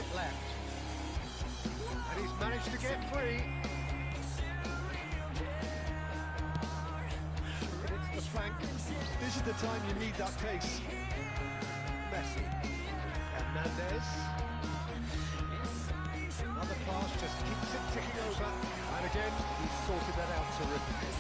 minute left. And he's managed to get free. It's the flank. This is the time you need that pace. Messi. Hernandez. Another pass, just keeps it ticking over. And again, he's sorted that out terrifically.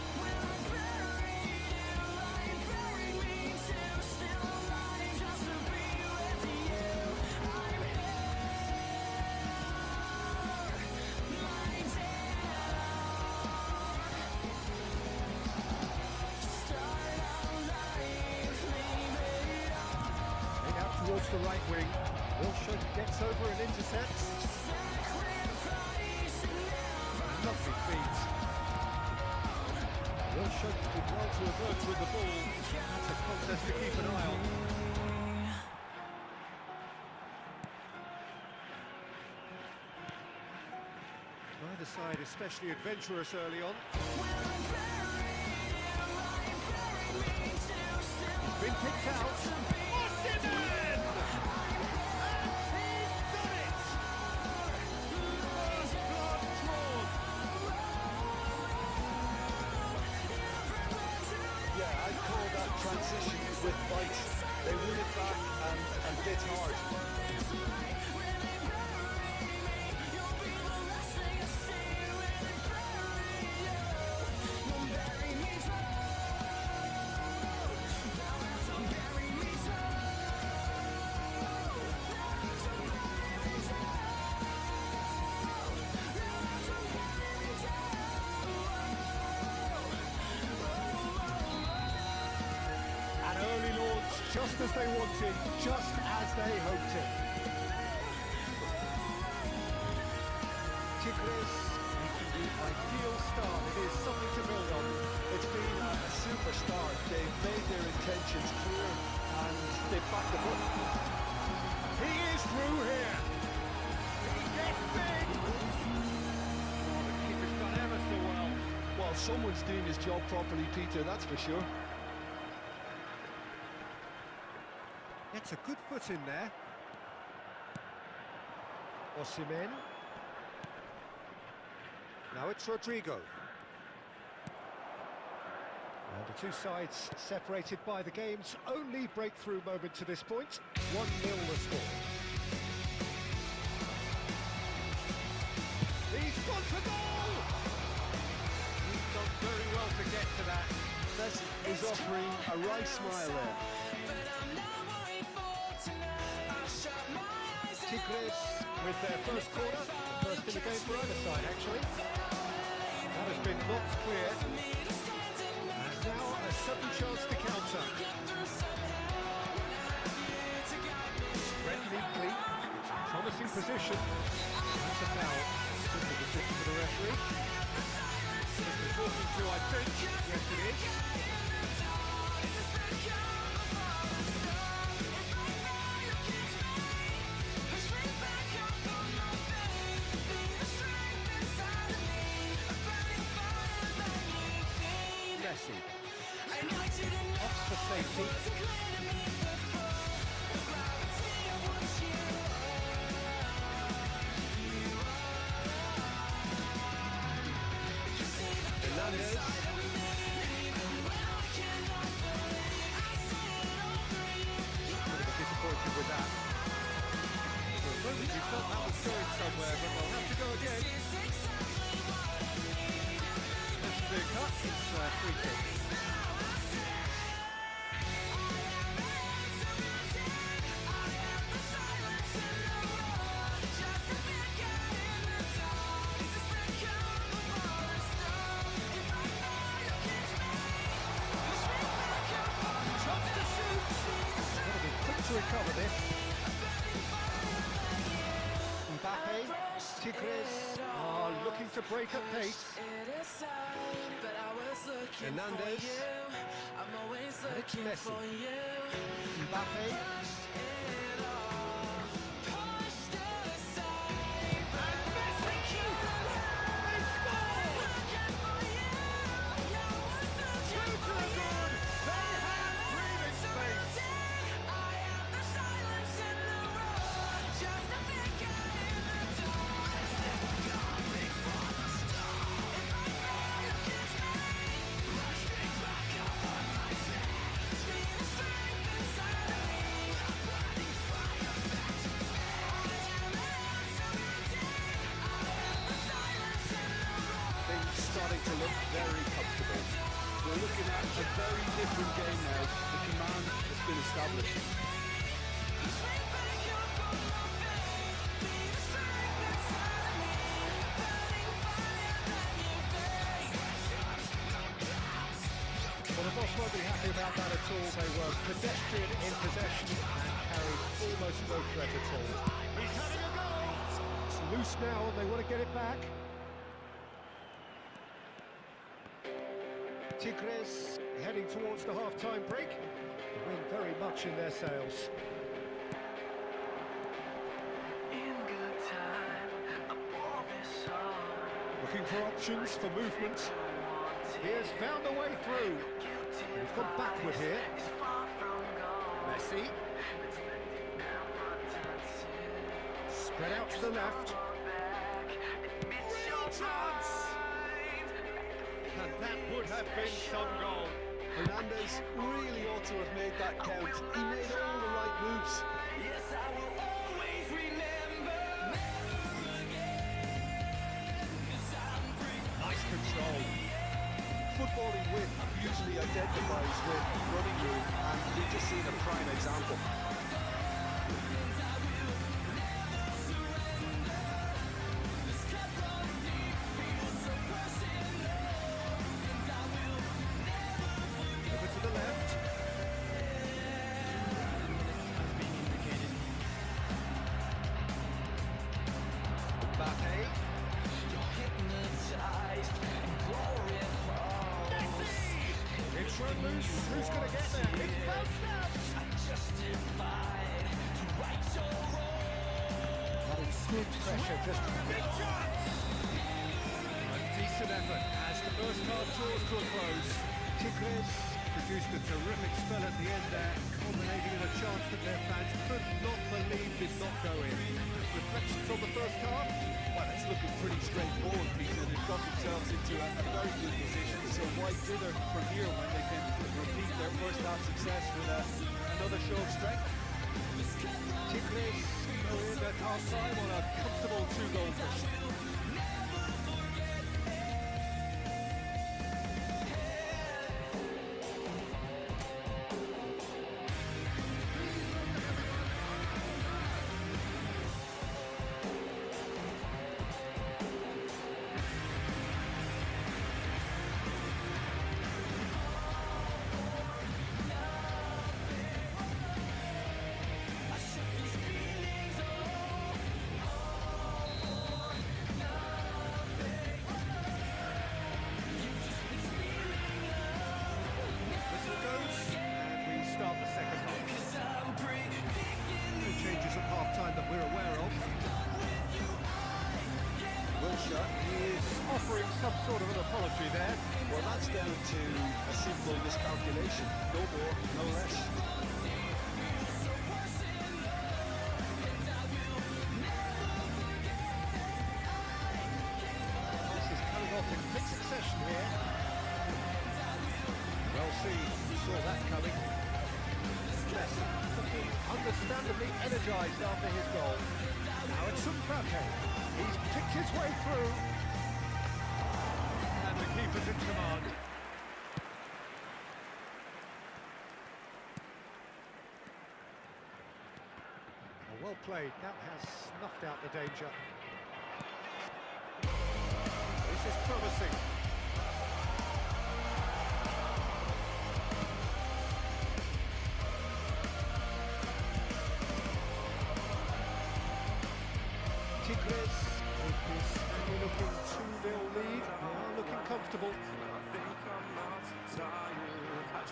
Towards the right wing, Wilshere gets over and intercepts. Lovely feet. Wilshere did well to avert with the ball. That's a contest to keep an eye on. Neither side especially adventurous early on. He's been kicked out. Transition with bite. They win it back and hit hard. Just as they wanted, just as they hoped it. Tigres making the ideal start. It is something to build on. It's been a superstar. They've made their intentions clear and they've backed them up. He is through here. He gets big. Oh, the keeper's done ever so well. Well, someone's doing his job properly, Peter, that's for sure. Gets a good foot in there. Osimhen. Now it's Rodrigo. And the two sides separated by the game's only breakthrough moment to this point. 1-0 the score. He's gone for goal! He's done very well to get to that. Messi is offering a wry smile there. Tigres with their first corner, the first in the game for either side actually. That has been knocked clear. And now a sudden chance to counter. Spread neatly, it's a promising position. That's a foul, simple decision for the referee. This is talking to, I think, yes it is. Messi. Off for safety. Hernandez. Disappointed with that. For a moment he thought that was going somewhere, but they'll have to go again. This is the cut, it's free kick. To recover this. Mbappe, Tigres are looking to break at pace. Hernandez, and it's Messi. Mbappe. looking at a very different game now. The command has been established. Well, the boss won't be happy about that at all. They were pedestrian in possession and carried almost no threat at all. He's having a go! It's loose now and they want to get it back. Tigres heading towards the half-time break. The wind very much in their sails. Looking for options for movement. He has found a way through. He's gone backward here. Messi. Spread out to the left. Real chance! And that would have been some goal. Hernandez really ought to have made that count. He made all the right moves. Yes, I will always remember. Nice control. Footballing width usually identifies with running room, and we've just seen a prime example. Over to the left. Has been indicated. Mbappe. It's run loose. Who's going to get there? He's bounced out. That is good pressure. Just big chance. A decent effort as the first half draws to a close. Tigres produced a terrific spell at the end there, culminating in a chance that their fans could not believe did not go in. Reflections on the first half? Well, it's looking pretty straightforward, Peter. They've got themselves into a very good position, so why dither from here when they can repeat their first half success with another show of strength? Tigres go in at half-time on a comfortable 2-goal push. That we're aware of. He is Offering some sort of an apology there. well, that's down to a simple miscalculation. No more, no less. This is coming off in quick succession here. Well seen, you saw that coming. Messi looking understandably energised after his goal. Now it's Mbappe. He's picked his way through. And the keeper's in command. Well played. That has snuffed out the danger. This is promising. Tigres with this looking 2-0 lead. They are looking comfortable.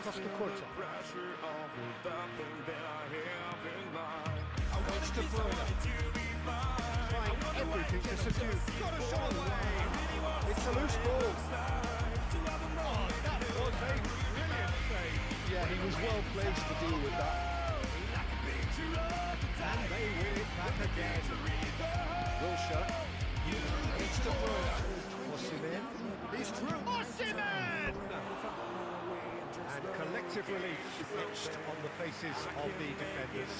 Costa Curta. Away to Bruyne. Trying everything to subdue. Got a shot away. It's a loose ball. Oh, that was a brilliant save. Yeah, he was well placed to deal with that. And they win it back again. Wilshere. It's De Bruyne. Osimhen. He's through. Osimhen! And collective relief etched on the faces of the defenders.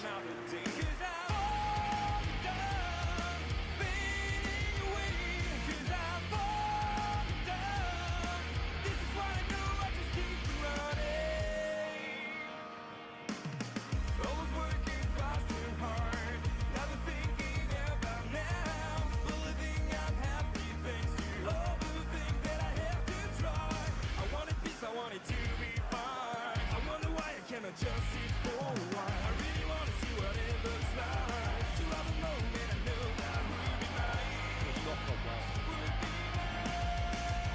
just sit for a while. I really wanna see what it looks like. To have a moment I know that will be mine. It's not gone well.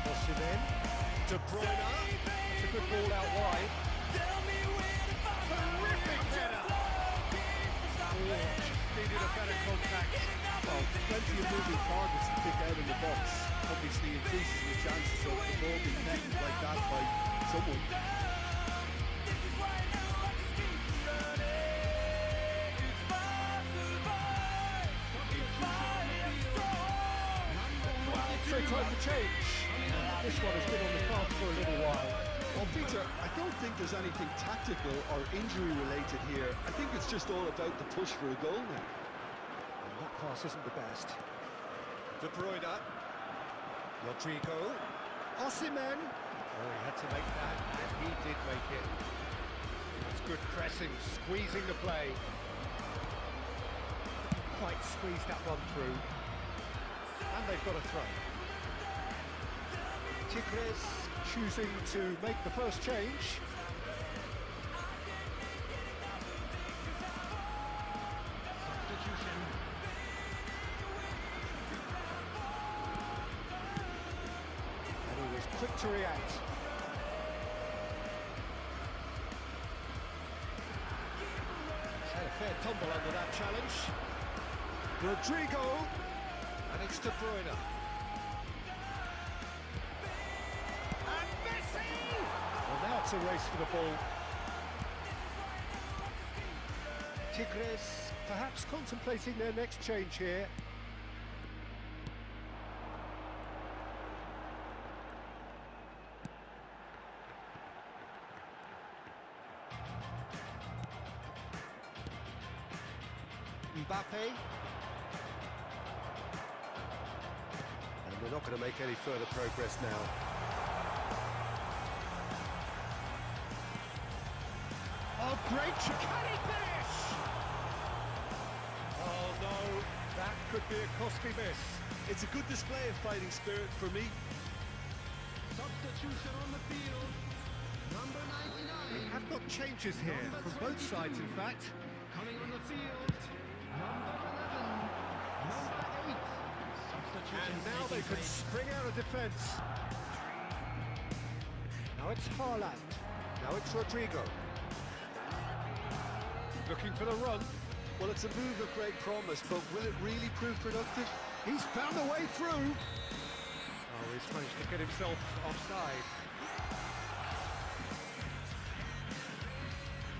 Osimhen, De Bruyne. That's a good ball out wide. Tell me where to find my Terrific header. Just needed a better contact. Well, plenty of moving targets to pick out in the box. Obviously increases the chances of the ball being met like that by someone. This is why now I just keep running. It's far to buy. It's fire strong. So time for change. This one has been on the cards for a little while. Well, Peter, I don't think there's anything tactical or injury related here. I think it's just all about the push for a goal now. And that pass isn't the best. De Bruyne. Rodrigo. Osimhen. Oh, he had to make that, and he did make it. That's good pressing, squeezing the play. Quite squeezed that one through. And they've got a throw. Tigres choosing to make the first change. Substitution. And he was quick to react. He's had a fair tumble under that challenge. Rodrigo. And it's De Bruyne. Well, now it's a race for the ball. Tigres perhaps contemplating their next change here. Mbappe. And we're not going to make any further progress now. Oh, great chicane finish! Oh no, that could be a costly miss. It's a good display of fighting spirit for me. Substitution on the field. Number 99. We have got changes here, from both sides in fact. Coming on the field. Number 11. Number 8. Substitution. And now they could spring out of defence. Now it's Haaland. Now it's Rodrigo. Looking for the run. Well, it's a move of great promise, but will it really prove productive? He's found a way through. Oh, he's managed to get himself offside.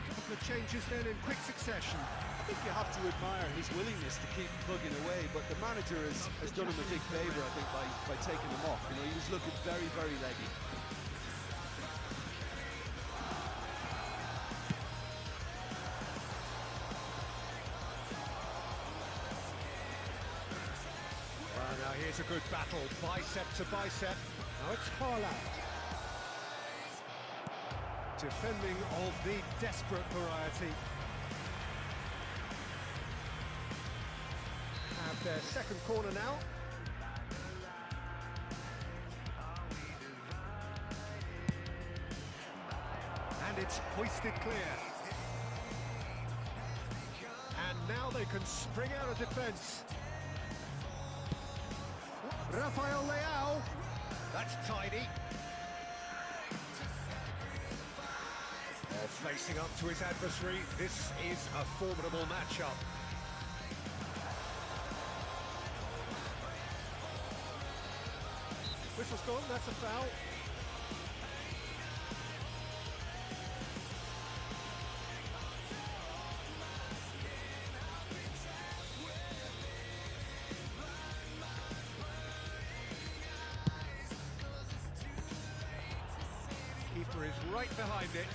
A couple of changes then in quick succession. I think you have to admire his willingness to keep plugging away, but the manager has done him a big favour, I think, by taking him off. You know, he was looking very, very leggy. Well, now here's a good battle, bicep to bicep. Now it's Haaland. Defending of the desperate variety. Have their second corner now. And it's hoisted clear. And now they can spring out of defence. Rafael Leao. That's tidy. Oh, facing up to his adversary, this is a formidable matchup. Whistle's gone, that's a foul. Keeper is right behind it.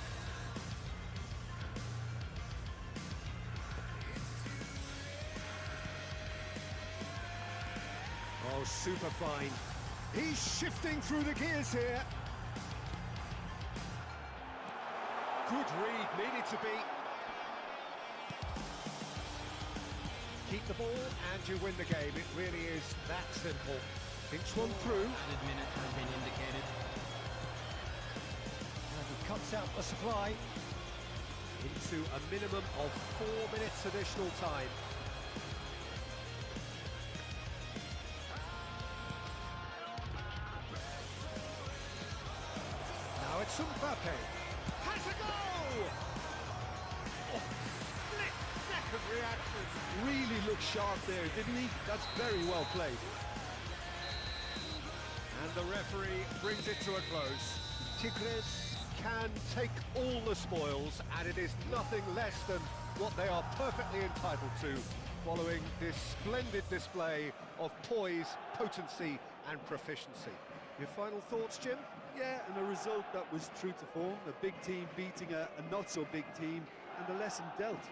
Oh, super fine. He's shifting through the gears here. Good read, needed to be. Keep the ball and you win the game. It really is that simple. Inch one through. Added minute has been indicated. And he cuts out the supply. into a minimum of 4 minutes additional time. Now it's Mbappe. Has a goal! Oh, split-second reaction. Really looked sharp there, didn't he? That's very well played. And the referee brings it to a close. Tigres can take all the spoils, and it is nothing less than what they are perfectly entitled to, following this splendid display of poise, potency and proficiency. Your final thoughts, Jim? Yeah, and a result that was true to form. A big team beating a not-so-big team, and the lesson dealt.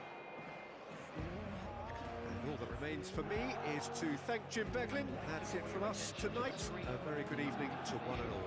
And all that remains for me is to thank Jim Beglin. That's it from us tonight. A very good evening to one and all.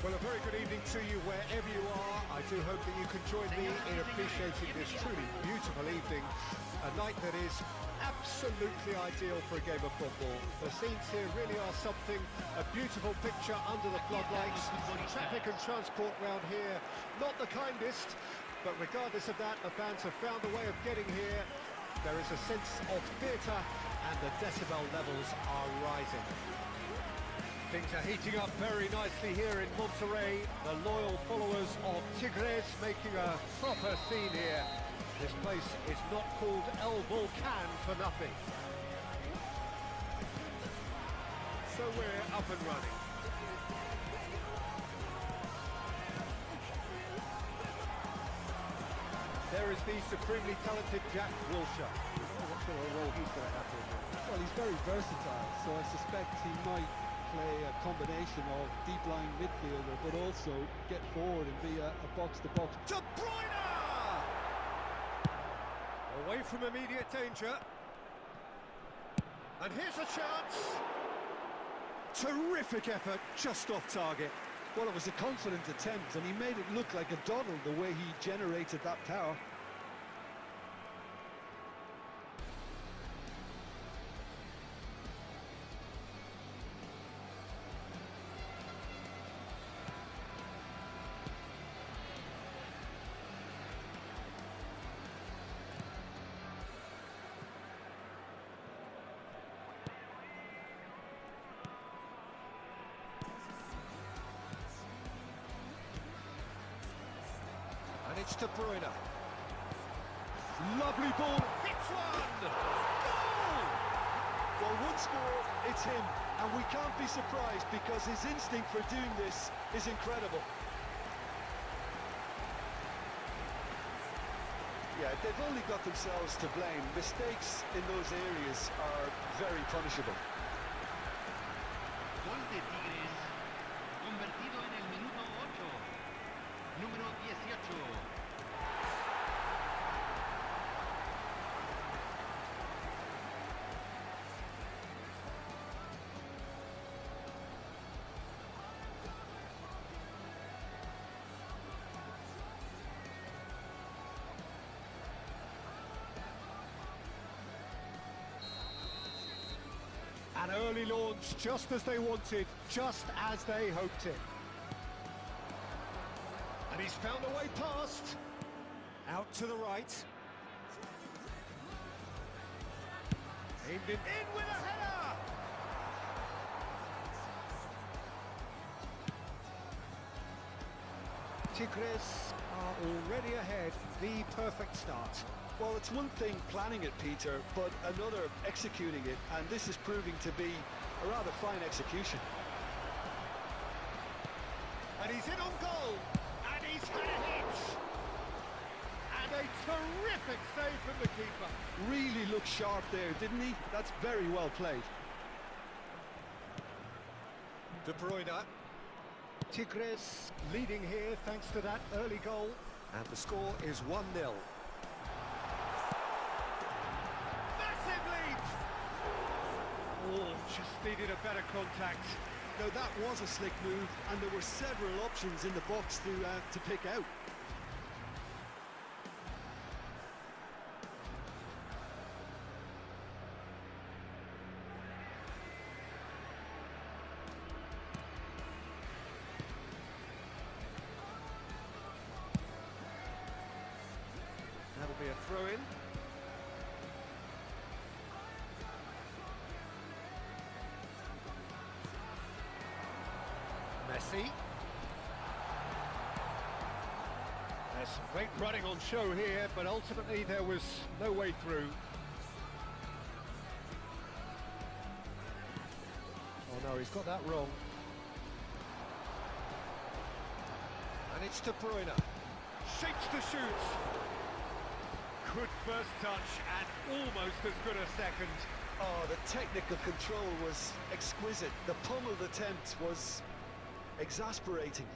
Well, a very good evening to you wherever you are. I do hope that you can join me in appreciating this truly beautiful evening. A night that is absolutely ideal for a game of football. The scenes here really are something. A beautiful picture under the floodlights. Traffic and transport round here, not the kindest. But regardless of that, the fans have found a way of getting here. There is a sense of theatre and the decibel levels are rising. Things are heating up very nicely here in Monterrey. The loyal followers of Tigres making a proper scene here. This place is not called El Volcan for nothing. So we're up and running. There is the supremely talented Jack Wilshere. What sort of role he's going to have here? Well, he's very versatile, so I suspect he might play a combination of deep-lying midfielder, but also get forward and be a box-to-box. De Bruyne! Away from immediate danger. And here's a chance. Terrific effort, just off target. Well, it was a confident attempt, and he made it look like a doddle the way he generated that power. And it's De Bruyne. Lovely ball, hits one! Goal! Well, once more, it's him, and we can't be surprised because his instinct for doing this is incredible. Yeah, they've only got themselves to blame. Mistakes in those areas are very punishable. Gol de Tigres, convertido en el minuto 8, número 18. An early launch, just as they wanted, just as they hoped it. And he's found a way past. Out to the right. Aimed in with a header! Tigres are already ahead, the perfect start. Well, it's one thing planning it, Peter, but another executing it, and this is proving to be a rather fine execution. And he's in on goal, and he's had a hit! And a terrific save from the keeper. Really looked sharp there, didn't he? That's very well played. De Bruyne. Tigres leading here thanks to that early goal. And the score is 1-0. Massive lead! Oh, just needed a better contact. Now, that was a slick move, and there were several options in the box to pick out. That'll be a throw-in. Messi. There's some great running on show here, but ultimately there was no way through. Oh no, he's got that wrong. And it's De Bruyne. Shapes to shoot. Good first touch and almost as good a second. Oh, the technical control was exquisite. The pummeled attempt was exasperating.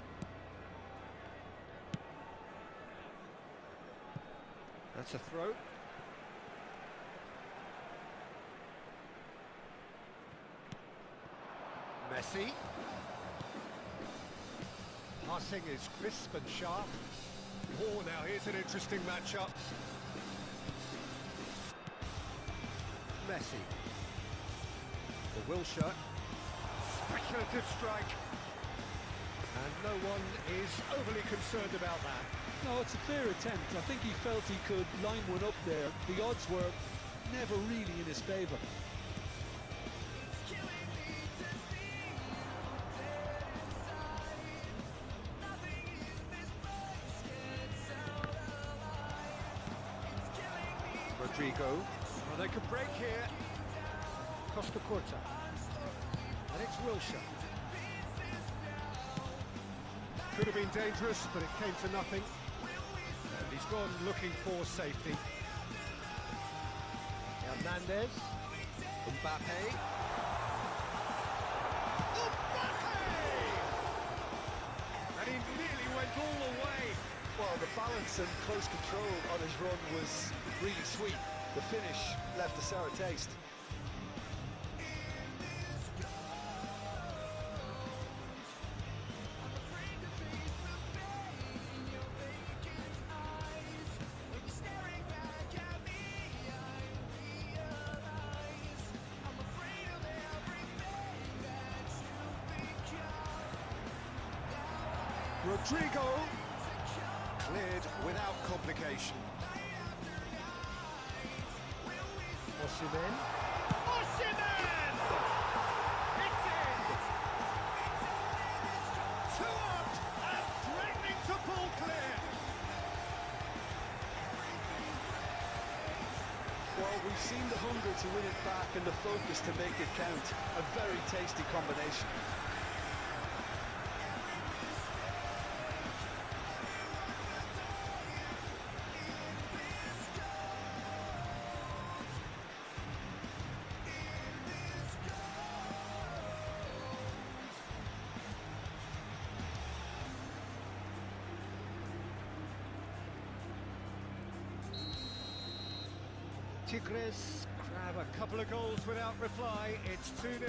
That's a throw. Messi. Passing is crisp and sharp. Oh, now here's an interesting matchup. Messi. For Wilshere. Speculative strike. And no one is overly concerned about that. No, it's a fair attempt. I think he felt he could line one up there. The odds were never really in his favour. Rodrigo. Well, they could break here. Costa Curta. And it's Wilshere. Could have been dangerous, but it came to nothing. And he's gone looking for safety. Hernandez. Mbappe. And he nearly went all the way. Well, the balance and close control on his run was really sweet. The finish left a sour taste. Rodrigo cleared without complication. Osimhen. Osimhen! It's in! 2 up and threatening to pull clear. win it back and the focus to make it count. A very tasty combination. Tigres grab a couple of goals without reply. It's 2-0.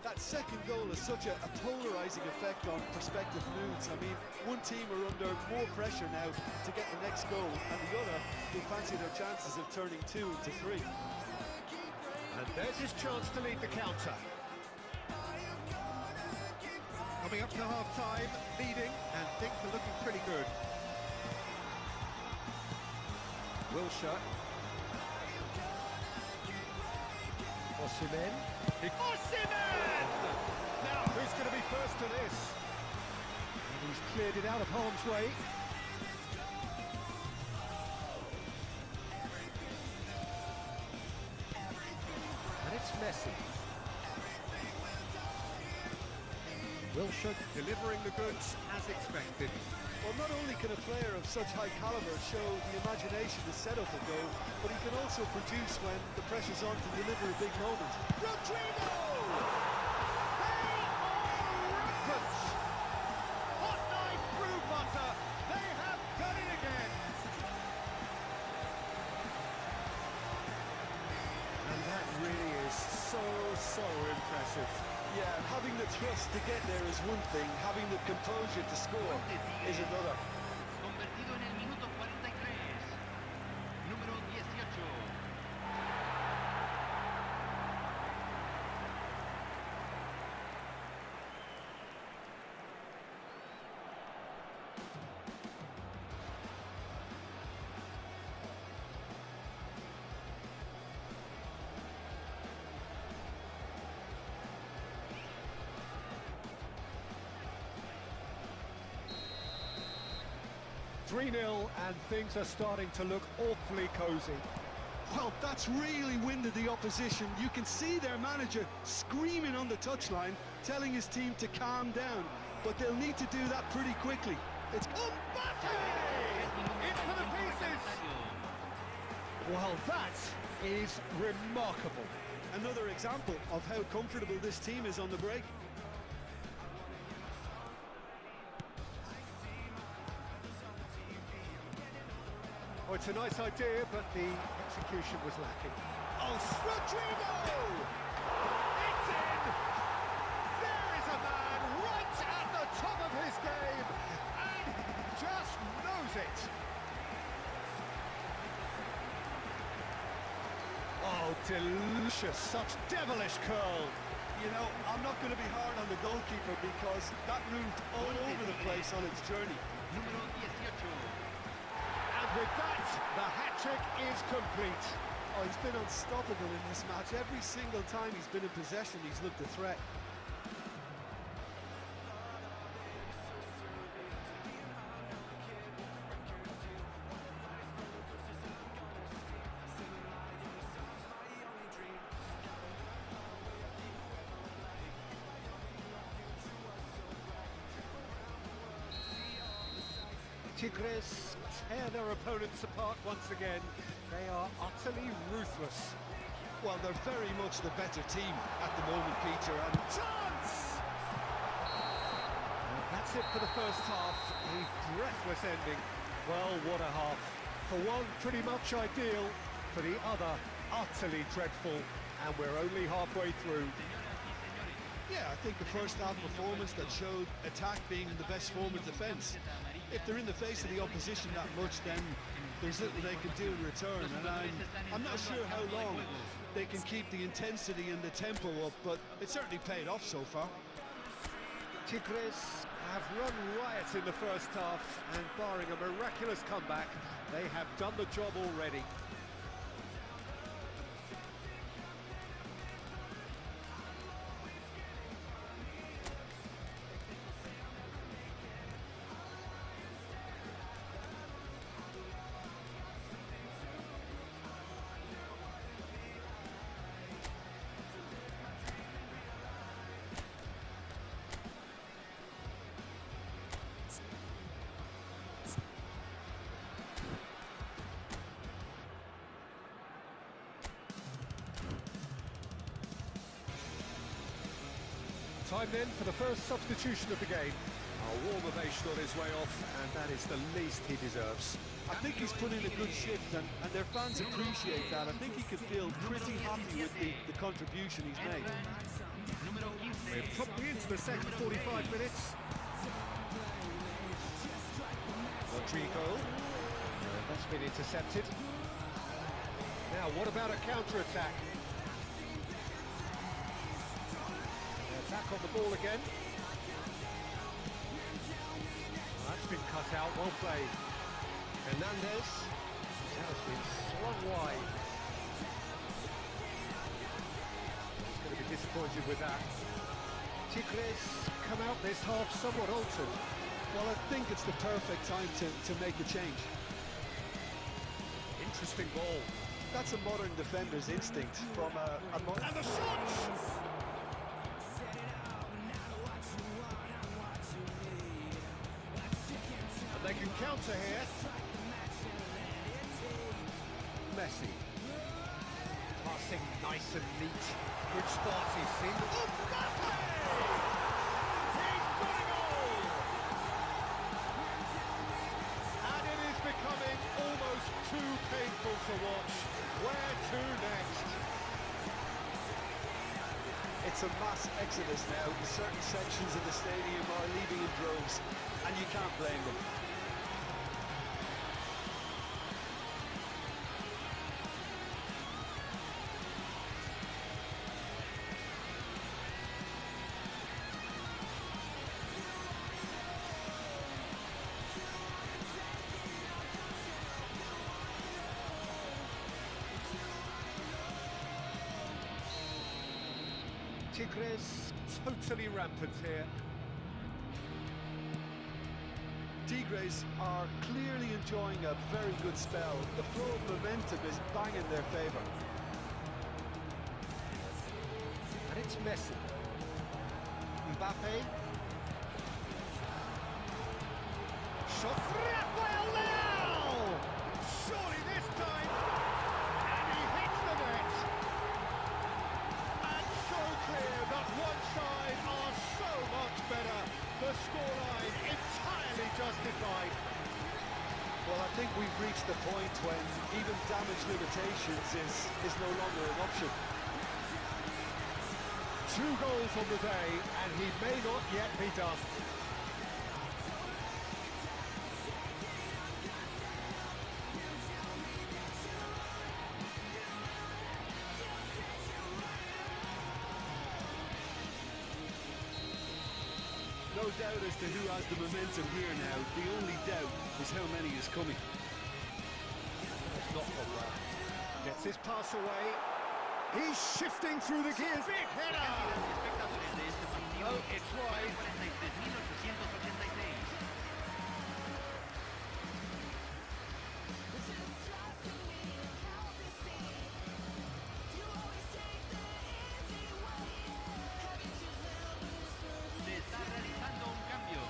That second goal has such a polarising effect on prospective moods. I mean, one team are under more pressure now to get the next goal, and the other will fancy their chances of turning 2 into 3. And there's his chance to lead the counter. Coming up to half-time, leading, and things are looking pretty good. Wilshere. Osimhen. Osimhen! Now, who's going to be first to this? And he's cleared it out of harm's way. And it's Messi. Wilshere delivering the goods as expected. Well, not only can a player of such high calibre show the imagination to set up a goal, but he can also produce when the pressure's on to deliver a big moment. Rodrigo! They are rampant! Hot knife through butter. They have done it again. And that really is so impressive. Yeah, having the trust to get there is one thing, having the composure to score is another. Convertido en el minuto 43. Número 18. .3-0 and things are starting to look awfully cosy. Well, that's really winded the opposition. You can see their manager screaming on the touchline, telling his team to calm down. But they'll need to do that pretty quickly. It's Mbappe! In for the pieces! Well, that is remarkable. another example of how comfortable this team is on the break. Oh, it's a nice idea, but the execution was lacking. Oh, Rodrigo! It's in! There is a man right at the top of his game, and he just knows it. Oh, delicious, such devilish curl. You know, I'm not going to be hard on the goalkeeper because that moved all over the place on its journey. Número 18. And with that, the hat-trick is complete. Oh, he's been unstoppable in this match. Every single time he's been in possession, he's looked a threat. Tigres tear their opponents apart once again. They are utterly ruthless. Well, they're very much the better team at the moment, Peter. And Chance! And that's it for the first half. A breathless ending. Well, what a half. For one, pretty much ideal. For the other, utterly dreadful. And we're only halfway through. yeah, I think the first half performance that showed attack being the best form of defence. If they're in the face of the opposition that much, then there's little they can do in return. And I'm not sure how long they can keep the intensity and the tempo up, but it certainly paid off so far. Tigres have run riot in the first half, and barring a miraculous comeback, they have done the job already. Time then for the first substitution of the game. A warm ovation on his way off, and that is the least he deserves. I think he's put in a good shift, and their fans appreciate that. I think he can feel pretty happy with the contribution he's made. Número 15. We're promptly into the second 45 minutes. Rodrigo. That's been intercepted. Now, what about a counter-attack? Attack on the ball again. That's been cut out, well played. Hernandez. That has been swung wide. He's going to be disappointed with that. Tigres come out this half somewhat altered. Well, I think it's the perfect time to make a change. Interesting ball. That's a modern defender's instinct from a modern... And the shot! And they can counter here. Messi. Passing nice and neat. Good spot, he's seen. Oh, Mbappe! He's got a goal! And it is becoming almost too painful to watch. Where to next? It's a mass exodus now. Certain sections of the stadium are leaving in droves, and you can't blame them. Tigres totally rampant here. Tigres are clearly enjoying a very good spell. The flow of momentum is bang in their favour. And it's Messi. Mbappe. Shot. Rafael Leao! Surely this time. And he hits the net. And so clear that one side are so much better. The scoreline entirely justified. Well, I think we've reached the point when even damage limitations is no longer an option. 2 goals on the day, and he may not yet be done. No doubt as to who has the momentum here now. The only doubt is how many is coming. That's not gone well. Gets his pass away. He's shifting through the gears. Big header! Espectadores de este partido. Oh, it's wide. 43.886. Se está realizando un cambio.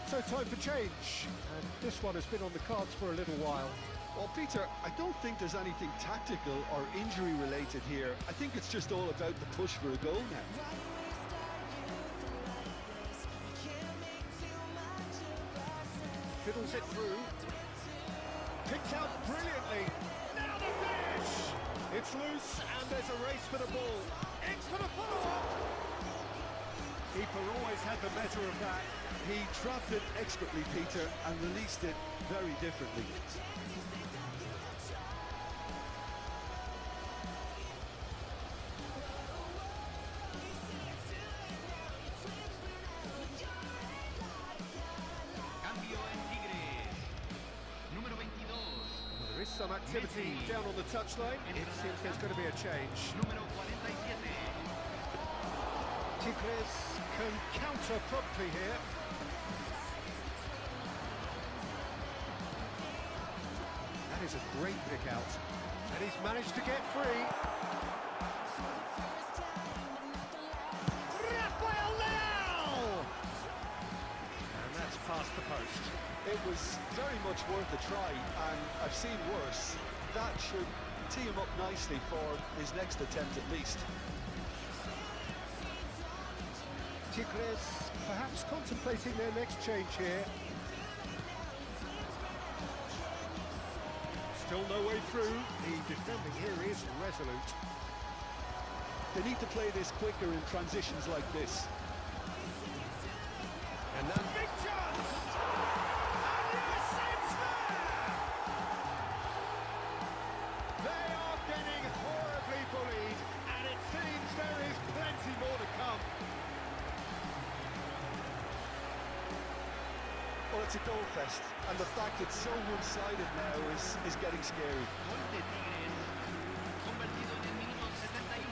So time for change. And this one has been on the cards for a little while. Well, Peter, I don't think there's anything tactical or injury related here. I think it's just all about the push for a goal now. Fiddles it through. Picked out brilliantly. Now the finish! It's loose and there's a race for the ball. Into the follow-up! Keeper always had the better of that. He trapped it expertly, Peter, and released it very differently. Cambio en Tigres. Número 22. There is some activity down on the touchline. It seems there's going to be a change. Número 47. Tigres can counter promptly here. That is a great pick out. And he's managed to get free. Rafael Leao! And that's past the post. It was very much worth a try, and I've seen worse. That should tee him up nicely for his next attempt at least. Tigres perhaps contemplating their next change here. Still no way through. The defending here is resolute. They need to play this quicker in transitions like this. And then big chance! And yes, it's there! They are getting horribly bullied, and it seems there is plenty more to come. Well, it's a goal fest, and the fact it's so one-sided now is getting scary. Gol de Tigres, convertido en el minuto 71.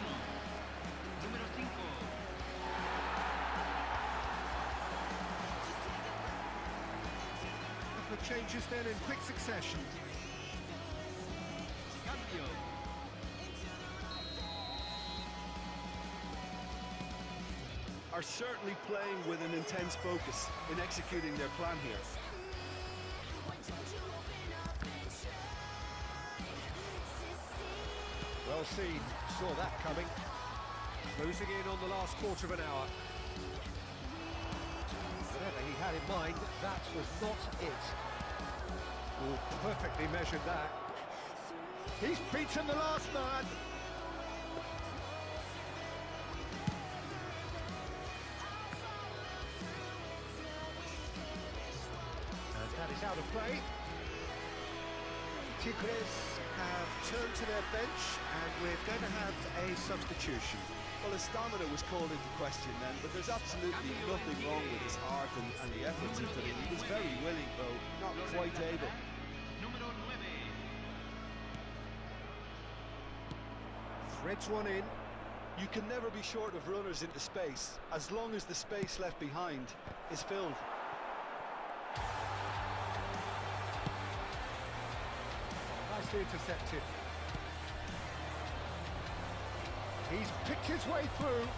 Número 5. Couple of changes then in quick succession. Cambio. Are certainly playing with an intense focus in executing their plan here. Well seen, saw that coming. Closing in on the last quarter of an hour. Whatever he had in mind, that was not it. Oh, perfectly measured that. He's beaten the last man. And that is out of play. Tigres have turned to their bench, and we're going to have a substitution. Well, his stamina was called into question then, but there's absolutely nothing wrong with his heart and the efforts he put in. He was very willing, though not quite able. Número 9. Threads one in. You can never be short of runners into space, as long as the space left behind is filled. Nicely intercepted. He's picked his way through.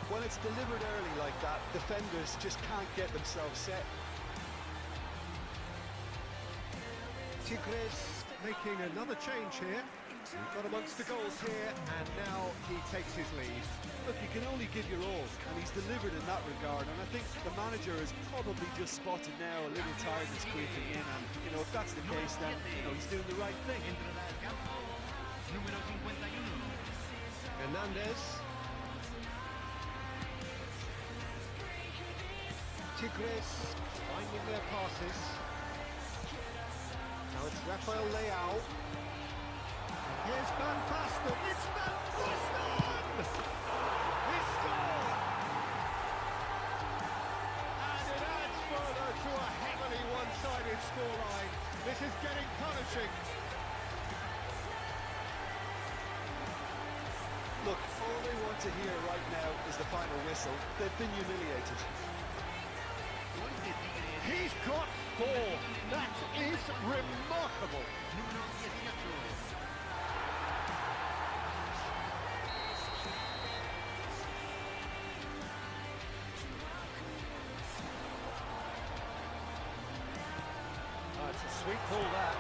When it's delivered early like that, defenders just can't get themselves set. Tigres making another change here. We've got amongst the goals here, and now he takes his lead. Look, you can only give your all, and he's delivered in that regard, and I think the manager has probably just spotted now a little tiredness creeping in, and, if that's the case, then, he's doing the right thing. Entrada al campo. Número 51. Hernandez. Tigres finding their passes. Now it's Rafael Leao. And here's Van Basten. It's Van Basten! He scored! And it adds further to a heavily one-sided scoreline. This is getting punishing. Look, all they want to hear right now is the final whistle. They've been humiliated. Gol de Tigres. He's got 4. That is remarkable. Número 18. Oh, it's a sweet ball that.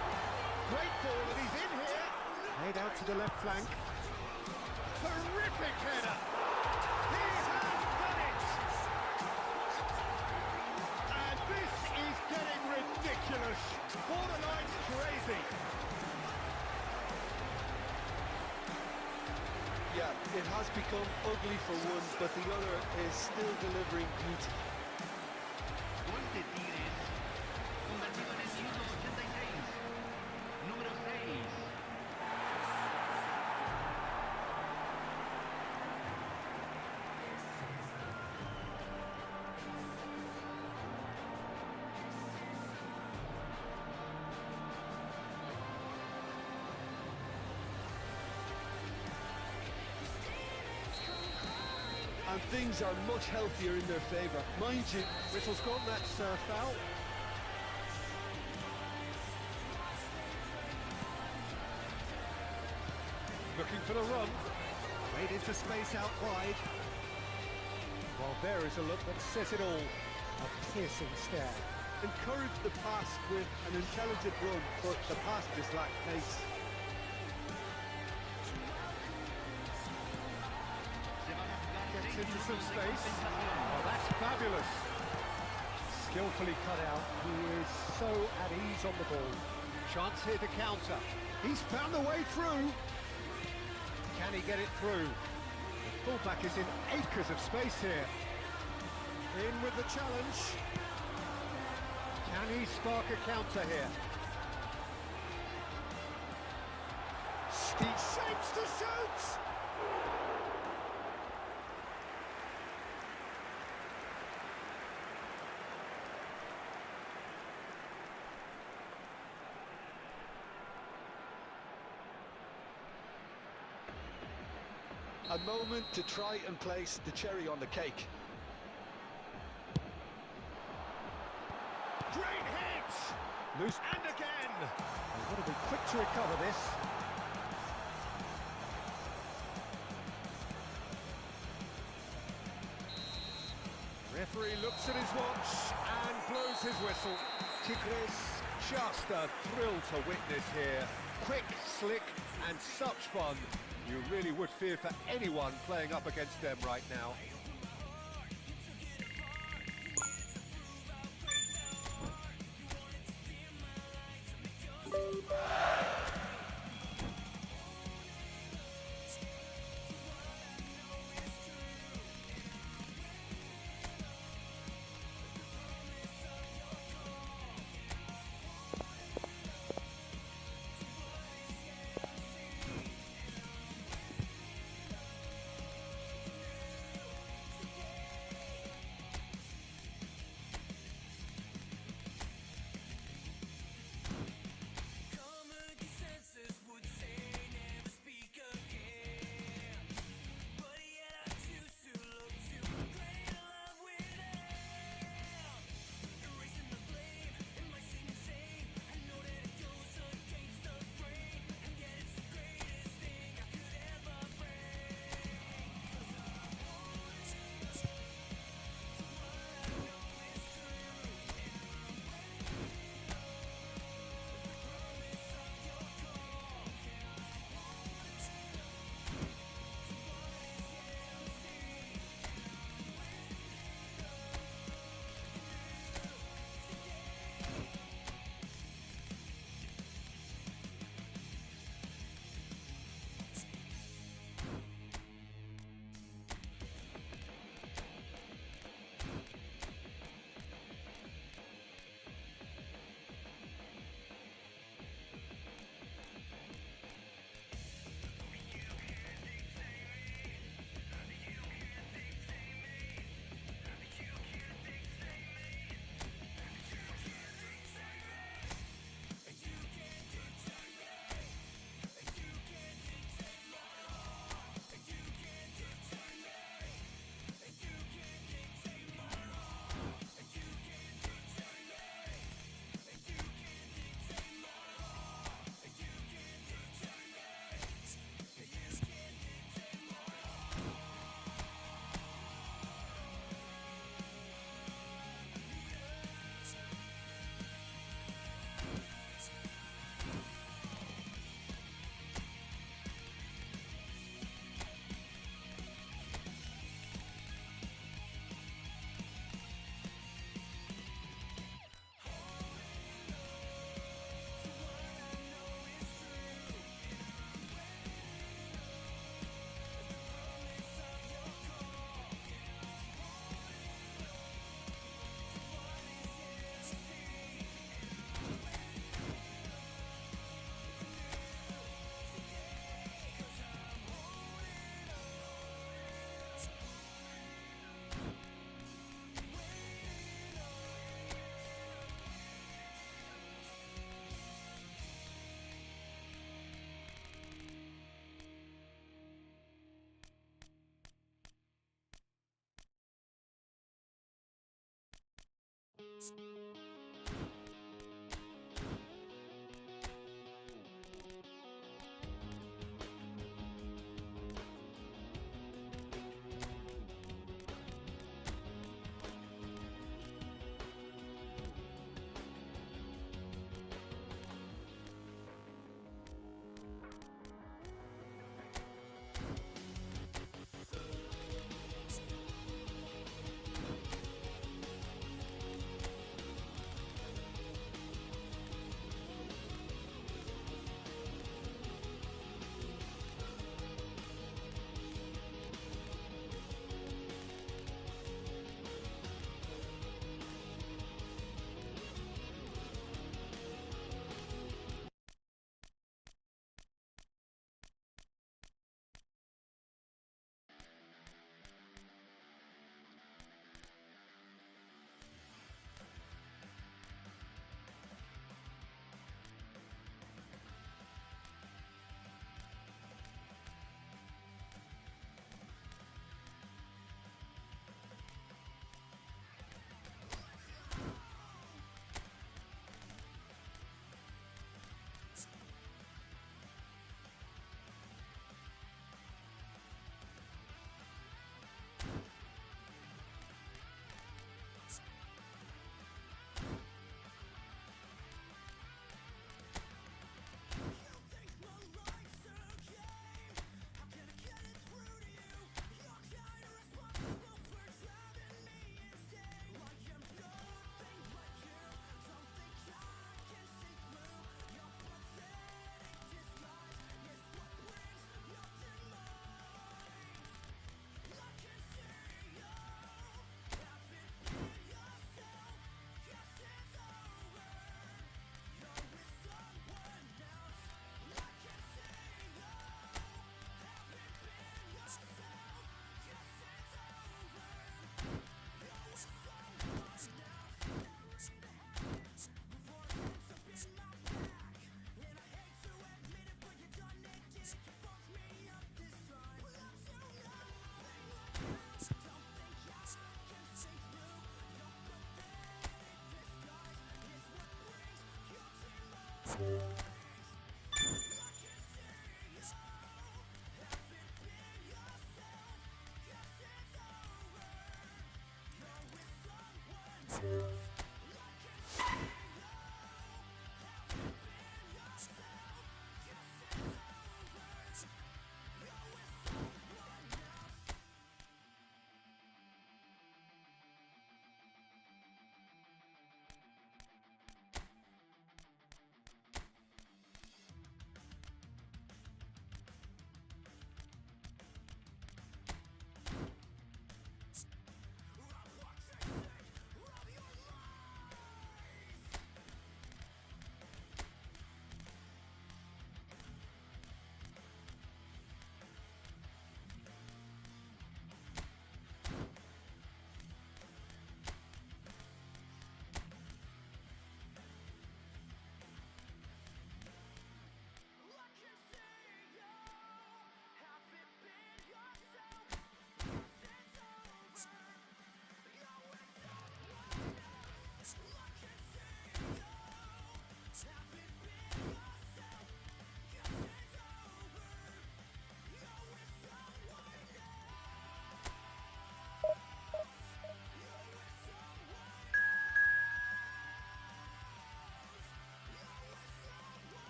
Great ball, and he's in here. Made out to the left flank. Terrific header. He has done it. And this is getting ridiculous. Borderline crazy. Yeah, it has become ugly for one, but the other is still delivering beauty. Gol de Tigres. Convertido en el minuto 86. Número 6. And things are much healthier in their favour. Mind you, Whistle's gone, that's foul. Looking for the run. Made into space out wide. Well, there is a look that says it all. A piercing stare. encourage the pass with an intelligent run, but the pass just lacked pace. Se van a jugar Gets 6 into some space. Oh, that's fabulous. Skillfully cut out. He is so at ease on the ball. Chance here to counter. He's found the way through. Can he get it through? The fullback is in acres of space here. In with the challenge. Can he spark a counter here? He shapes to shoot! A moment to try and place the cherry on the cake. Great hit! Loose and again! They've got to be quick to recover this. Referee looks at his watch and blows his whistle. Tigres, just a thrill to witness here. Quick, slick and such fun. You really would fear for anyone playing up against them right now.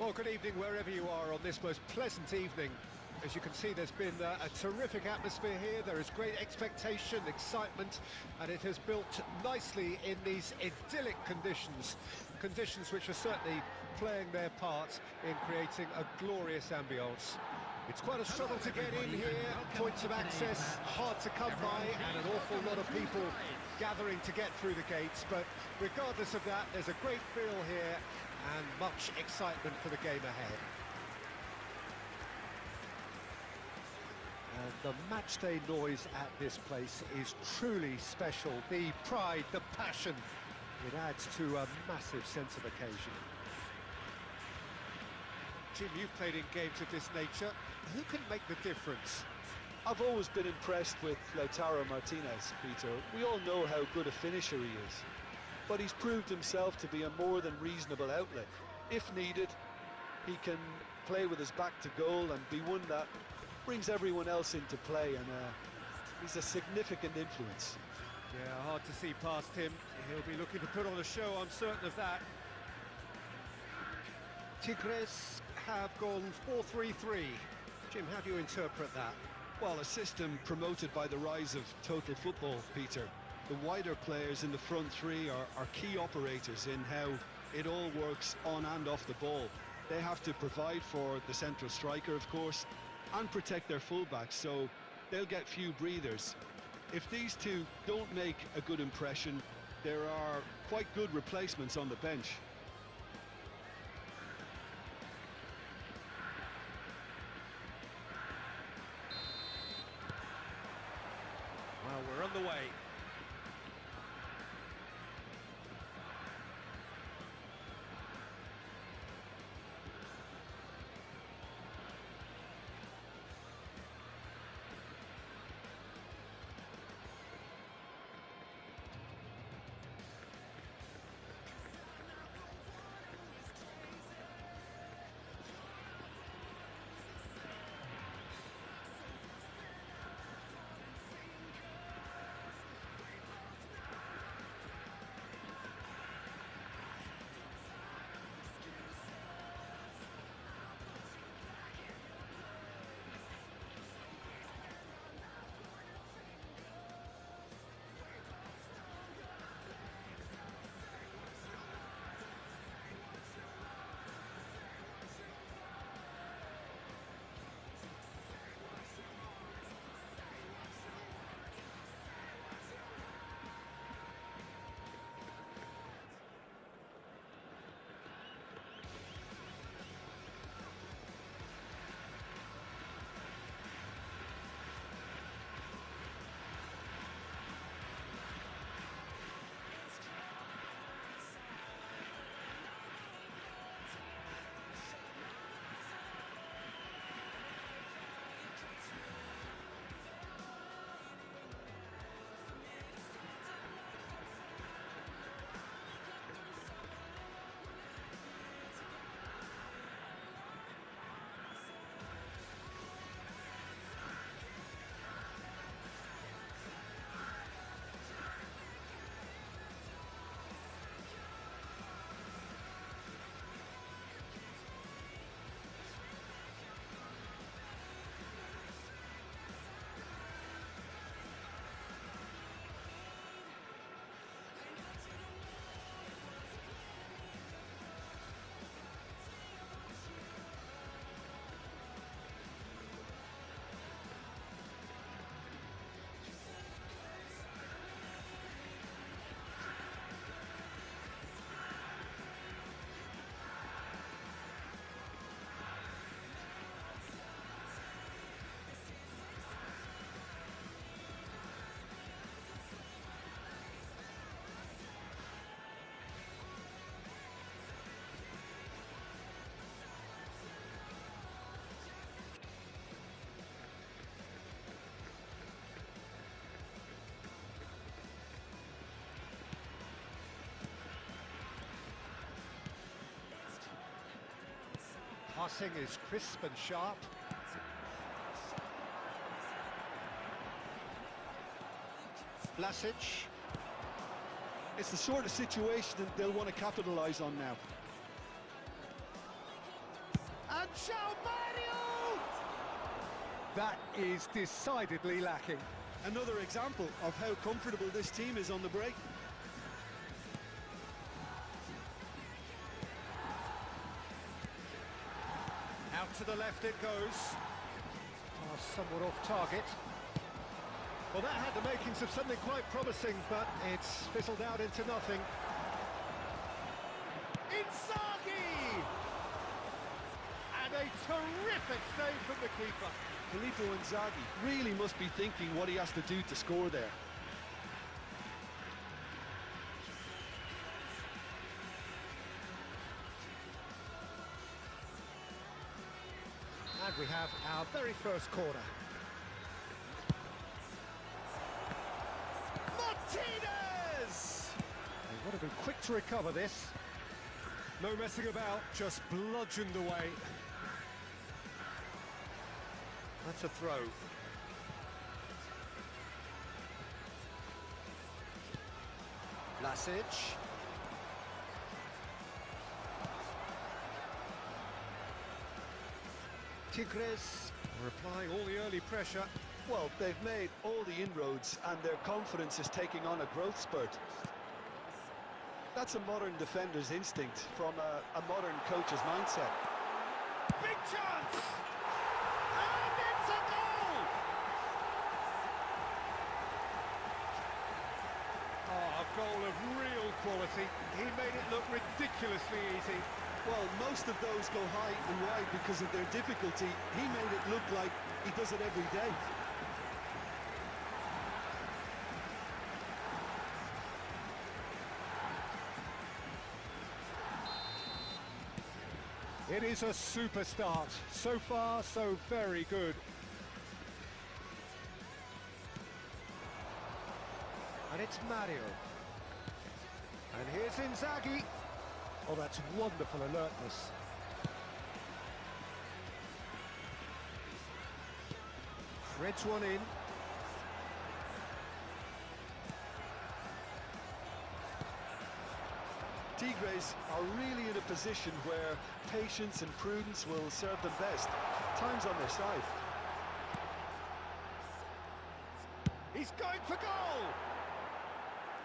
Well, good evening wherever you are on this most pleasant evening. As you can see, there's been a terrific atmosphere here. There is great expectation, excitement, and it has built nicely in these idyllic conditions. Conditions which are certainly playing their part in creating a glorious ambience. It's quite a struggle to get in here, points of access hard to come by, and an awful lot of people gathering to get through the gates, but regardless of that, there's a great feel here and much excitement for the game ahead. And the matchday noise at this place is truly special. The pride, the passion, it adds to a massive sense of occasion. Jim, you've played in games of this nature. Who can make the difference? I've always been impressed with Lautaro Martinez, Peter. We all know how good a finisher he is, but he's proved himself to be a more than reasonable outlet. If needed, he can play with his back to goal and be one that brings everyone else into play, and he's a significant influence. Yeah, hard to see past him. He'll be looking to put on a show, I'm certain of that. Tigres have gone 4-3-3. Jim, how do you interpret that? Well, a system promoted by the rise of total football, Peter. The wider players in the front three are key operators in how it all works on and off the ball. They have to provide for the central striker, of course, and protect their fullbacks, so they'll get few breathers. If these two don't make a good impression, there are quite good replacements on the bench. Well, we're on the way. Passing is crisp and sharp. Vlasic. It's the sort of situation that they'll want to capitalise on now. That is decidedly lacking. Another example of how comfortable this team is on the break. Out to the left it goes. Pass somewhat off target. Well, that had the makings of something quite promising, but it's fizzled out into nothing. Inzaghi! And a terrific save from the keeper. Filippo Inzaghi really must be thinking what he has to do to score there. And we have our very first corner. Martinez! They would have been quick to recover this. No messing about, just bludgeoned away. That's a throw. Vlasic. Tigres are applying all the early pressure. Well, they've made all the inroads and their confidence is taking on a growth spurt. That's a modern defender's instinct from a modern coach's mindset. Big chance! And it's a goal! Oh, a goal of real quality. He made it look ridiculously easy. Well, most of those go high and wide because of their difficulty. He made it look like he does it every day. It is a super start. So far, so very good. And it's Mario. And here's Inzaghi. Oh, that's wonderful alertness. Threads one in. Tigres are really in a position where patience and prudence will serve them best. Time's on their side. He's going for goal!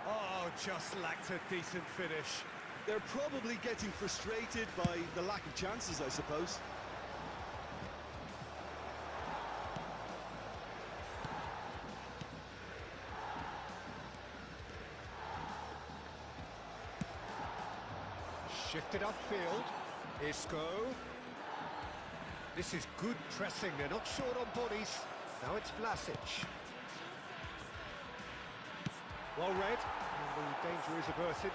Oh, just lacked a decent finish. They're probably getting frustrated by the lack of chances, I suppose. Shifted upfield. Isco. This is good pressing. They're not short on bodies. Now it's Vlasic. Well read. And the danger is averted.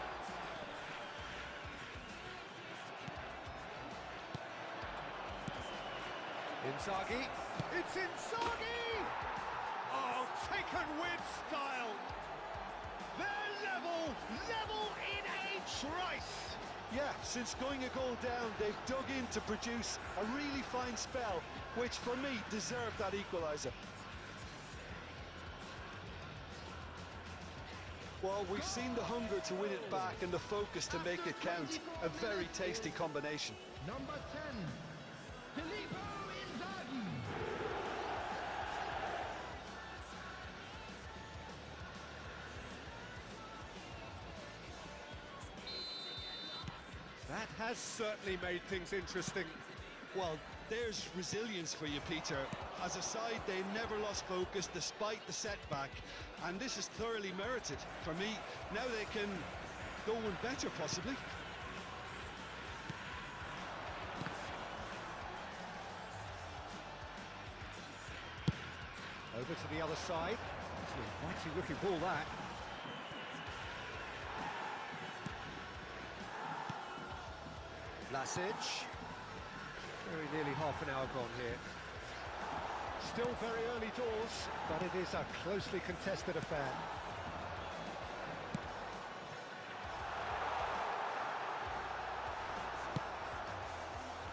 Inzaghi. It's Inzaghi! Oh, taken with style. They're level in a trice. Yeah, since going a goal down, they've dug in to produce a really fine spell, which for me deserved that equaliser. Well, we've seen the hunger to win it back and the focus to make it count. A very tasty combination. Number 10, Filippo Inzaghi. That has certainly made things interesting. Well, there's resilience for you, Peter. As a side, they never lost focus despite the setback, and this is thoroughly merited. For me, now they can go one better, possibly. Over to the other side. It's an inviting looking ball, that. Vlasic. Very nearly half an hour gone here. Still very early doors, but it is a closely contested affair.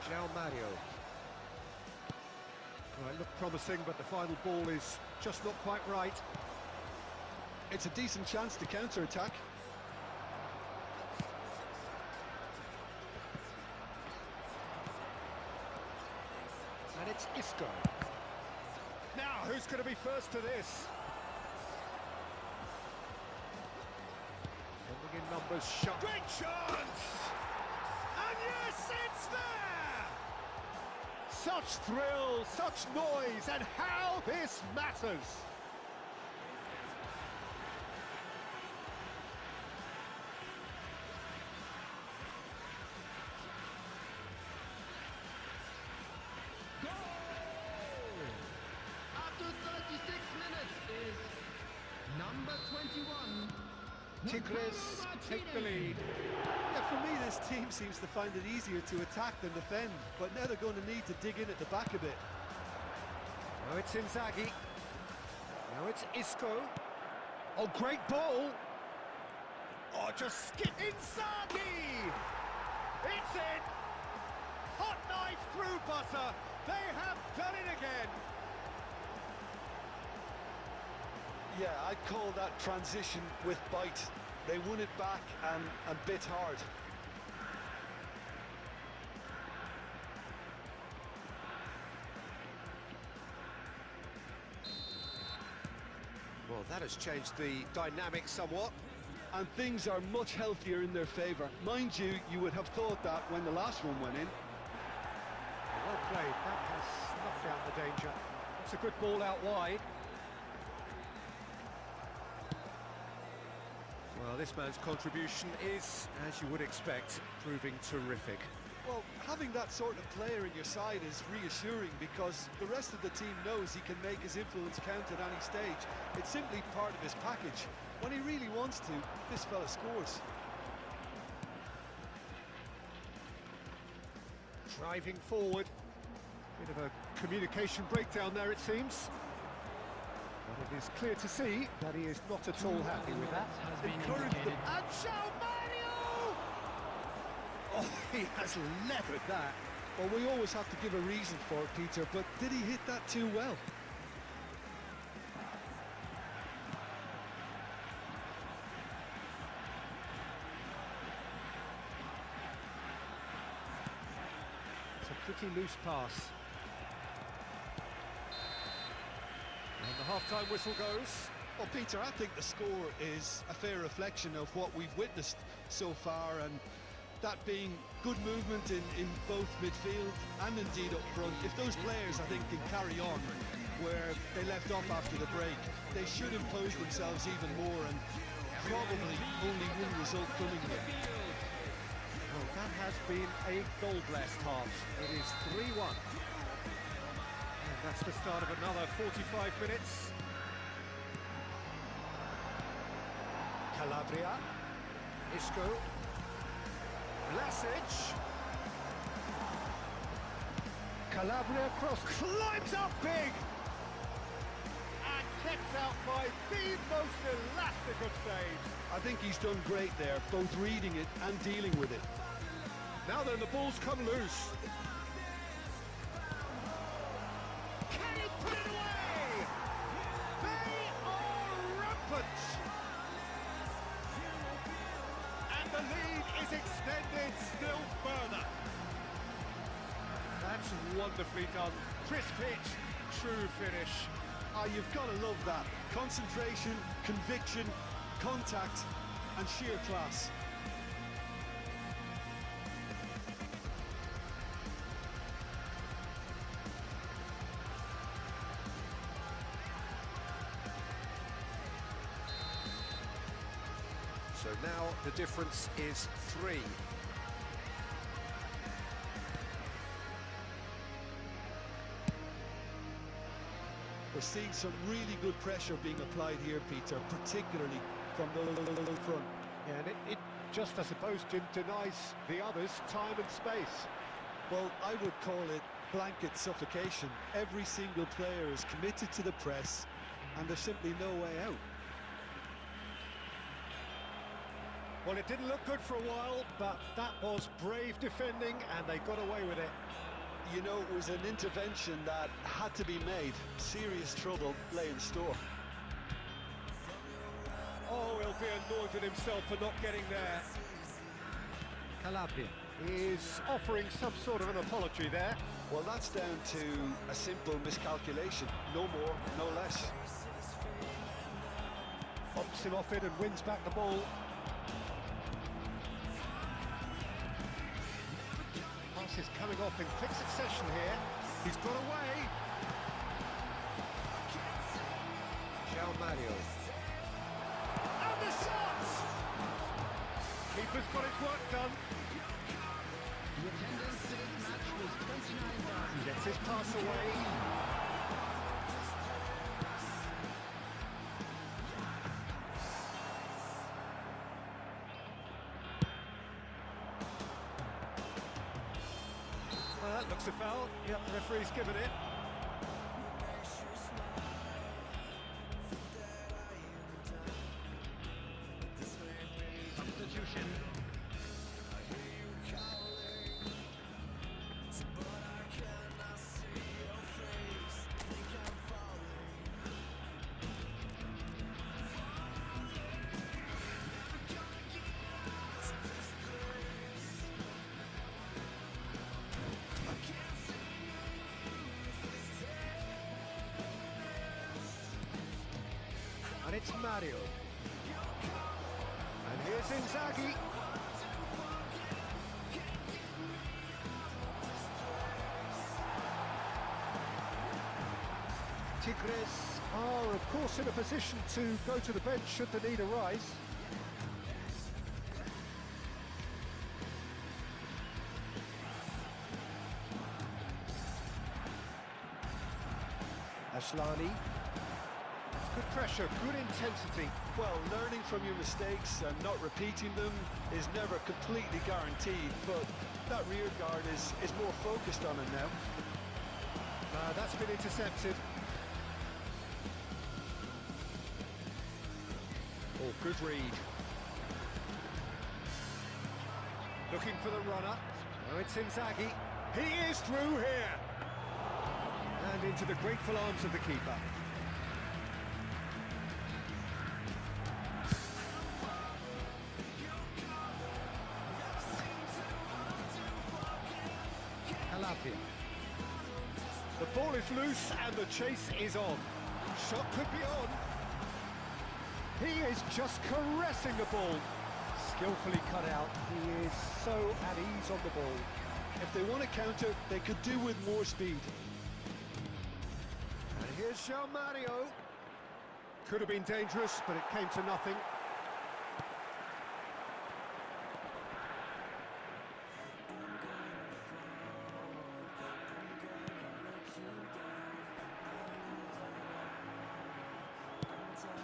João Mario. Well, it looked promising, but the final ball is just not quite right. It's a decent chance to counter-attack. Isco. Now, who's going to be first to this? Sending in numbers shot. Great chance! And yes, it's there! Such thrill, such noise, and how this matters! After 36 minutes is number 21. Tigres take the lead. Yeah, for me, this team seems to find it easier to attack than defend, but now they're going to need to dig in at the back a bit. Now it's Inzaghi. Now it's Isco. Oh, great ball! Oh, just skip Inzaghi! It's in! Hot knife through butter! They have done it again! Yeah, I'd call that transition with bite. They won it back and bit hard. Well, that has changed the dynamic somewhat. And things are much healthier in their favour. Mind you, you would have thought that when the last one went in. Well played, that has snuffed out the danger. It's a good ball out wide. Well, this man's contribution is, as you would expect, proving terrific. Well, having that sort of player in your side is reassuring because the rest of the team knows he can make his influence count at any stage. It's simply part of his package. When he really wants to, this fella scores. Driving forward. Bit of a communication breakdown there, it seems. But it is clear to see that he is not at all happy with that. Encourage them. And João Mario! Oh, he has levered that. Well, we always have to give a reason for it, Peter, but did he hit that too well? It's a pretty loose pass. And the half-time whistle goes. Well, Peter, I think the score is a fair reflection of what we've witnessed so far, and that being good movement in both midfield and indeed up front. If those players, I think, can carry on where they left off after the break, they should impose themselves even more, and probably only one result coming here. Well, that has been a goal-blessed half. It is 3-1. And that's the start of another 45 minutes. Calabria. Isco. Vlasic. Calabria cross. Climbs up big! And kept out by the most elastic of saves. I think he's done great there, both reading it and dealing with it. Now then, the ball's come loose. Can he put it away? They are rampant. And the lead is extended still further. That's wonderfully done. Crisp hit, true finish. Ah, you've got to love that. Concentration, conviction, contact, and sheer class. So now the difference is 3. We're seeing some really good pressure being applied here, Peter, particularly from the front. Yeah, and it just, I suppose, denies the others time and space. Well, I would call it blanket suffocation. Every single player is committed to the press, and there's simply no way out. Well, it didn't look good for a while, but that was brave defending, and they got away with it. You know, it was an intervention that had to be made. Serious trouble lay in store. Oh, he'll be annoyed with himself for not getting there. Calabria is offering some sort of an apology there. Well, that's down to a simple miscalculation. No more, no less. Bumps him off it and wins back the ball. Pass is coming off in quick succession here. He's got away. João Mario. And the shot! Keeper's got his work done. The attendance to this match was 29,000. Gets his pass away. Well, that looks a foul. Yep, the referee's given it. Substitution. And it's Mario. And here's Inzaghi. Tigres are, of course, in a position to go to the bench should the need arise. Ashlani. Good pressure, good intensity. Well, learning from your mistakes and not repeating them is never completely guaranteed, but that rear guard is more focused on it now. That's been intercepted. Oh, good read. Looking for the runner. Now it's Inzaghi. He is through here. And into the grateful arms of the keeper. Calabria. The ball is loose and the chase is on. Shot could be on. He is just caressing the ball. Skillfully cut out. He is so at ease on the ball. If they want to counter, they could do with more speed. And here's João Mario. Could have been dangerous, but it came to nothing.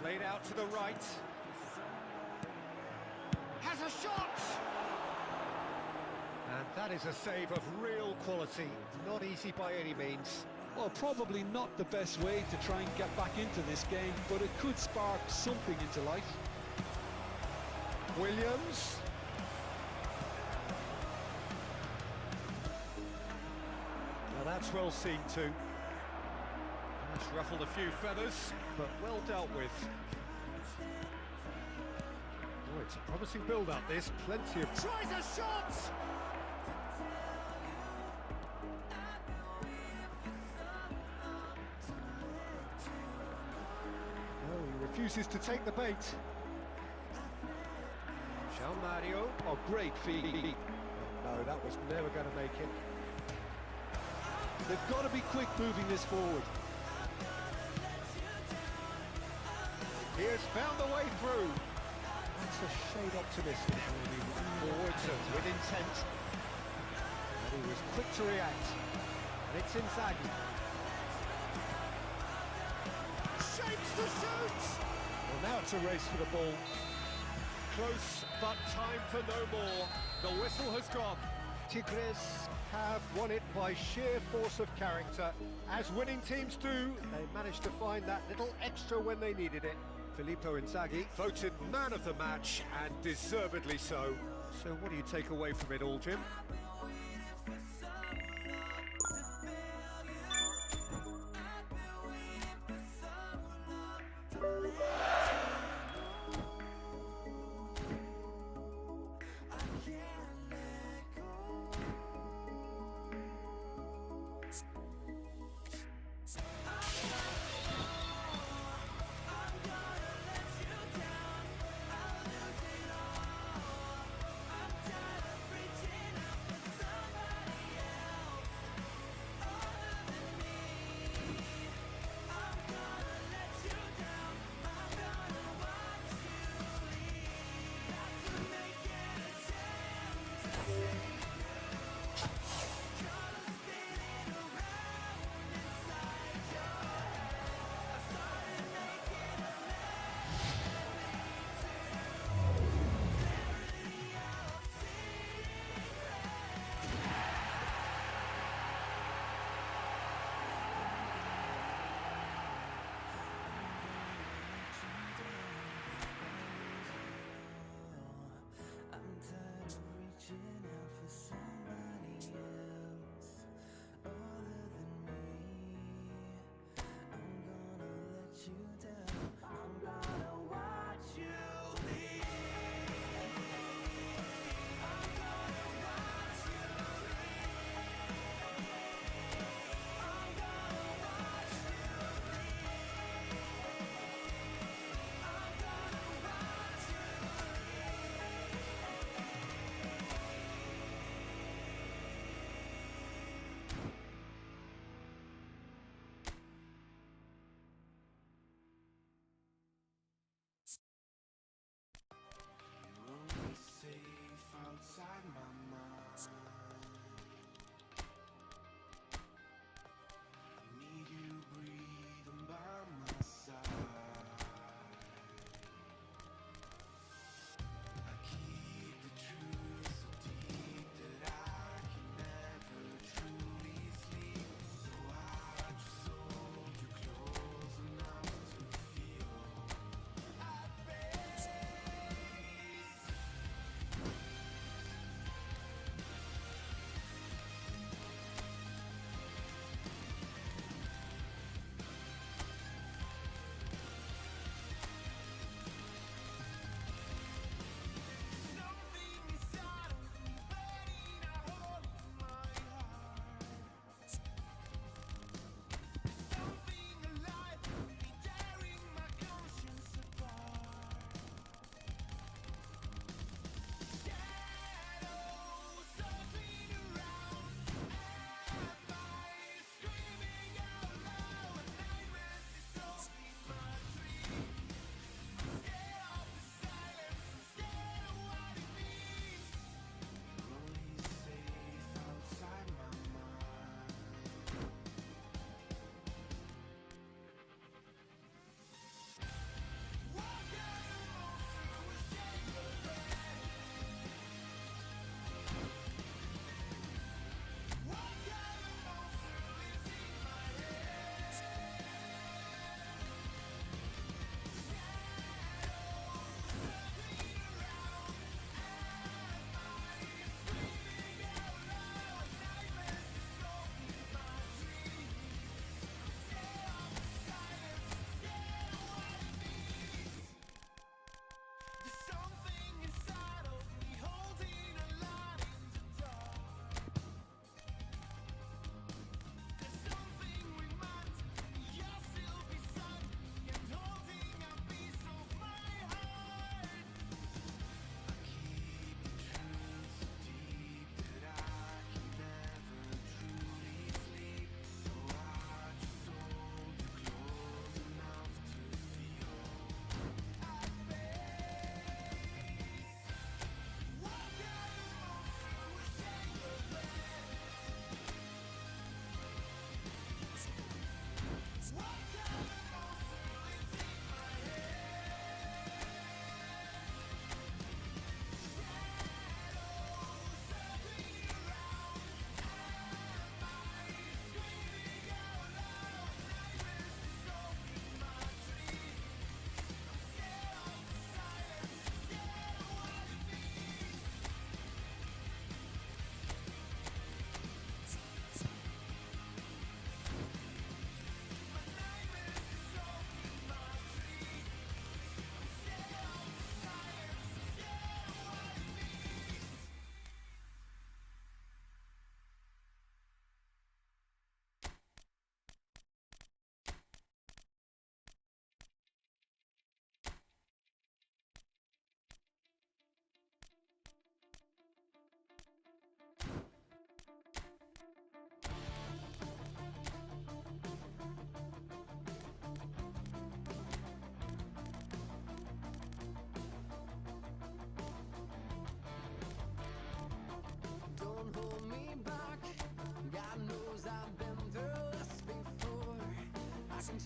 Played out to the right. Has a shot! And that is a save of real quality. Not easy by any means. Well, probably not the best way to try and get back into this game, but it could spark something into life. Williams. Now that's well seen too. That's ruffled a few feathers, but well dealt with. Oh, it's a promising build-up, this. Plenty of... Tries a shot! Oh, he refuses to take the bait. João Mario. Oh, great feed. No, that was never going to make it. They've got to be quick moving this forward. He has found the way through. That's a shade optimistic. Forwards with intent. And he was quick to react. And it's Inzaghi. Shapes to shoot! Well, now it's a race for the ball. Close, but time for no more. The whistle has gone. Tigres have won it by sheer force of character. As winning teams do, they managed to find that little extra when they needed it. Filippo Inzaghi voted man of the match, and deservedly so. So what do you take away from it all, Jim?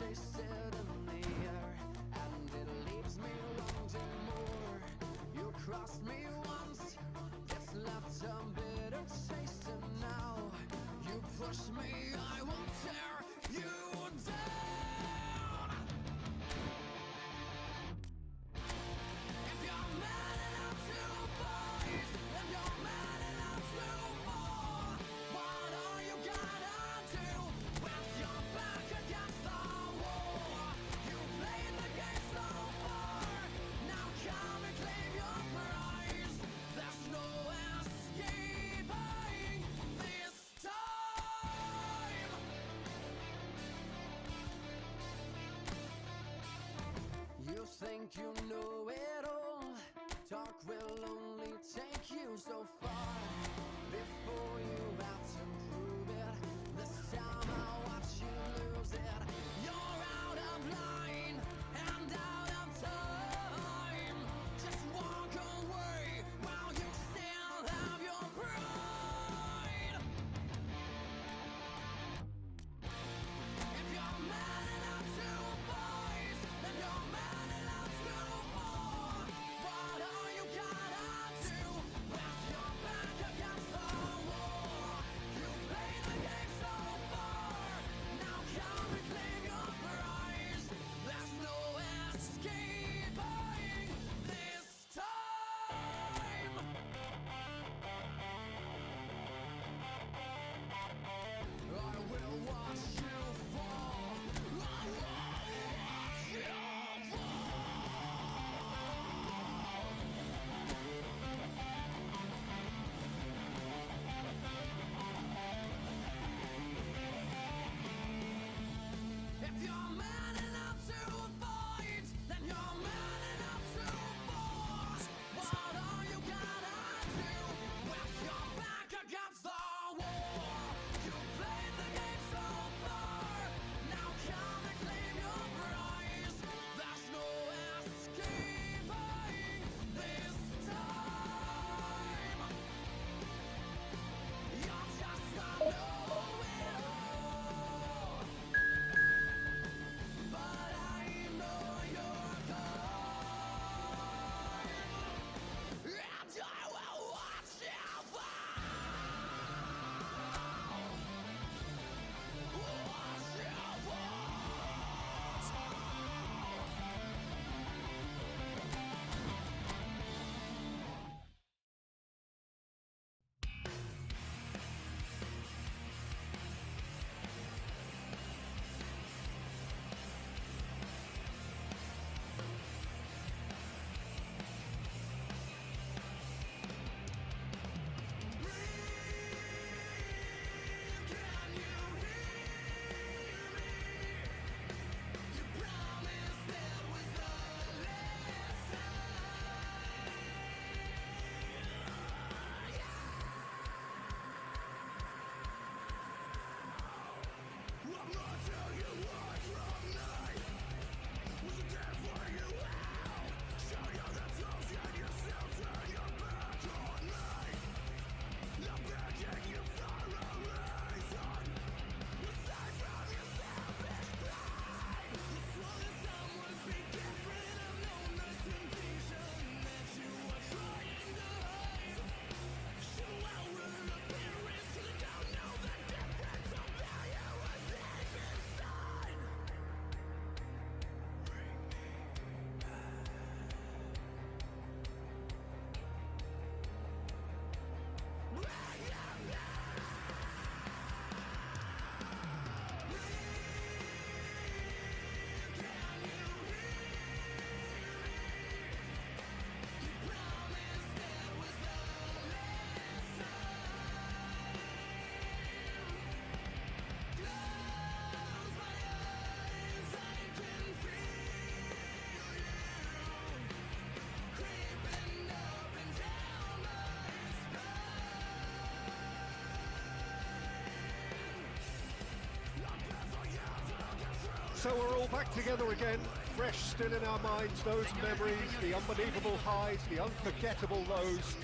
tasted in the air, and it leaves me wanting more. You crossed me once, it's left a bitter taste, and now you push me, I won't tear you down. If you're man enough to fight, then you're man enough to fall. What are you gonna do with your back against the wall? You played the game so far, now come and claim your prize. There's no escaping this time. You think you know it all, talk will only take you so far before you have to prove it. This time I'll watch you lose it. You're out of line and out of time. Just walk away while you still have your pride. If you're man enough to fight, then you're man enough to fall. What are you gonna do with your back against the wall? You played the game so far, now come and claim your prize. There's no escaping this time. I will watch you fall. I will watch you If you're man enough to fight, then you're man enough to fall. What are you gonna do with your back against the wall? You played the game so far, now come and claim your prize. There's no escaping this time. You're just a know-it-all, but I know you're kind, and I will watch you fall. Watch you fall. Can you hear me? You promised it was the last time. I'm not telling you what from night. Was it there for you out? Show you the tools and you still turn your back on me. I'm begging you for a reason. Aside from your selfish pride. You swore that some would be different. I've known the temptation that you were trying to hide. Show outward appearance 'cause I don't know the difference of value was deep inside. Bring me back. Bring them back. Can you hear me? You promised it was the last time. Close my eyes, I can feel you creeping up and down my spine. So we're all back together again, fresh still in our minds, those memories, the unbelievable highs, the unforgettable lows.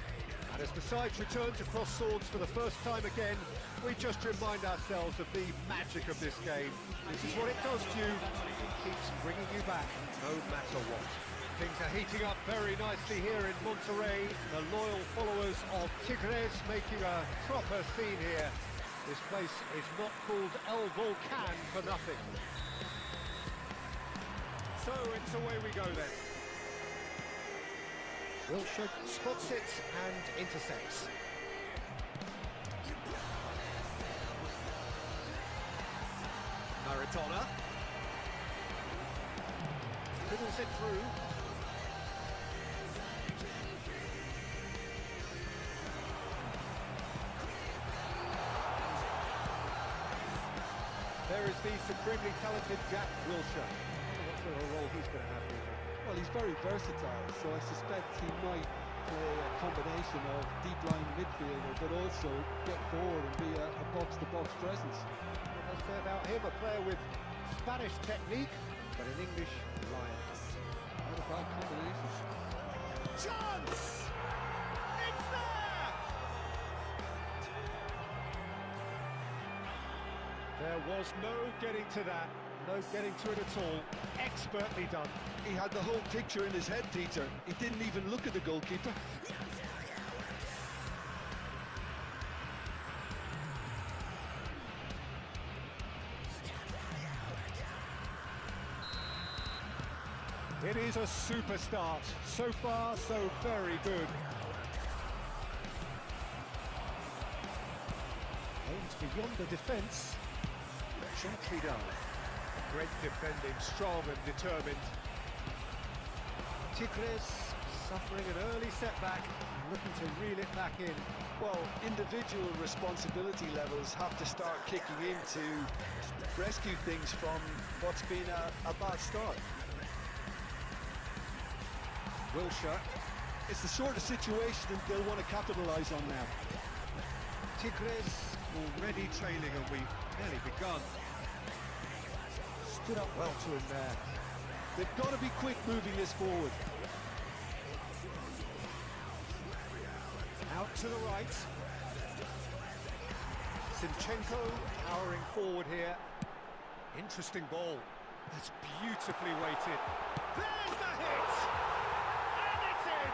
And as the sides returns across swords for the first time again, we just remind ourselves of the magic of this game This is what it does to you. It keeps bringing you back, no matter what. Things are heating up very nicely here in Monterrey. The loyal followers of Tigres making a proper scene here. This place is not called El Volcan for nothing. So it's away we go then. Wilshere spots it and intercepts. Maradona fiddles it through. There is the supremely talented Jack Wilshere. What sort of role he's going to have here? Well, he's very versatile, so I suspect he might play a combination of deep line midfielder, but also get forward and be a box-to-box presence. What I'll say about him, a player with Spanish technique, but an English lion. Not a bad combination. Chance! It's there! There was no getting to that, no getting to it at all. Expertly done. He had the whole picture in his head, Peter. He didn't even look at the goalkeeper. It is a super start. So far, so very good. Aims beyond the defence. Gently done. Great defending, strong and determined. Tigres suffering an early setback, looking to reel it back in. Well, individual responsibility levels have to start kicking in to rescue things from what's been a bad start. Wilshere. It's the sort of situation they'll want to capitalise on now. Tigres already trailing and we've nearly begun. Stood up well to him there. They've got to be quick moving this forward. Out to the right. Zinchenko powering forward here. Interesting ball. That's beautifully weighted. There's the hit! And it's in!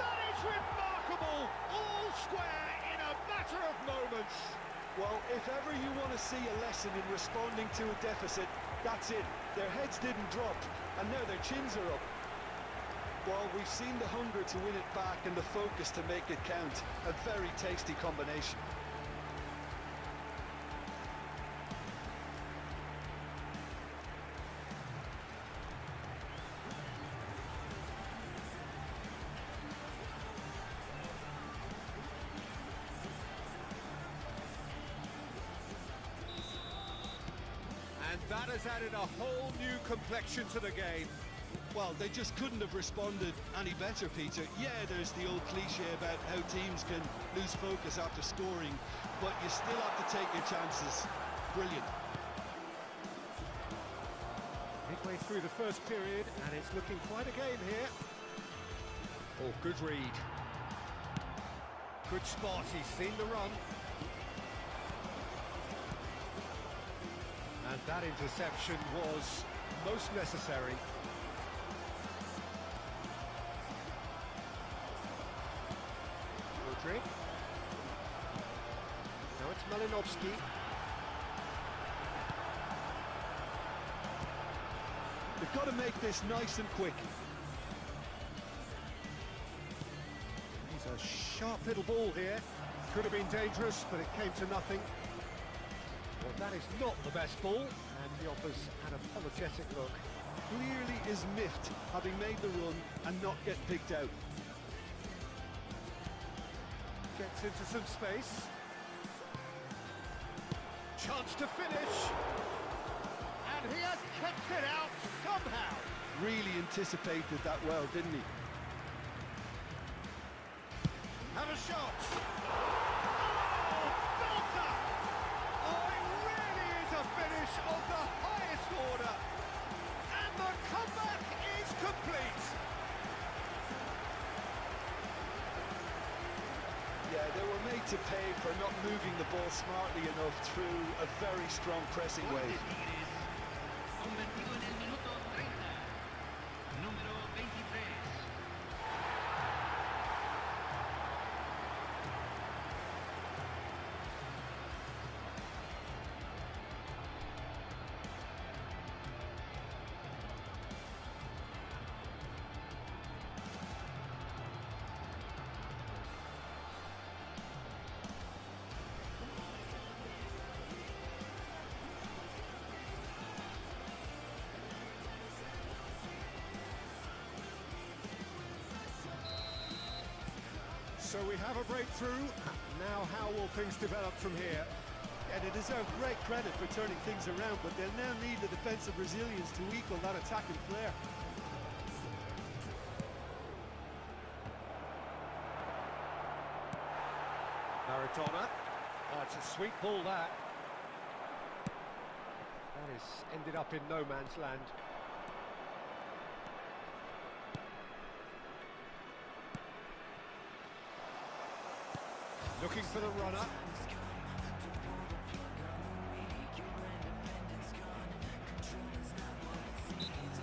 That is remarkable! All square in a matter of moments! Well, if ever you want to see a lesson in responding to a deficit, that's it. Their heads didn't drop, and now their chins are up. Well, we've seen the hunger to win it back and the focus to make it count. A very tasty combination. And that has added a whole new complexion to the game. Well, they just couldn't have responded any better, Peter. Yeah, there's the old cliche about how teams can lose focus after scoring, but you still have to take your chances. Brilliant. Midway through the first period, and it's looking quite a game here. Oh, good read. Good spot, he's seen the run. And that interception was most necessary. Rodri. Now it's Malinovsky. They've got to make this nice and quick. He's a sharp little ball here. Could have been dangerous, but it came to nothing. Well, that is not the best ball, and he offers an apologetic look. Clearly is miffed, having made the run and not get picked out. Gets into some space. Chance to finish. And he has kept it out somehow. Really anticipated that well, didn't he? Have a shot! Oh, belter! Oh, it really is a finish of the highest order! And the comeback is complete! Yeah, they were made to to pay for not moving the ball smartly enough through a very strong pressing Gol de wave. Tigres, convertido en el minuto 30. Número 23. So we have a breakthrough. Now how will things develop from here? Yeah, they deserve great credit for turning things around, but they'll now need the defensive resilience to equal that attacking flair. Maradona. Oh, it's a sweet ball, that. That is ended up in no man's land. Looking for the runner.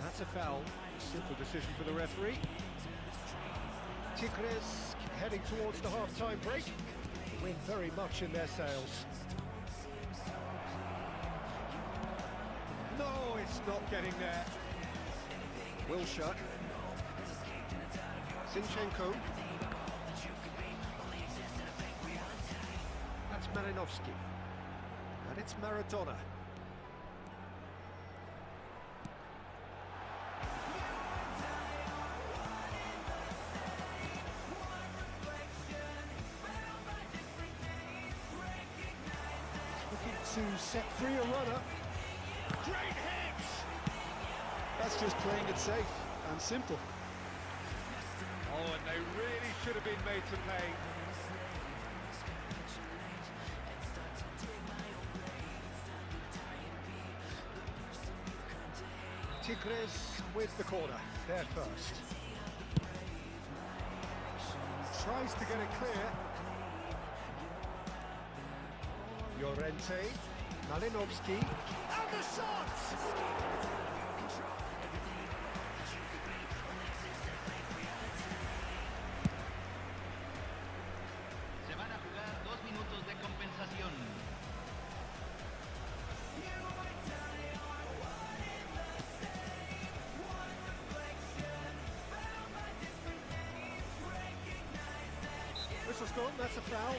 That's a foul. Simple decision for the referee. Tigres heading towards the half-time break. Wind very much in their sails. No, it's not getting there. Wilshire. Zinchenko. That's Marinovsky. And it's Maradona. Looking to set free a runner. Great hit! That's just playing it safe and simple. Oh, and they really should have been made to pay. Tigres with the corner, there first. Tries to get it clear. Llorente, Malinovsky. And the shot! Se van a jugar 2 minutos de compensación. Whistle's gone, that's a foul.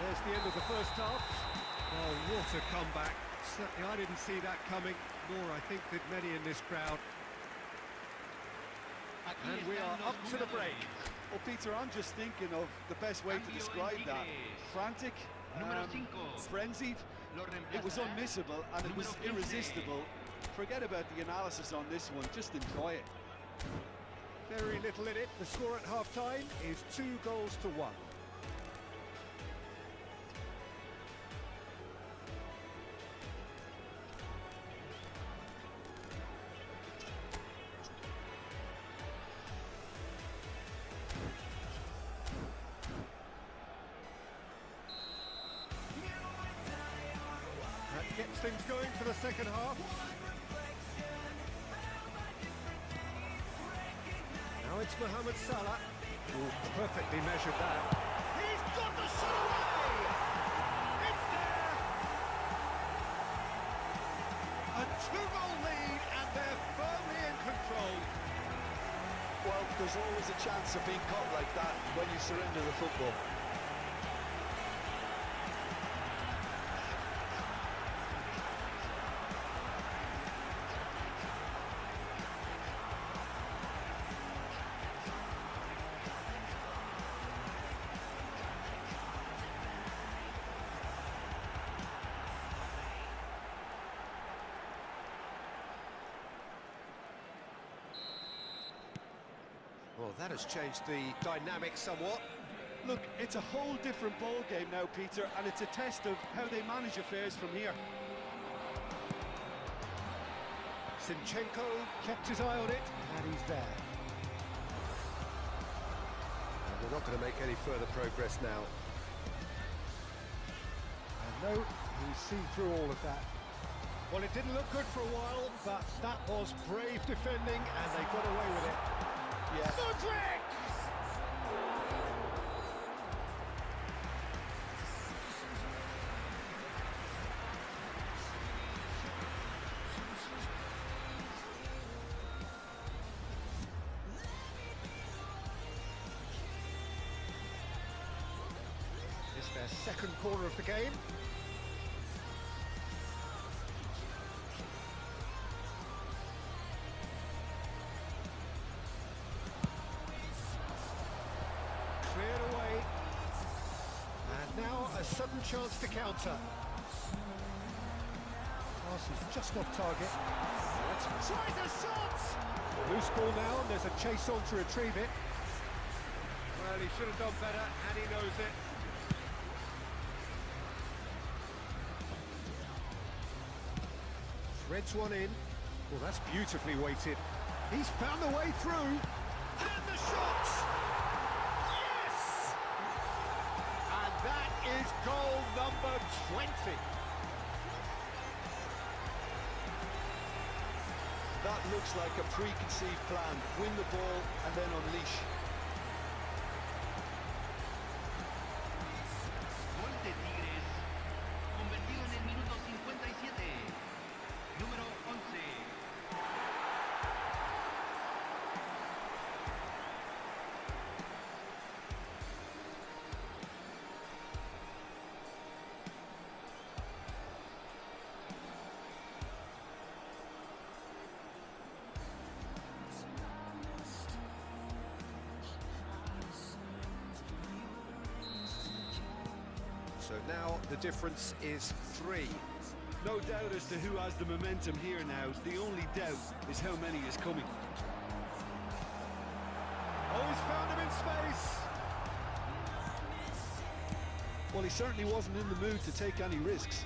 There's the end of the first half. Oh, what a comeback. Certainly I didn't see that coming, nor I think did many in this crowd. Aquí And we están are los up to the break. jugadores. Well, Peter, I'm just thinking of the best way to Cambio en describe that. Tigres. Frantic, Número 5. frenzied. Lo It was reemplaza unmissable and it was número 15. irresistible. Forget about the analysis on this one, just enjoy it. Very little in it. The score at half-time is 2-1. That gets things going for the second half. Now it's Mohamed Salah. Oh, perfectly measured that. He's got the shot away! It's there! A 2-goal lead and they're firmly in control. Well, there's always a chance of being caught like that when you surrender the football. Well, that has changed the dynamic somewhat. Look, it's a whole different ball game now, Peter, and it's a test of how they manage affairs from here. Zinchenko. Kept his eye on it, and he's there. And we're not going to make any further progress now. And no, he's seen through all of that. Well, it didn't look good for a while, but that was brave defending, and they got away with it. Yeah. Modric! It's their second corner of the game. Cleared away. And now a sudden chance to counter. Pass is just off target. Tries a shot! Loose ball now, and there's a chase on to retrieve it. Well, he should have done better, and he knows it. Threads one in. Well, that's beautifully weighted. He's found the way through. And the shot! Yes! And that is goal number 20. That looks like a preconceived plan. Win the ball and then unleash. Gol de Tigres, convertido en el minuto 57. Número 11. So now the difference is 3. No doubt as to who has the momentum here now. The only doubt is how many is coming. Oh, he's found him in space. Well, he certainly wasn't in the mood to take any risks.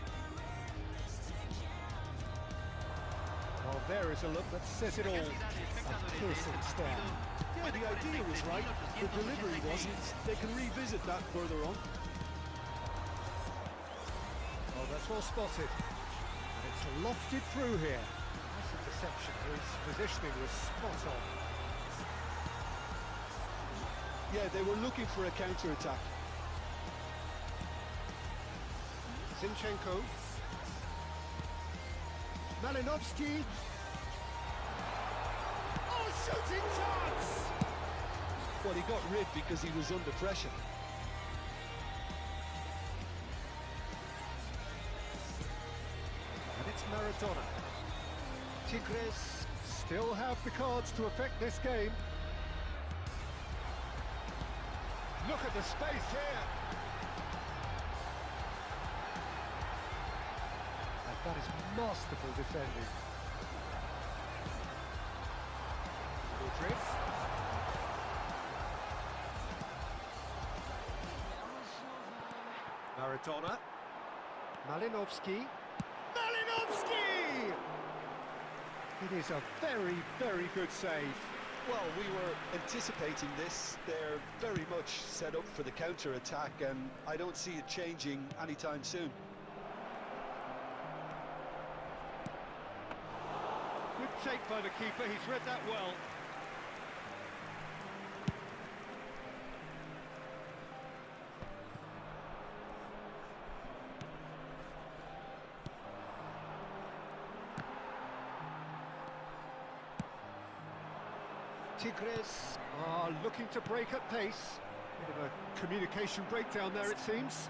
Well, there is a look that says it all. A piercing stare. Yeah, the idea was right. The delivery wasn't. They can revisit that further on. Oh, that's well spotted. And it's lofted through here. That's a deception. His positioning was spot on. Yeah, they were looking for a counter-attack. Zinchenko. Malinovsky. Oh, shooting chance! Well, he got rid because he was under pressure. And it's Maradona. Tigres still have the cards to affect this game. Look at the space here. And that is masterful defending. Modric. Maradona. Malinovsky. Malinovsky! It is a very, very good save. Well, we were anticipating this. They're very much set up for the counter-attack, and I don't see it changing anytime soon. Good take by the keeper, he's read that well. Tigres are looking to break at pace. Bit of a communication breakdown there, it seems.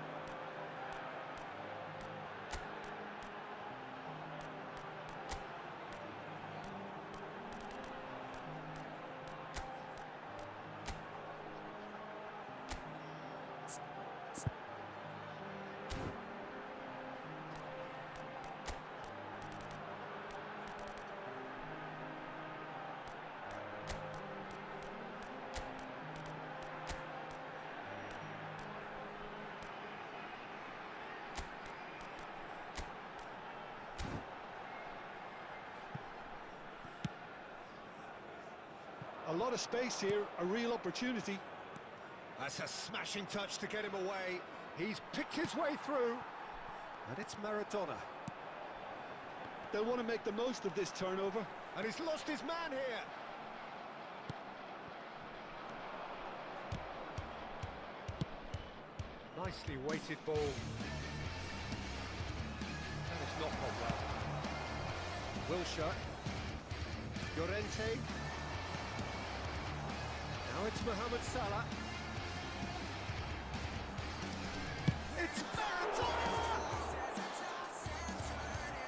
lot of space here, a real opportunity. That's a smashing touch to get him away. He's picked his way through. And it's Maradona. They'll want to make the most of this turnover. And he's lost his man here. Nicely weighted ball. That has not gone well. Wilshere. Llorente. Now it's Mohamed Salah. It's Maradona!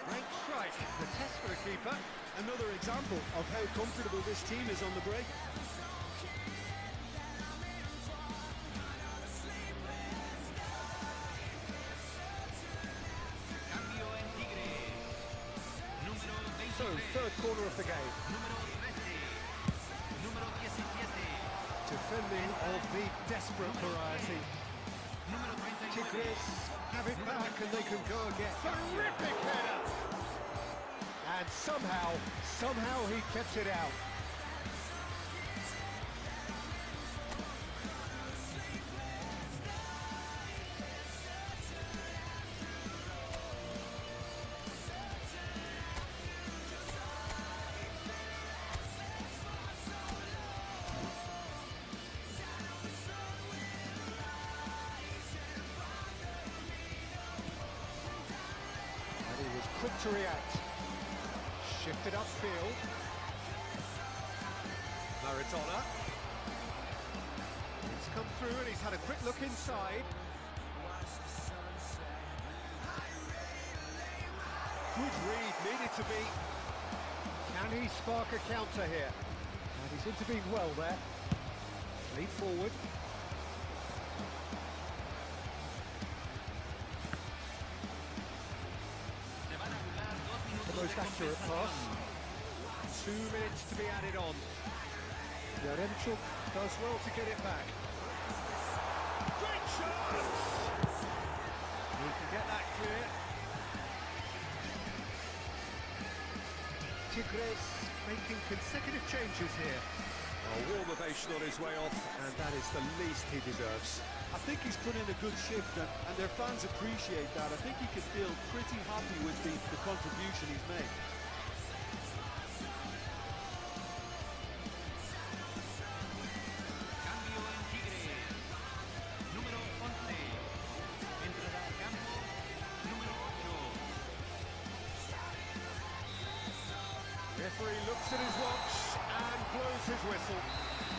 Great strike. The test for the keeper. Another example of how comfortable this team is on the break. Cambio en Tigres. Número 23. So, third corner of the game. Número 13. Número 17. Defending of the desperate variety. Número 39. Tigres have it back and they can go again. Terrific header! And somehow he kept it out. And he was quick to react. Shifted upfield. Maradona. It's come through and he's had a quick look inside. Good read, needed to be. Can he spark a counter here? And he's intervened well there. Lead forward. The most accurate pass. 2 minutes to be added on. Llorente does well to get it back. Great chance! He can get that clear. Tigres making consecutive changes here. A warm ovation on his way off, and that is the least he deserves. I think he's put in a good shift, and their fans appreciate that. I think he can feel pretty happy with the contribution he's made. Cambio en Tigres. Número 11. Entrará al campo. Número 8. Referee looks at his watch and blows his whistle.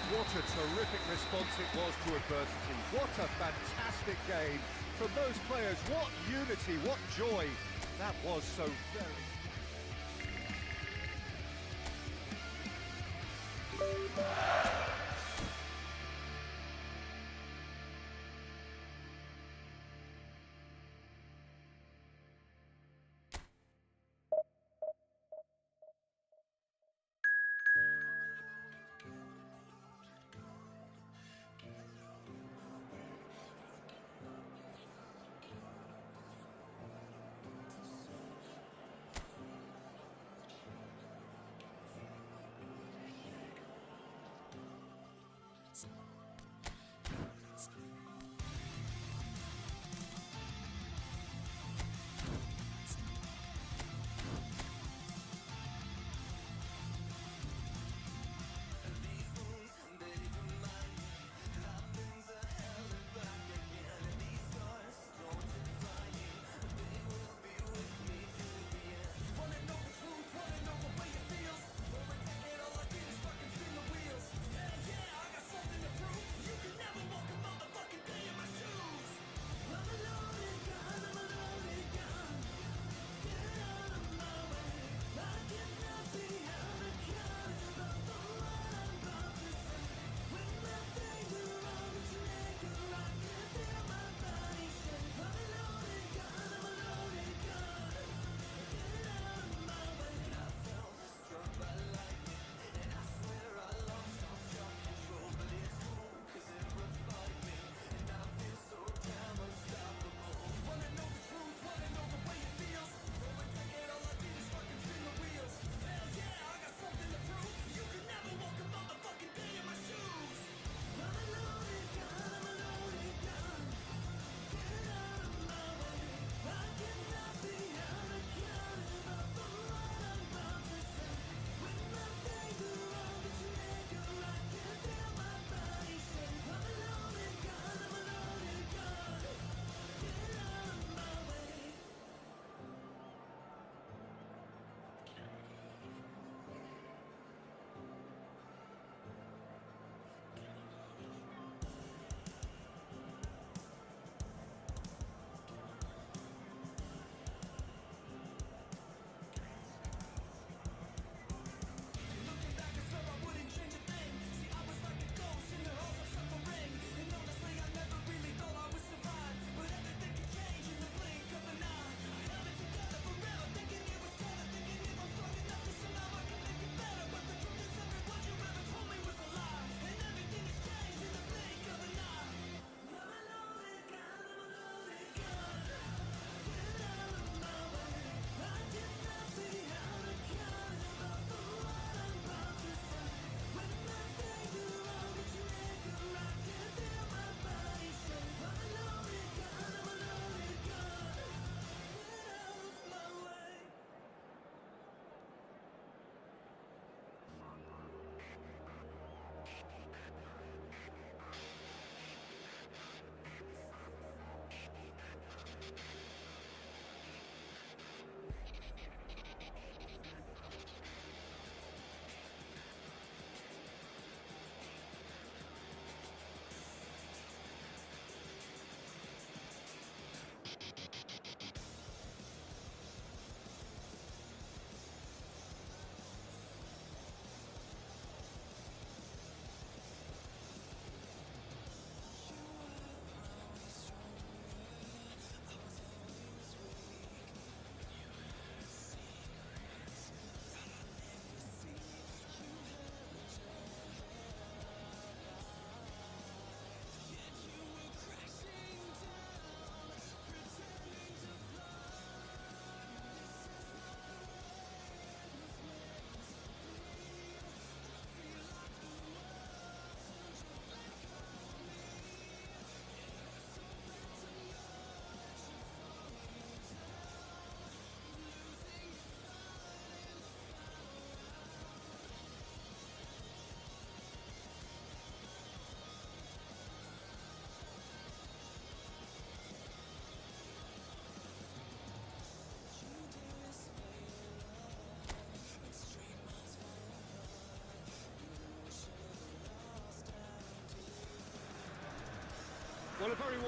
What a terrific response it was to adversity. What a fantastic game from those players. What unity, what joy. That was so very...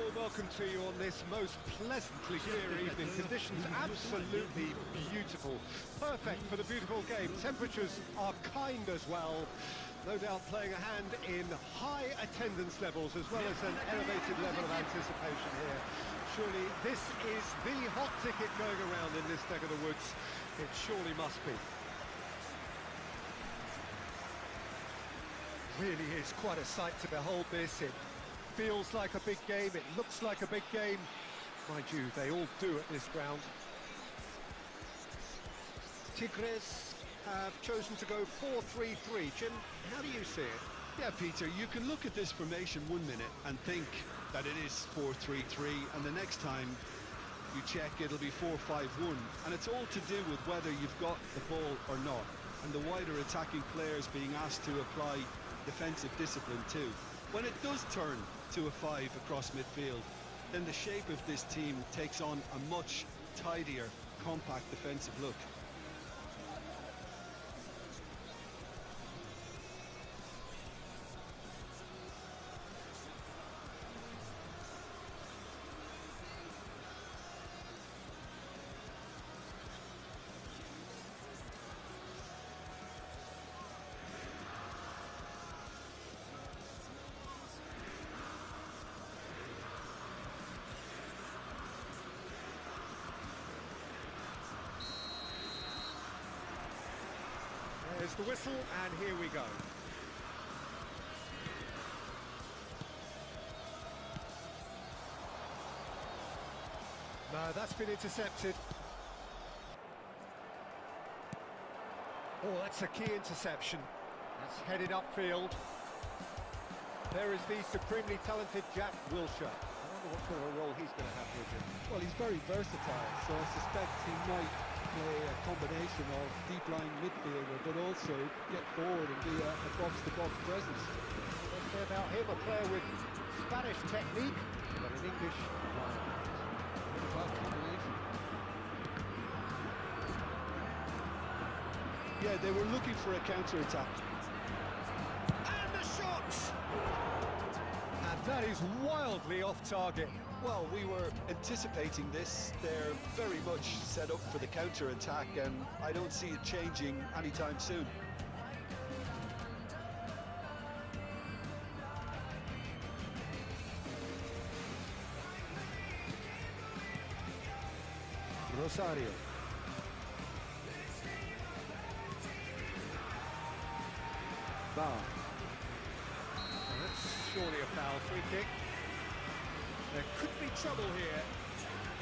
warm welcome to you on this most pleasantly clear evening. Conditions absolutely beautiful. Perfect for the beautiful game. Temperatures are kind as well. No doubt playing a hand in high attendance levels as well as an elevated level of anticipation here. Surely this is the hot ticket going around in this neck of the woods. It surely must be. Really is quite a sight to behold this. It feels like a big game, it looks like a big game. Mind you, they all do at this ground. Tigres have chosen to go 4-3-3. Jim, how do you see it? Yeah, Peter, you can look at this formation 1 minute and think that it is 4-3-3, and the next time you check it'll be 4-5-1, and it's all to do with whether you've got the ball or not, and the wider attacking players being asked to apply defensive discipline too. When it does turn to a 5 across midfield, then the shape of this team takes on a much tidier, compact defensive look. There's the whistle, and here we go. No, that's been intercepted. Oh, that's a key interception. That's headed upfield. There is the supremely talented Jack Wilshere. I wonder what sort of a role he's going to have with him. Well, he's very versatile, so I suspect he might play a combination of deep-lying midfielder, but also get forward and be a box-to-box presence. Let's say about him, a player with Spanish technique, but an English mind. What about combination? Yeah, they were looking for a counter-attack. And the shot! And that is wildly off target. Well, we were anticipating this. They're very much set up for the counter-attack, and I don't see it changing anytime soon. Rosario. Bar. That's surely a foul. Free kick. There could be trouble here,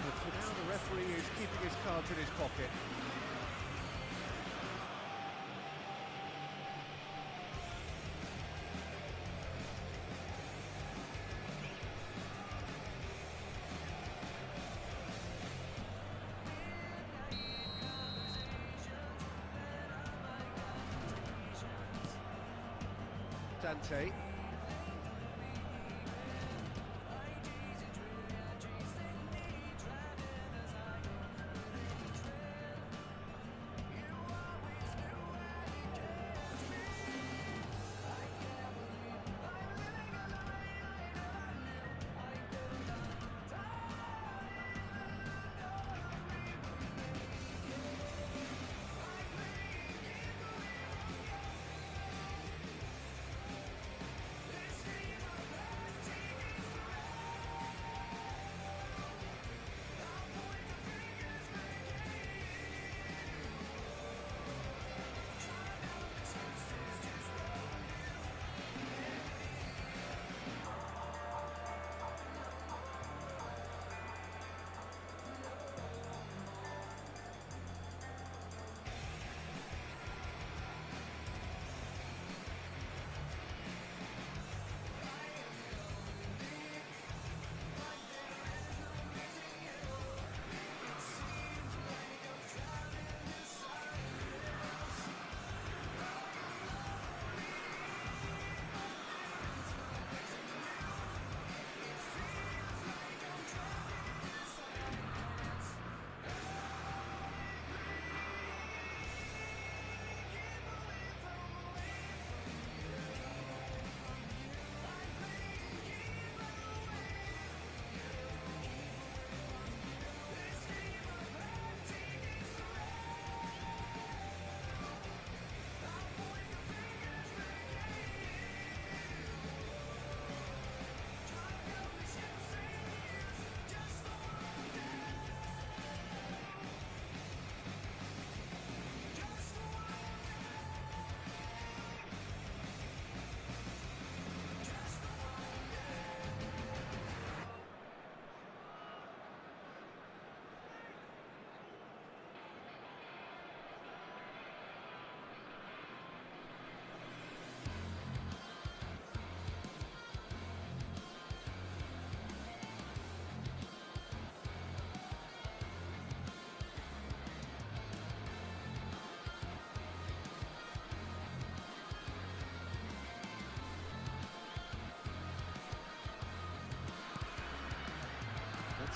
but for now the referee is keeping his cards in his pocket. Dante.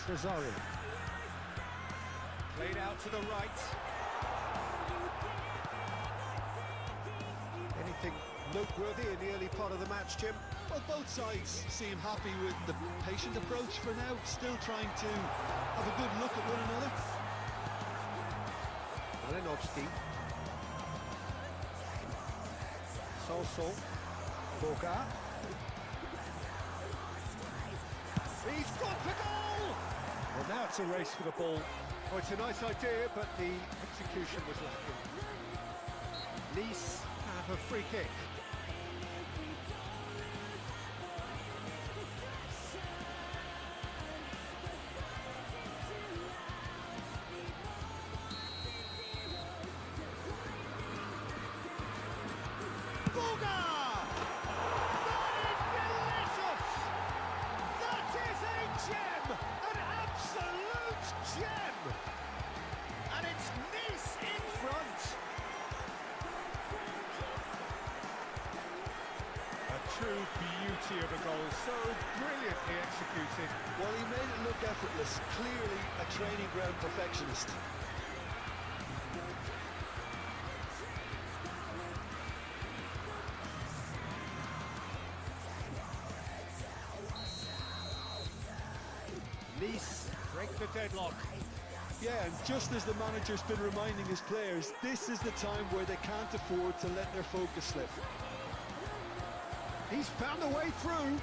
Trezoria. Played out to the right. Anything noteworthy in the early part of the match, Jim? Well, both sides seem happy with the patient approach for now, still trying to have a good look at one another. Malinovsky. Solso. Boga. He's gone for goal! Well, now it's a race for the ball. Oh, it's a nice idea, but the execution was lacking. Nice have a free kick. Boga! That is delicious! That is a gem! An absolute gem! And it's Nice in front! A true beauty of a goal, so brilliantly executed. Well, he made it look effortless, clearly a training ground perfectionist. Nice break the deadlock. Yeah, and just as the manager's been reminding his players, this is the time where they can't afford to let their focus slip. He's found a way through.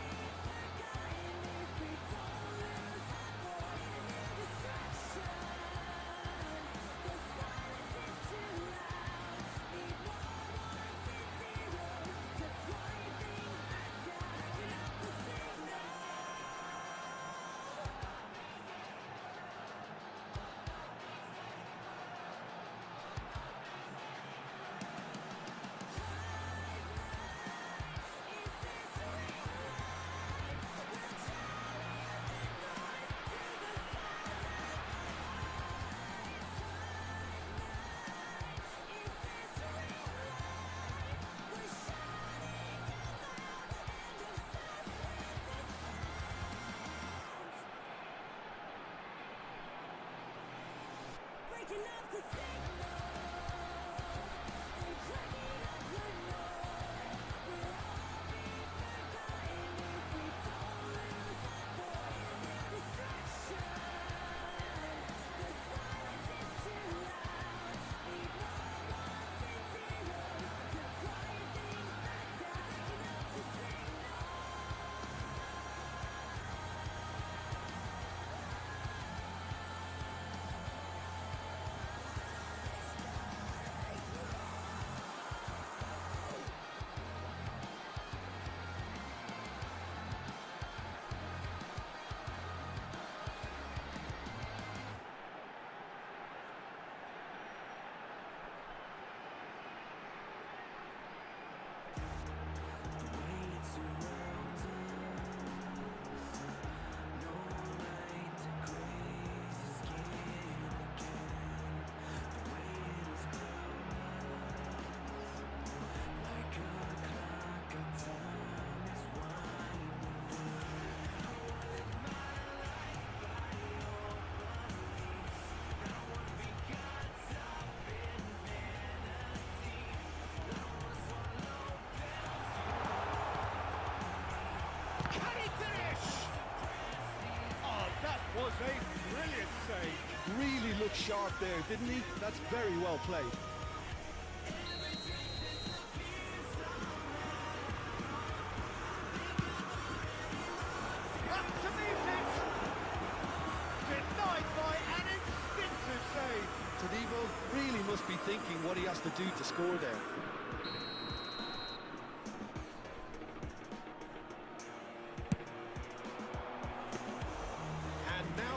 Was a brilliant save. Really looked sharp there, didn't he? That's very well played. Up to meet it. Denied by an instinctive save. Todibo really must be thinking what he has to do to score there.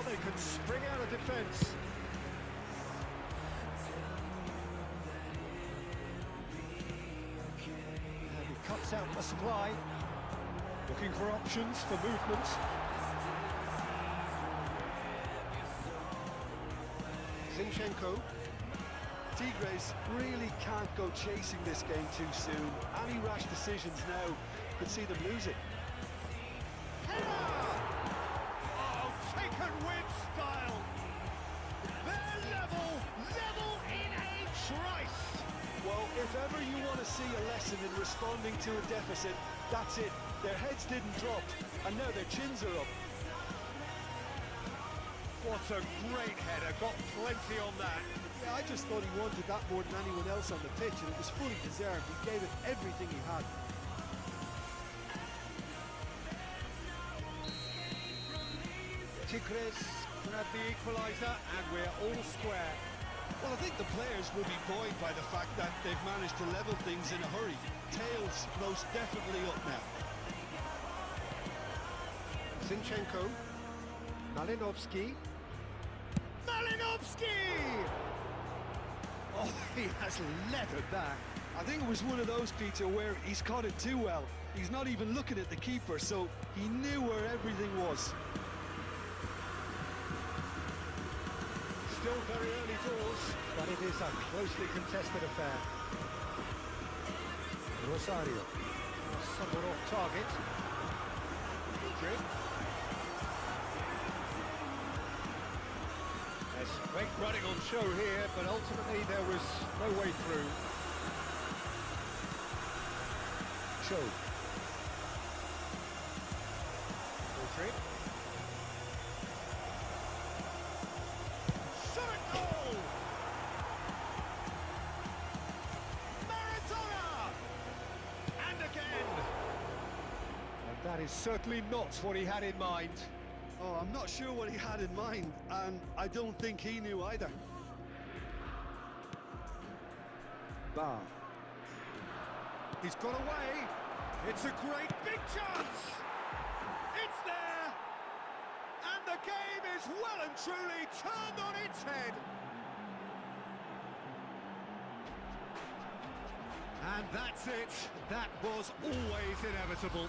They can spring out of defence. And he cuts out the supply, looking for options for movement. Zinchenko. Tigres really can't go chasing this game too soon. Any rash decisions now could see them lose it. Header! Oh, taken with ever you want to see a lesson in responding to a deficit, that's it. Their heads didn't drop, and now their chins are up. What a great header, got plenty on that. Yeah, I just thought he wanted that more than anyone else on the pitch, and it was fully deserved. He gave it everything he had. Tigres grab the equaliser, and we're all square. Well, I think the players will be buoyed by the fact that they've managed to level things in a hurry. Tails most definitely up now. Zinchenko, Malinovsky. Malinovsky! Oh, he has leathered that. I think it was one of those, Peter, where he's caught it too well. He's not even looking at the keeper, so he knew where everything was. Still very early doors, but it is a closely contested affair. Rosario, somewhat off target. Drip. There's great running on show here, but ultimately there was no way through. Show. Drip. Shot at goal! Maradona! And again! And that is certainly not what he had in mind. Oh, I'm not sure what he had in mind, and I don't think he knew either. Bar. He's got away. It's a great big chance. It's there. And the game is well and truly turned on its head. And that's it. That was always inevitable.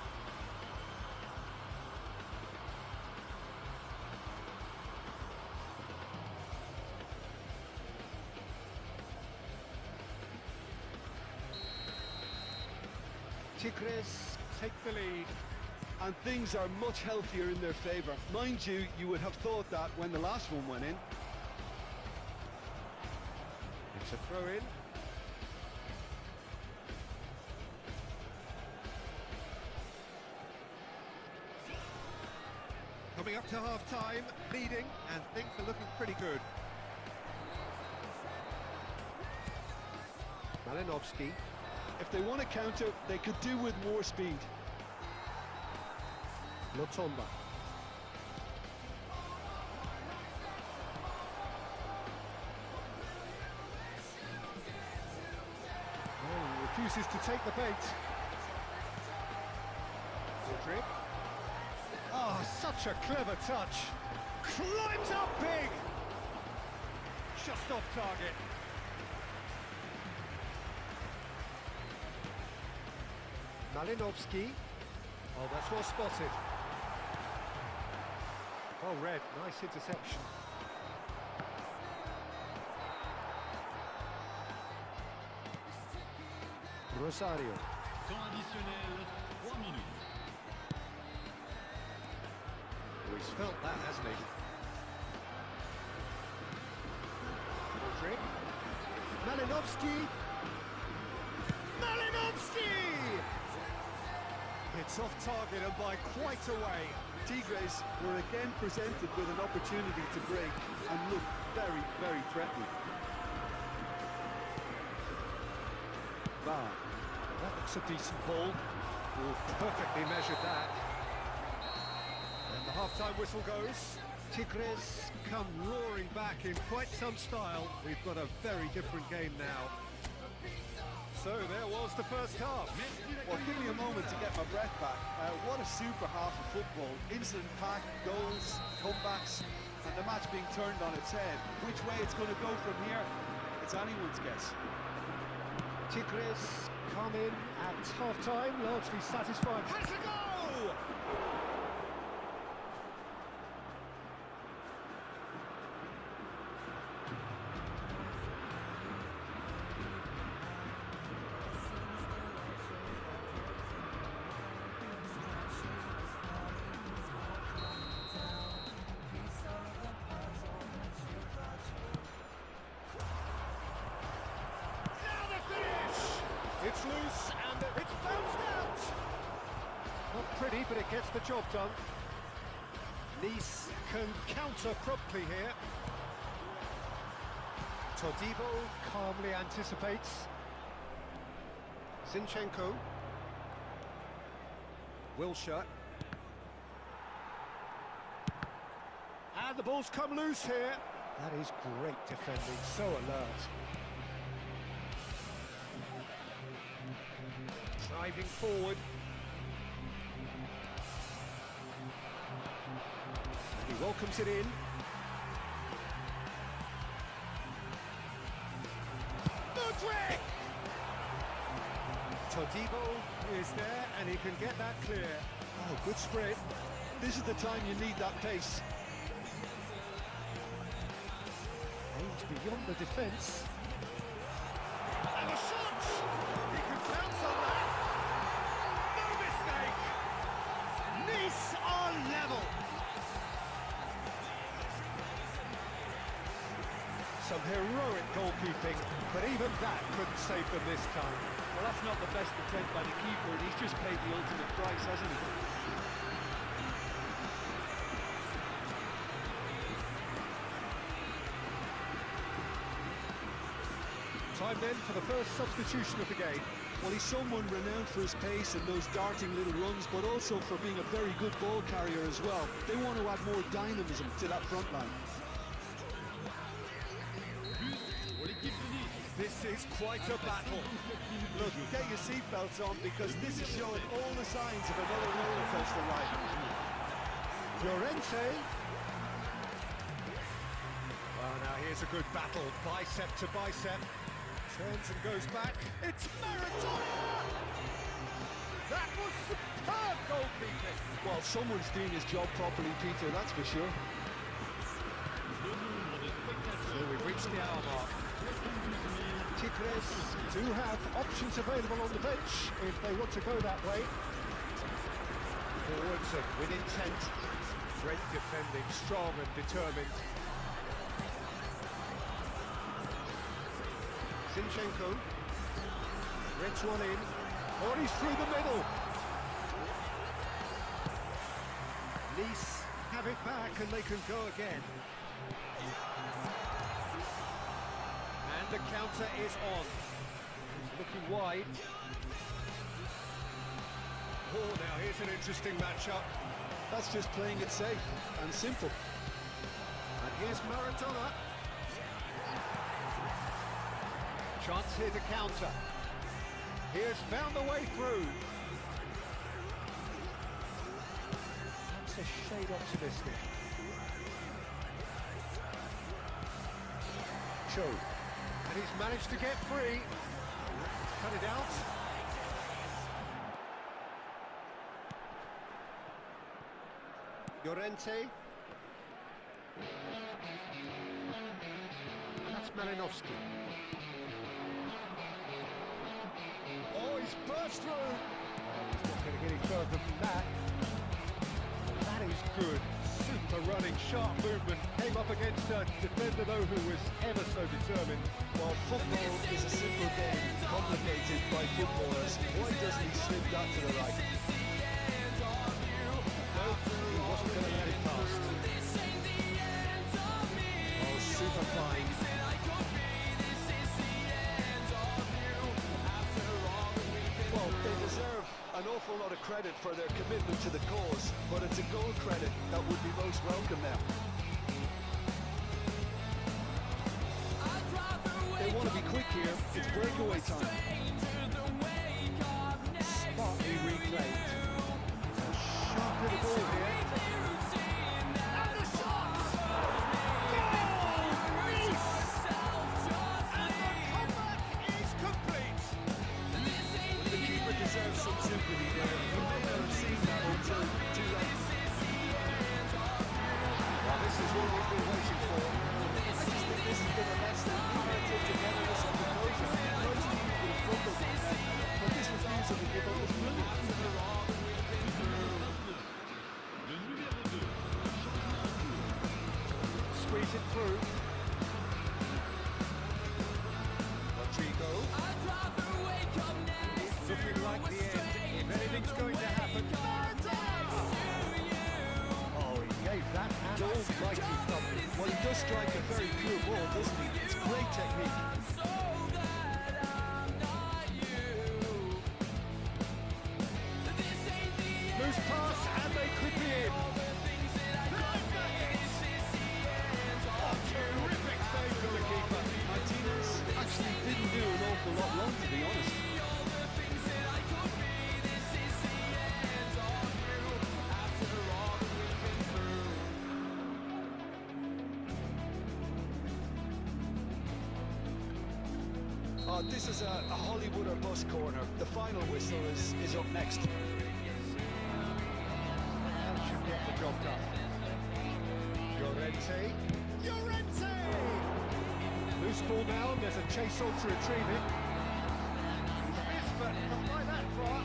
Tigres take the lead. And things are much healthier in their favour. Mind you, you would have thought that when the last one went in. It's a throw-in. Coming up to half-time, leading, and things are looking pretty good. Malinovsky. If they want to counter, they could do with more speed. Lotomba. Oh, refuses to take the bait. Drip. Oh, such a clever touch. Climbs up big. Just off target. Malinovsky. Oh, that's well spotted. Well read, nice interception. Rosario. Temps additionnel, 3 minutes. Oh, he's felt that, hasn't he? Drip. Malinovsky. Malinovsky! It's off target and by quite a way. Tigres were again presented with an opportunity to break and look very, very threatening. Bar. That looks a decent ball. Oh, perfectly measured that. And the half-time whistle goes. Tigres come roaring back in quite some style. We've got a very different game now. So there was the first half. Well, give me a moment to get my breath back. What a super half of football. Instant pack, goals, comebacks, and the match being turned on its head. Which way it's going to go from here, it's anyone's guess. Tigres come in at half-time, largely satisfied. Has a go! It's loose and it's bounced out. Not pretty, but it gets the job done. Nice can counter promptly here. Todibo calmly anticipates. Zinchenko. Wilshere. And the ball's come loose here. That is great defending, so alert. Driving forward. And he welcomes it in. Mudryk! Todibo is there and he can get that clear. Oh, good spread. This is the time you need that pace. Aimed beyond the defence. And a shot! He can bounce on that. No mistake! Nice are level. Some heroic goalkeeping, but even that couldn't save them this time. Well, that's not the best attempt by the keeper, and he's just paid the ultimate price, hasn't he? Time then for the first substitution of the game. Well, he's someone renowned for his pace and those darting little runs, but also for being a very good ball carrier as well. They want to add more dynamism to that front line. This is quite a battle. Look, get your seatbelts on because this is showing all the signs of another roller coaster ride. Llorente. Well, now here's a good battle, bicep to bicep. Turns and goes back. It's Maradona! That was superb goalkeeping. Well, someone's doing his job properly, Peter, that's for sure. So we've reached the hour mark. Tigres do have options available on the bench if they want to go that way. Forwards and with intent. Great defending, strong and determined. Zinchenko. Reds one in. Oh, he's through the middle. Nice have it back and they can go again. And the counter is on. Looking wide. Oh, now here's an interesting matchup. That's just playing it safe and simple. And here's Maradona. Chance here to counter. Here's found a way through. That's a shade optimistic. Cho. And he's managed to get free. Cut it out. Llorente. That's Malinovsky. Oh, he's burst through. He's not going to get any further than that. That is good. Super running, sharp movement. Came up against a defender, though, who was ever so determined. Well, football is a simple game, complicated by footballers. Why doesn't he slip that to the right? No, he wasn't going to let it past. Oh, super fine. Well, they deserve an awful lot of credit for their commitment to the cause, but it's a goal credit that would be most welcome now. They want to be quick here. It's breakaway time. Sparkly replayed. Sharp little ball here. And the shot! Goal! Nice! And the comeback is complete. The keeper deserves some sympathy there. He may not have seen that until too late. Well, this is what we've been waiting for. I just think this has been a lesson in character, togetherness and composure. Most teams would have struggled with that, but this refusal to give up was brilliant. Squeeze it through. Rodrigo. Mighty thump. Well, he does strike a very pure ball, doesn't he? It's great technique. Loose pass, and they could be in. Oh, terrific save from the keeper. Martinez actually didn't do an awful lot wrong, to be honest. This is a Hollywood or bust corner. The final whistle is up next. That should get the job done. Llorente! Loose ball now, there's a chase on to retrieve it. Missed, but not by that far.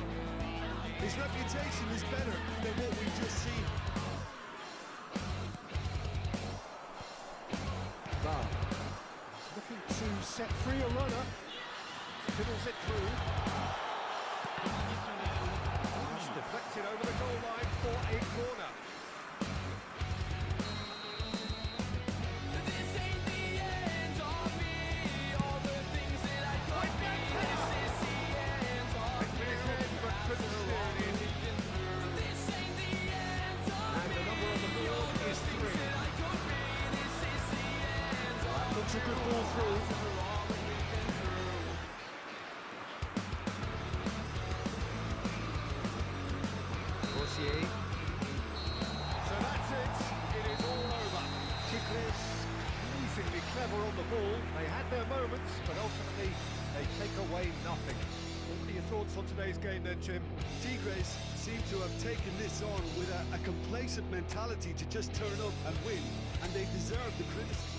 His reputation is better than what we've just seen. Bar. Looking to set free a runner. Fiddles it through. It's deflected over the goal line for a corner. And the number on the board is 3. That looks a good ball through. So that's it. It is all over. Tigres amazingly clever on the ball. They had their moments, but ultimately they take away nothing. What are your thoughts on today's game then, Jim? Tigres seem to have taken this on with a complacent mentality to just turn up and win, and they deserve the criticism.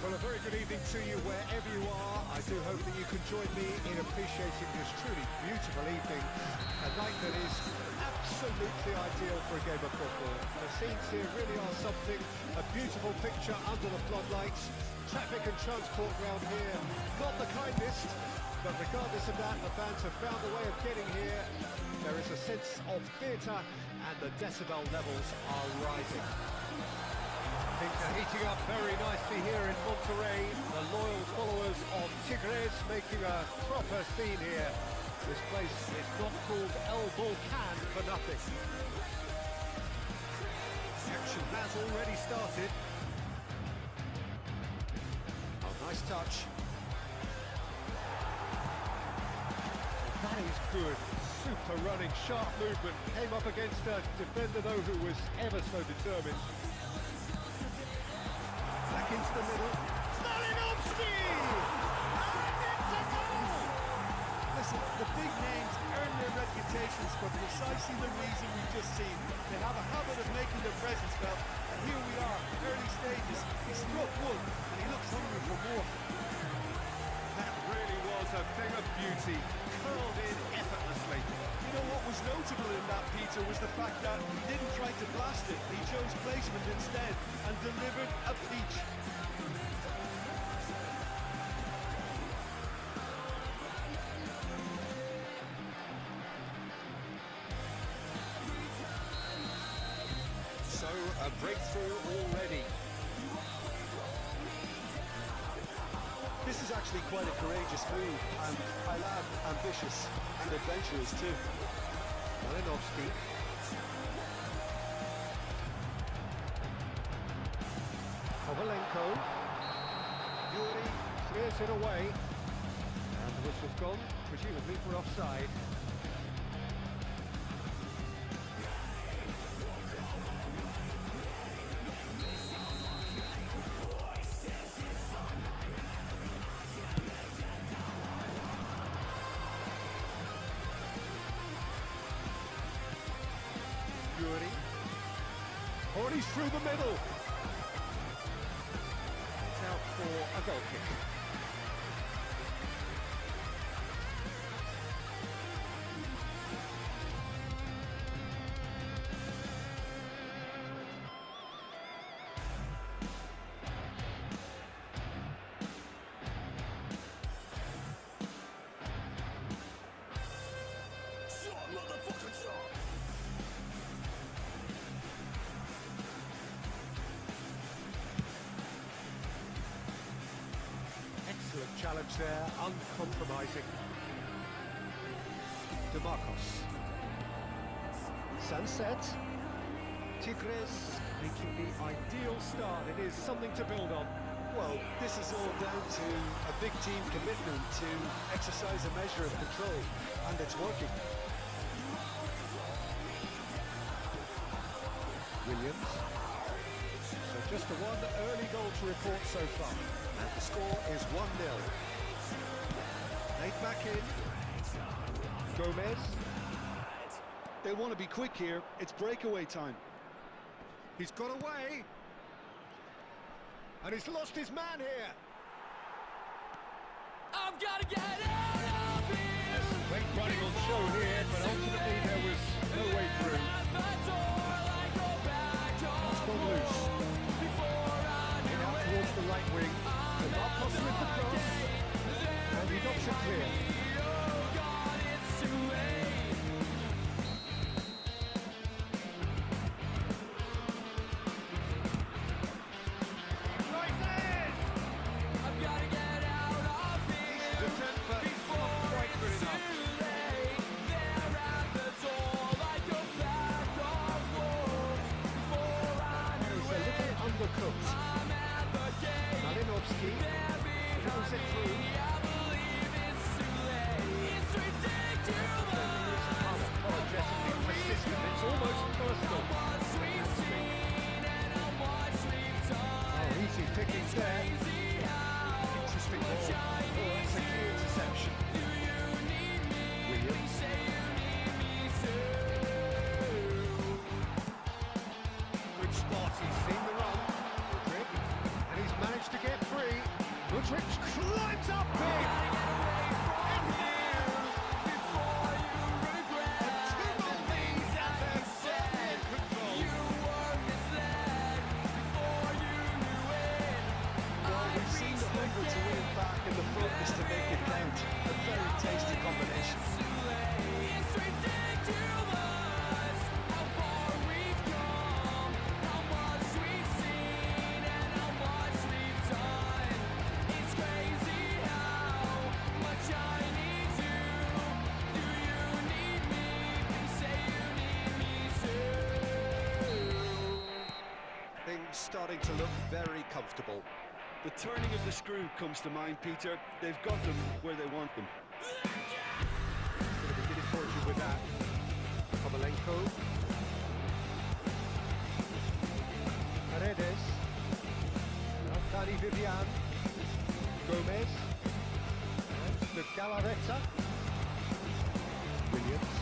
Well, a very good evening to you wherever you are. I do hope that you can join me in appreciating this truly beautiful evening. A night that is absolutely ideal for a game of football. The scenes here really are something. A beautiful picture under the floodlights. Traffic and transport round here, not the kindest. But regardless of that, the fans have found a way of getting here. There is a sense of theatre and the decibel levels are rising. Things are heating up very nicely here in Monterrey. The loyal followers of Tigres making a proper scene here. This place is not called El Volcan for nothing. Action has already started. Oh, nice touch. That is good. Super running, sharp movement. Came up against a defender though who was ever so determined. Back into the middle. Stalinovsky! And it's a goal! Listen, the big names earn their reputations for precisely the reason we've just seen. They have a habit of making their presence felt, and here we are, early stages. He struck one, and he looks hungry for more. That really was a thing of beauty. Curled in effortlessly. You know what was notable in that, Peter, was the fact that he didn't try to blast it. He chose placement instead and delivered a peach. So, a breakthrough already. This is actually quite a courageous move, and I'll add ambitious and adventurous too. Malinovsky. Kovalenko. Yuri clears it away. And the whistle's gone, presumably for offside. Yuri. Oh, and he's through the middle. It's out for a goal kick. Excellent challenge there, uncompromising. DeMarcos. Sunset. Tigres making the ideal start. It is something to build on. Well, this is all down to a big team commitment to exercise a measure of control, and it's working. Williams. So just the one early goal to report so far. And the score is 1-0. Laid back in. Gomez. They want to be quick here. It's breakaway time. He's got away. And he's lost his man here. I've got to get out of here. Great running on show here, but ultimately there was no way through. It's gone loose. In out towards the right wing. Marcos with the cross. And he knocks it clear. Undercooked. Malinovsky pulls it through. Unapologetically persistent. It's almost personal. Oh, easy pickings there. Interesting ball. Oh, that's a key interception. Williams. Good spot. He's seen the run. And he's managed to get free. Mudryk climbs up big. Well, we've seen the hunger to win it back and the focus to make it count. A very tasty combination. Things starting to look very comfortable. The turning of the screw comes to mind, Peter. They've got them where they want them. Going to be giddy fortune with that. Kovalenko. Paredes. Dani Vivian. Gomez. And the Galarreta. Williams.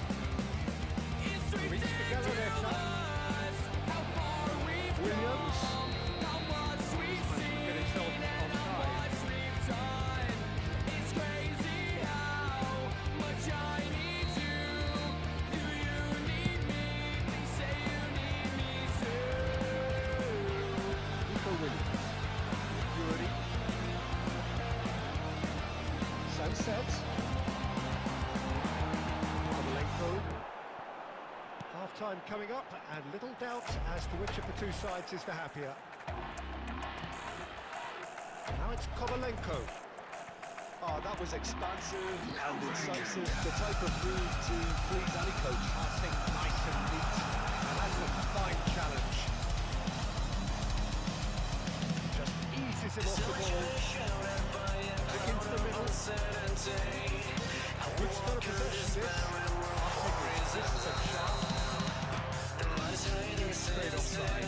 Reach the Galarreta. Williams. Get himself onside. Nico Williams. Yuri. Sunset. Kovalenko. Half-time coming up, and little doubt as to which of the two sides is the happier. Now it's Kovalenko. Oh, that was expansive and incisive, the type of move to please any coach. Passing nice and neat, and that's a fine challenge. Just eases him off the ball. Back into the middle. Good spell of possession this. Passing is a chance. Straight offside.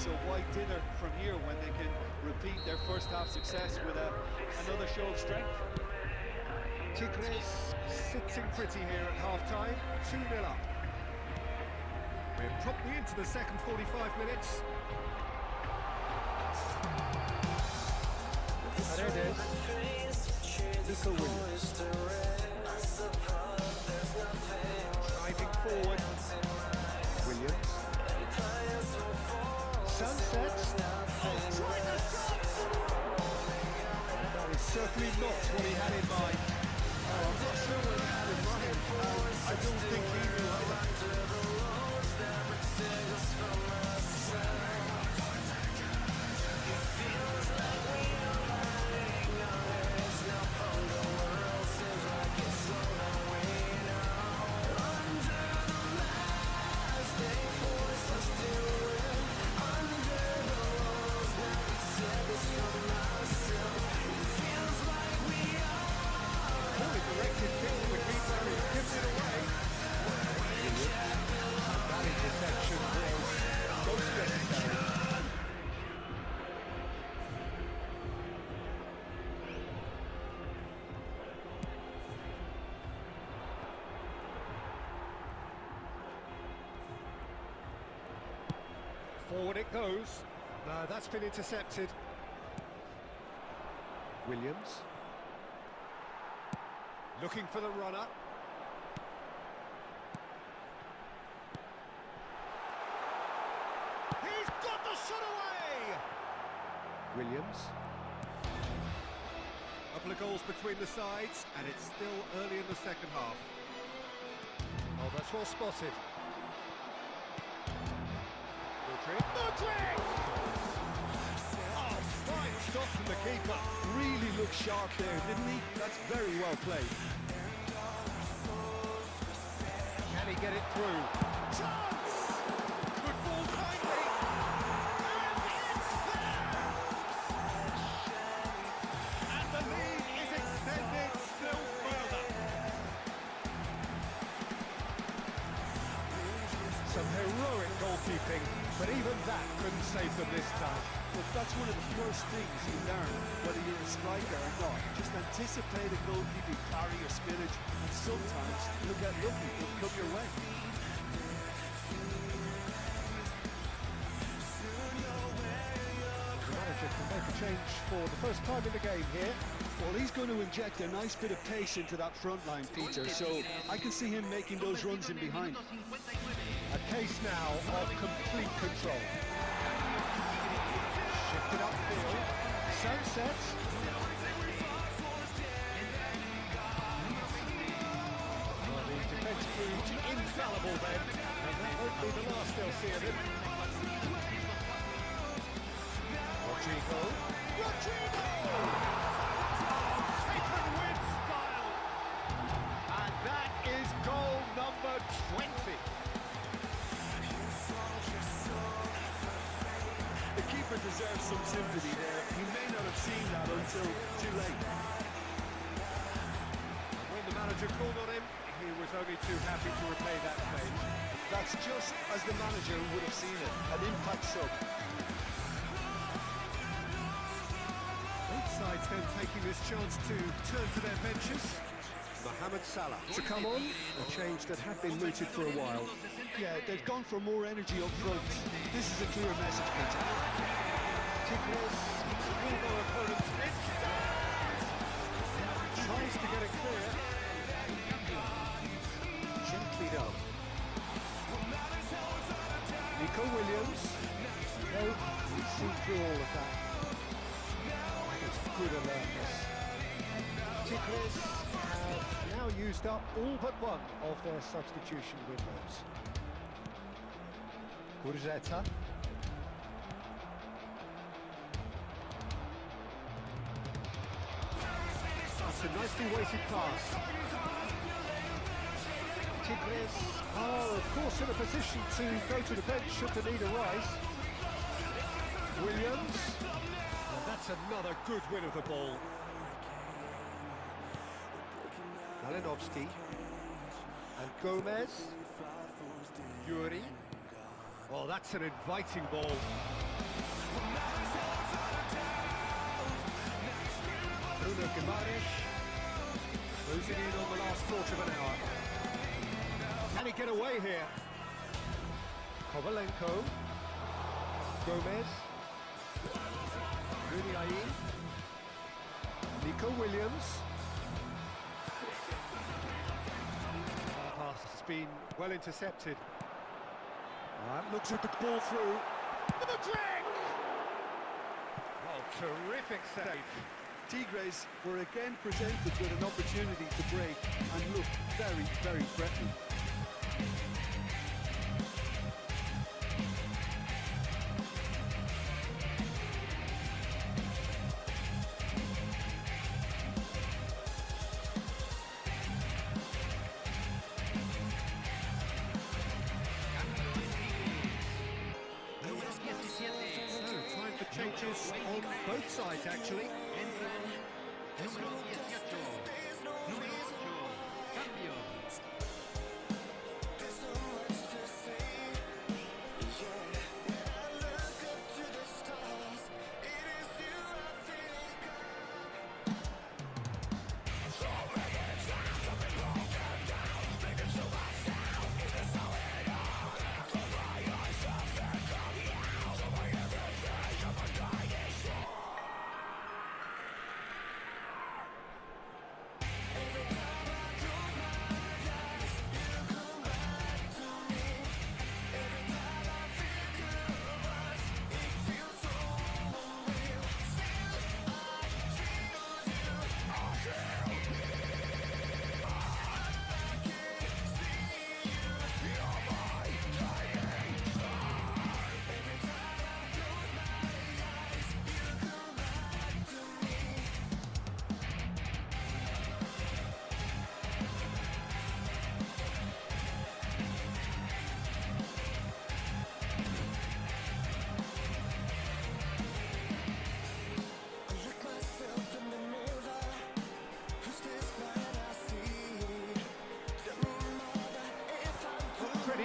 So why dither from here when they can repeat their first half success with another show of strength? Tigres sitting pretty here at half-time, 2-0 up. We're promptly into the second 45 minutes. Paredes, Nico Williams. Driving forward, Williams. Sunset. That is certainly not what he had in mind. I'm not sure what he had in mind. I don't think he knew either. Forward it goes. No, that's been intercepted. Williams. Looking for the runner. He's got the shot away! Williams. A couple of goals between the sides, and it's still early in the second half. Oh, that's well spotted. Modric! Oh, fine stop from the keeper. Really looked sharp there, didn't he? That's very well played. Can he get it through? Chance! Good ball kindly. And it's there! And the lead is extended still further. Some heroic goalkeeping, but even that couldn't save them this time. But that's one of the first things you learn, whether you're a striker or not. Just anticipate a goalkeeping carry or spillage, and sometimes you'll get lucky, it'll come your way. The manager can make a change for the first time in the game here. Well, he's going to inject a nice bit of pace into that front line, Peter, so I can see him making those runs in behind. A case now of complete control. Shifted upfield. Sunset. Well, the defence proved infallible then, and that won't be the last they'll see of him. Rodrigo. Rodrigo! Taken with style. And that is goal number 20. The keeper deserves some sympathy there. He may not have seen that until too late. When the manager called on him, he was only too happy to repay that save. That's just as the manager would have seen it, an impact sub. Both sides then taking this chance to turn to their benches. Mohamed Salah. To come on, a change that had been mooted for a while. Yeah, they've gone for more energy up front. This is a clear message, Peter. Tigres, their opponent's miss. Tries to get it clear. Gently done. Nico Williams. No, we see through all of that. It's good alertness. Tigres have now used up all but one of their substitution windows. Gurzeta. That's a nicely weighted pass. Tigres are, of course, in a position to go to the bench should the need arise. Williams. And that's another good win of the ball. Malinovsky. And Gomez. Yuri. Oh, that's an inviting ball. Bruno Guimaraes. Losing in on the last quarter of an hour. Can he get away here? Kovalenko. Gomez. Runiain. Nico Williams. Pass has been well intercepted. Looks at the ball through. The drag! Oh, terrific save. Tigres were again presented with an opportunity to break and look very, very threatening. Time for changes on both sides, actually. Número 18. Número 8. Cambio.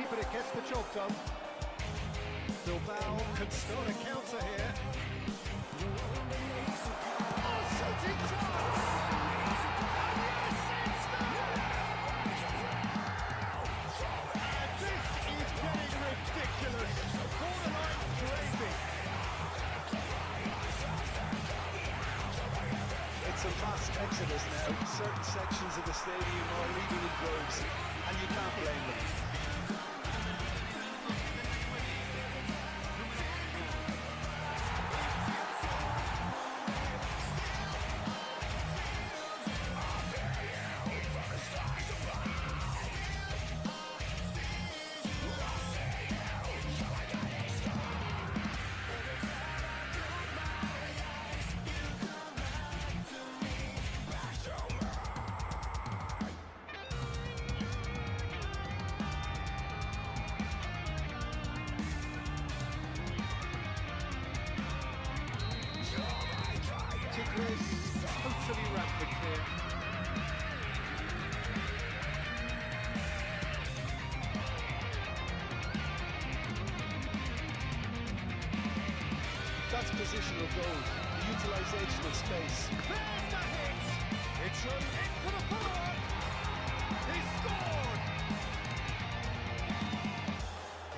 But it gets the job done. Bilbao can start a counter here. Oh, shooting chance! And yes, it's there! And this is getting ridiculous. Borderline crazy. It's a mass exodus now. Certain sections of the stadium are leaving in droves, and you can't blame them. positional goal, the utilisation of space. There's the hit! It's in for the follow-up! He scored!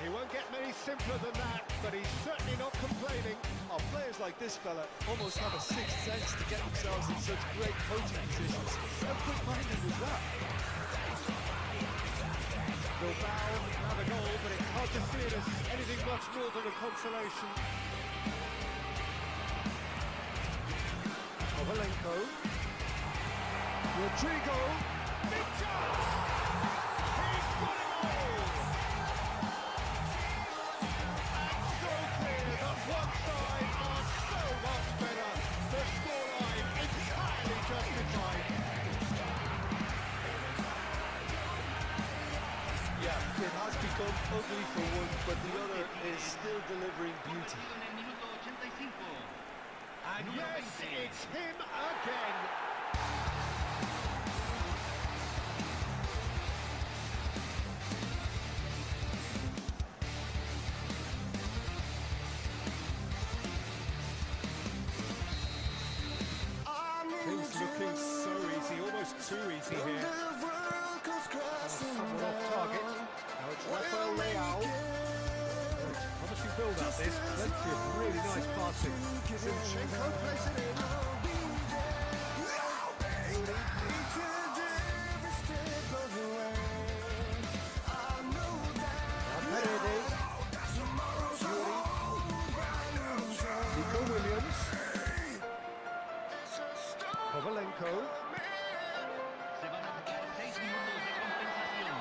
He won't get many simpler than that, but he's certainly not complaining. Oh, players like this fella almost have a sixth sense to get themselves in such great coaching positions. How quick-minded was that? Bilbao have a goal, but it's hard to see it as anything much more than a consolation. Kovalenko. Rodrigo. Big chance! He's got it all! And so clear that one side are so much better. The scoreline entirely justified. Yeah, it has become ugly for one, but the other is still delivering beauty. En el minuto 85. And Número yes, 20. it's him again. Things looking so easy, almost too easy here. Someone off target. Now it's Rafael Leao. Promising build-up this, plenty of really nice passing. Zinchenko plays it in. Paredes. Nico Williams. Kovalenko. Se van a jugar 6 minutos de compensación.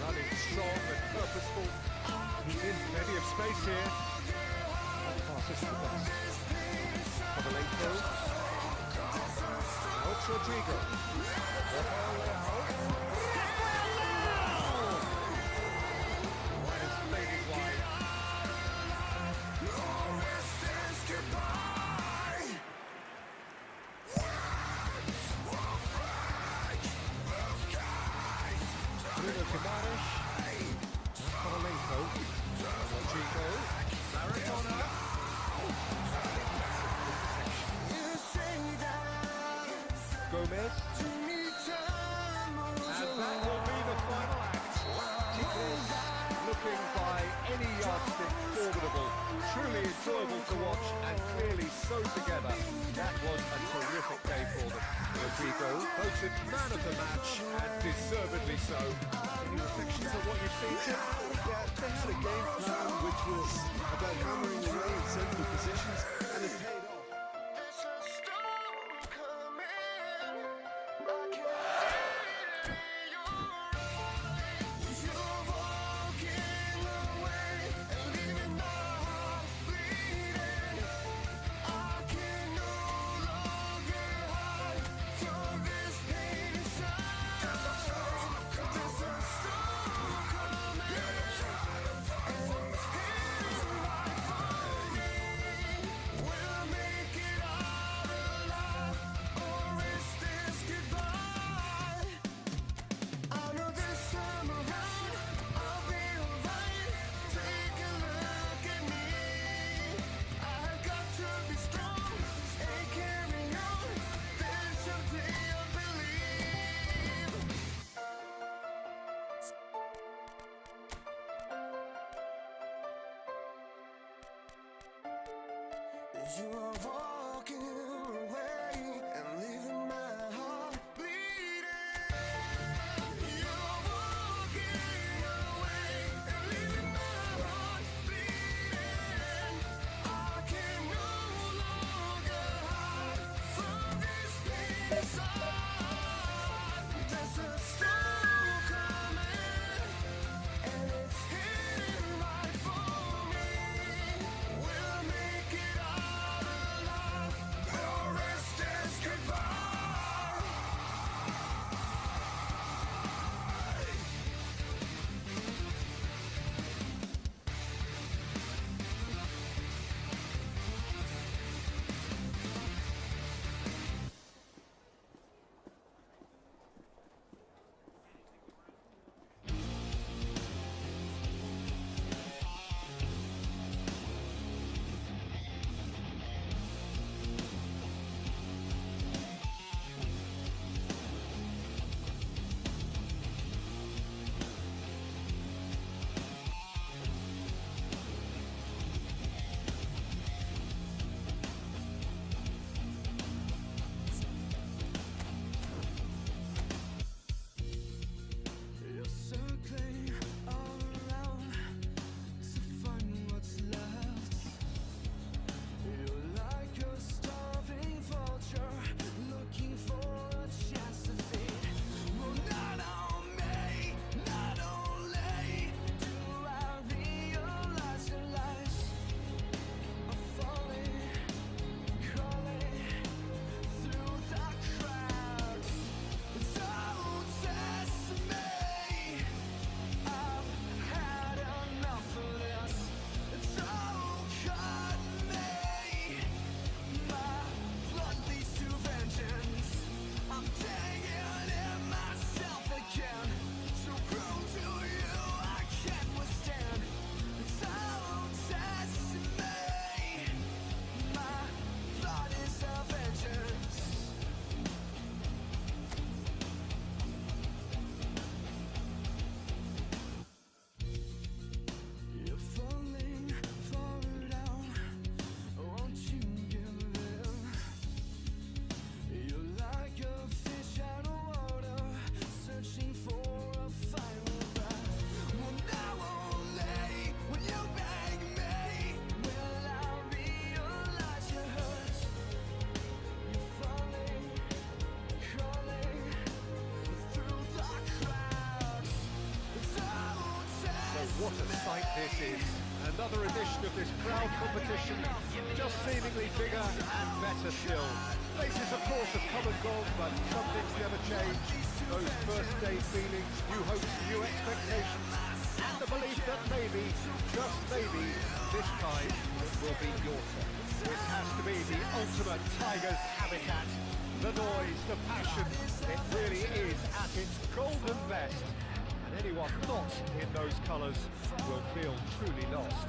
Running strong and purposeful. He's in plenty of space here. That pass is the best. Kovalenko. Now it's Rodrigo. Rafael Leao. That is faded wide. Bruno Fernandes. Kovalenko. Rodrigo. Maradona. Gomez. And that will be the final act. Tigres looking by any yardstick formidable. Truly enjoyable to watch and clearly so together. That was a terrific day for them. Rodrigo voted man of the match and deservedly so. Any reflections on what you've seen? Yeah, they had a game plan which was about hammering away in central positions, and it paid off. You are walking away and leaving my heart bleeding. You are walking away and leaving my heart bleeding. I can no longer hide from this pain inside. There's a storm coming and it's hitting right for me. We'll make it out alive. This is another edition of this proud competition, just seemingly bigger and better still. Places, of course, have come and gone, but some things never change. Those first day feelings, new hopes, new expectations, and the belief that maybe, just maybe, this time it will be your turn. This has to be the ultimate Tigers habitat. The noise, the passion, it really is at its golden best. And anyone not in those colours will feel truly lost.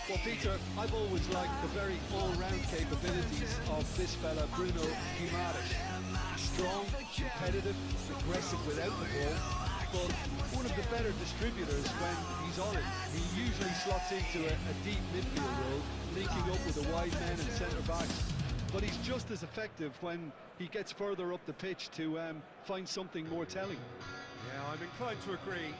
Well, Peter, I've always liked the very all-round capabilities of this fella, Bruno Guimaraes. Strong, competitive, aggressive without the ball, but one of the better distributors when he's on it. He usually slots into a deep midfield role, linking up with the wide men and centre-backs, but he's just as effective when he gets further up the pitch to find something more telling. Yeah, I'm inclined to agree.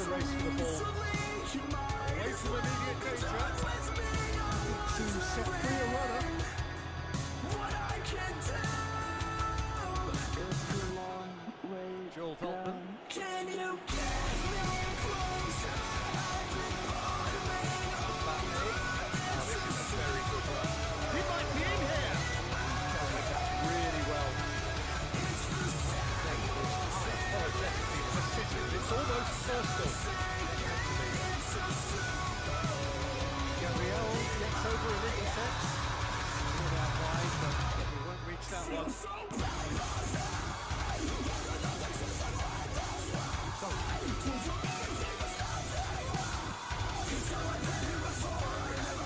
Race for the ball. Away from immediate danger. To set free a runner. Joel Veltman. Can you get me closer? This is a very good run. He might be in here. He's that really well. Unapologetically persistent. It's almost personal. Gabriel gets over and intercepts. Good out wide, but he won't reach that one.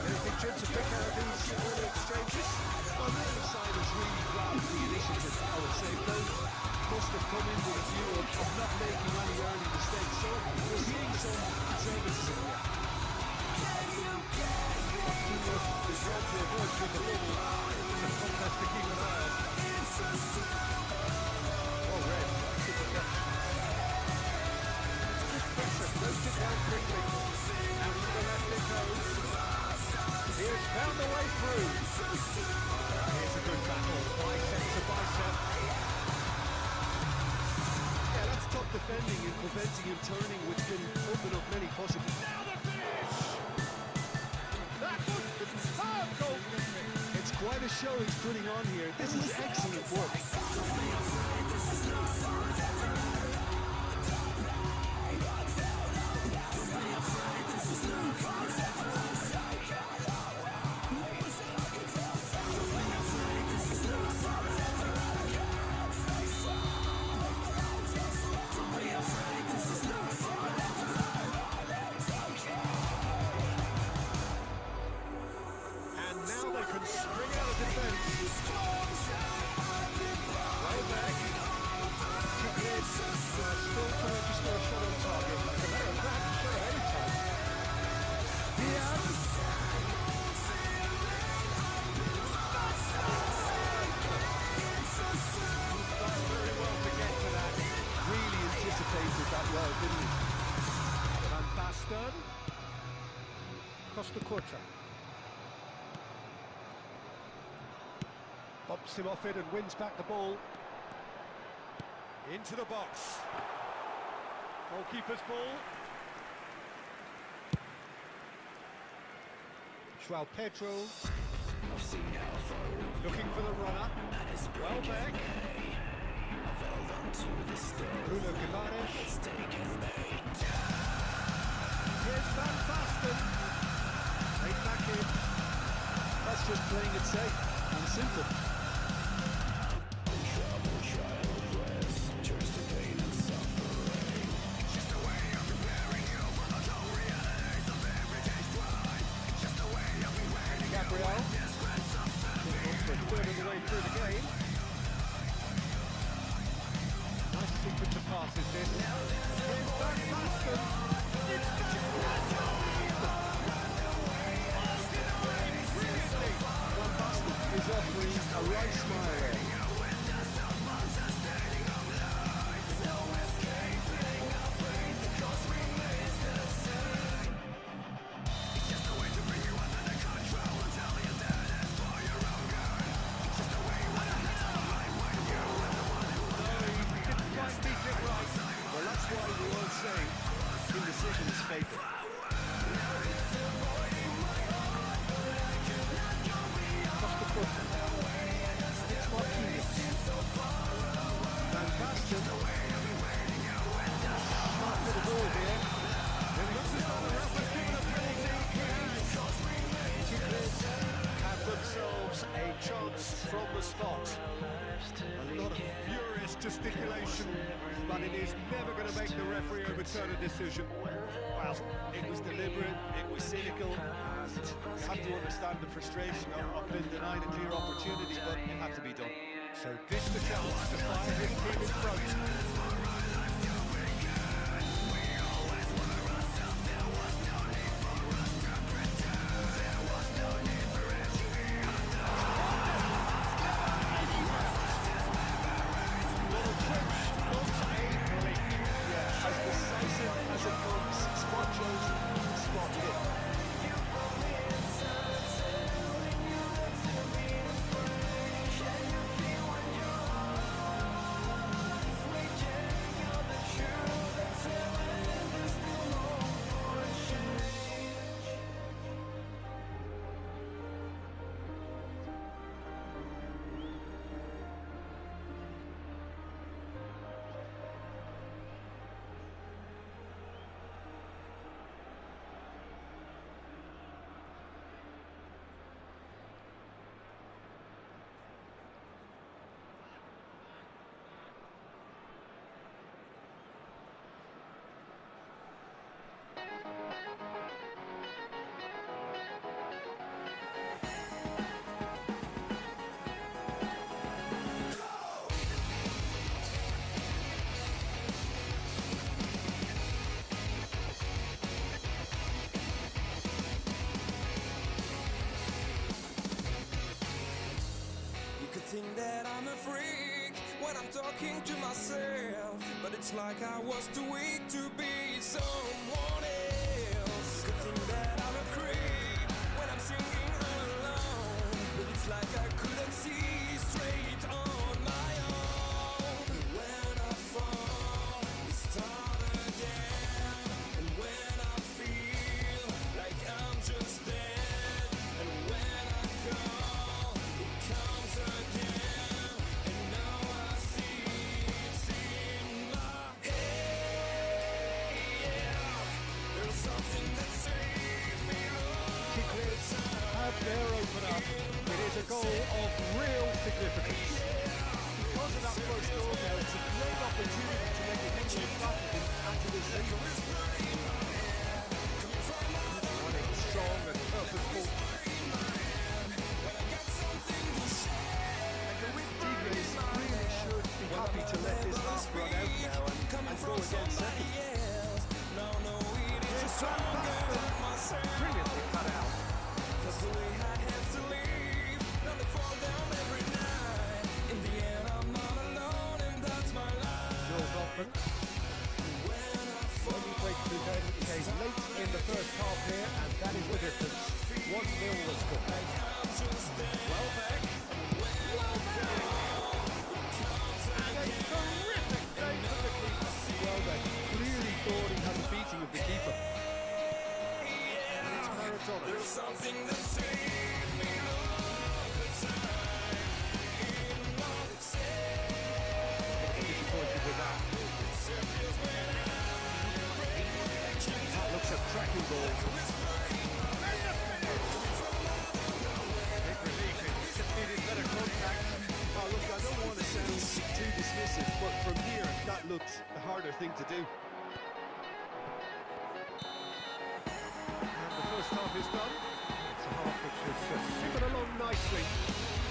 Anything, Jim, to pick out of these early exchanges? Well, neither side has really grabbed the initiative, I would say. Both must have come in with a view of not making any early mistakes. So we're seeing some conservatism here. There's got to avoid with the ball. It's a contest to keep an eye on. Oh, red. Good deflection. It's good pressure. Close it down quickly. Out to the left it goes. He has found a way through. Here's a good battle. Bicep to bicep. Yeah, that's top defending and preventing him turning, which can open up many possibilities. Now the finish! That was superb goalkeeping! It's quite a show he's putting on here. This is excellent work. And now they can spring out of defence. Well back. Still to register a shot on target. As a matter of fact, should have any time. Diaz. Done very well to get to that. Really anticipated that well, didn't he? Van Basten. Costa Curta. Bumps him off it and wins back the ball. Into the box. Goalkeeper's ball. João Pedro. Looking for the runner. Welbeck. Bruno Guimaraes. Here's Van Basten. Right back in. That's just playing it safe and simple. Gabriel. For a third of the way through the game. Nice sequence of passes this. Here's Van Basten. It's Van Basten! Van Basten is offering a right smile there. Well, that's why we all say indecision is fatal. Costa Curta. It's Marquinhos. Van Basten. Smart little ball here. It looks as though the ref has given a penalty. Tigres have themselves a chance from the spot. A lot of furious gesticulation, but it is never going to make the referee overturn a decision. Well, it was deliberate, it was cynical, and you have to understand the frustration of being denied a clear opportunity, but it had to be done. So this the chance to fire his team in front. As decisive as it comes, spot chosen, spot hit. Think that I'm a freak when I'm talking to myself, but it's like I was too weak to be someone else. Could think that I'm a creep when I'm singing alone, but it's like I couldn't see straight on my own. When I fall, we start again, and when I feel like I'm just dead, and when I call, it comes again. There open up. It is a goal of real significance. Because of that first goal now, it's a great opportunity to make a huge impact after this season. Running strong and purposeful. Tigres really should be happy to let this half run out now and go again second. Here's Van Basten. Brilliantly cut out. That's the way I have to live. Now they fall down every night. In the end, I'm not alone, and that's my life. Joel Goffman. Only breakthrough came late in the first half here, and that is with it. Hill was good. Welbeck. And a terrific save from the keeper. Welbeck clearly thought he had the beating of the keeper. And it's Maradona. Something that saves me all the time. Disappointed with that. That looks a cracking goal. And the finish! Big relief, it just needed better contact. Oh, look, I don't want to sound too dismissive, but from here, that looked the harder thing to do. And the first half is done. It's a half which has simmered along nicely,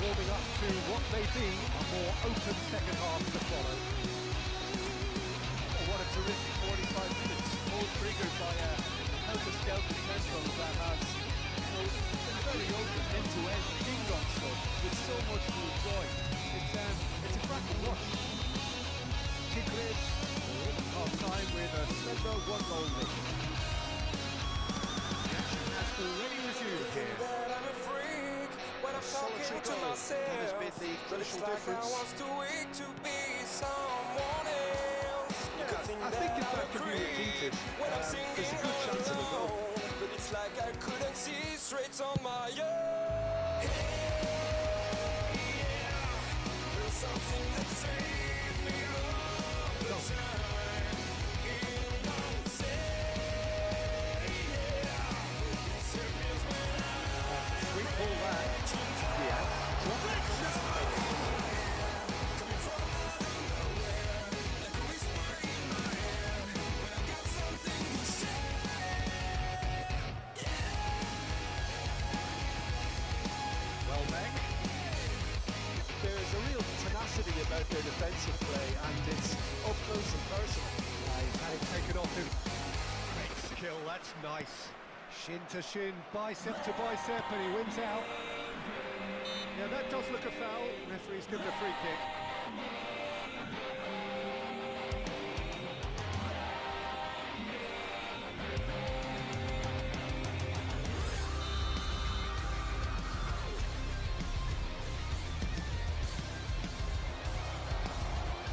warming up to what may be a more open second half to follow. Oh, what a terrific 45 minutes. All triggered by a helter-skelter tempo that has been very open, end-to-end, ding-dong stuff, with so much to enjoy. It's a cracking watch. Tigres half time with a Sledro 1-goal lead. The action has already resumed here. That I'm a freak when I'm Solitary talking to goal. myself. That has been the But it's crucial like difference. I was too weak to be someone else. You could think I think if I'm that a could be creep repeated, when I'm there's singing a good chance of a goal. alone. But it's like I couldn't see straight on my own. There's something that saves me all the time. Sweet ball there. Welbeck. There's a real tenacity about their defensive play, and it's up close and personal. He's had it taken off him. Great skill, that's nice. Shin to shin, bicep to bicep, and he wins out. Yeah, that does look a foul. Referee's given a free kick.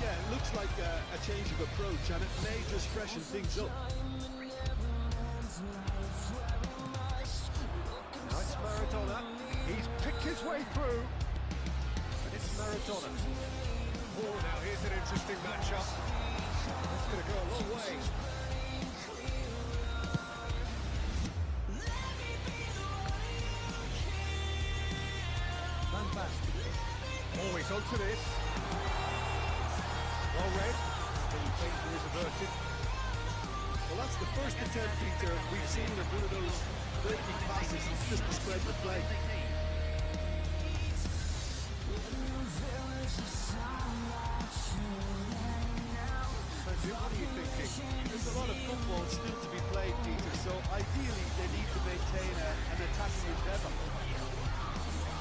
Yeah, it looks like a change of approach, and it may just freshen things up. Now it's Maradona. He's picked his way through. And it's Maradona. Oh, now here's an interesting matchup. It's going to go a long way. Van Basten. Oh, he's onto this. Well read. The danger is averted. Well, that's the first attempt, Peter, we've seen of one of those breaking passes just to spread the play. So, Jim, what are you thinking? There's a lot of football still to be played, Peter, so ideally they need to maintain an attacking endeavour.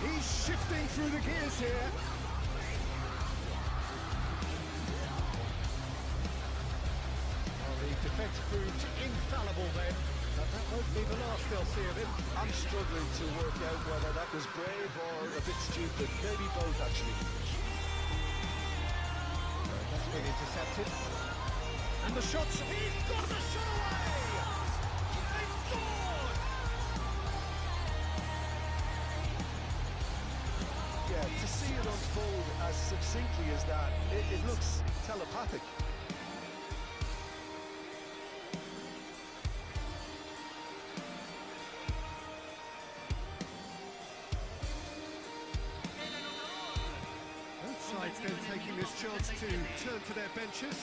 He's shifting through the gears here. Well, the defence proved infallible then, but that won't be the last they'll see of him. I'm struggling to work out whether that was brave or a bit stupid. Maybe both, actually. That's been intercepted. And the shots, he's got the shot away! They've scored! Yeah, to see it unfold as succinctly as that, it looks telepathic. Both sides then taking this chance to turn to their benches.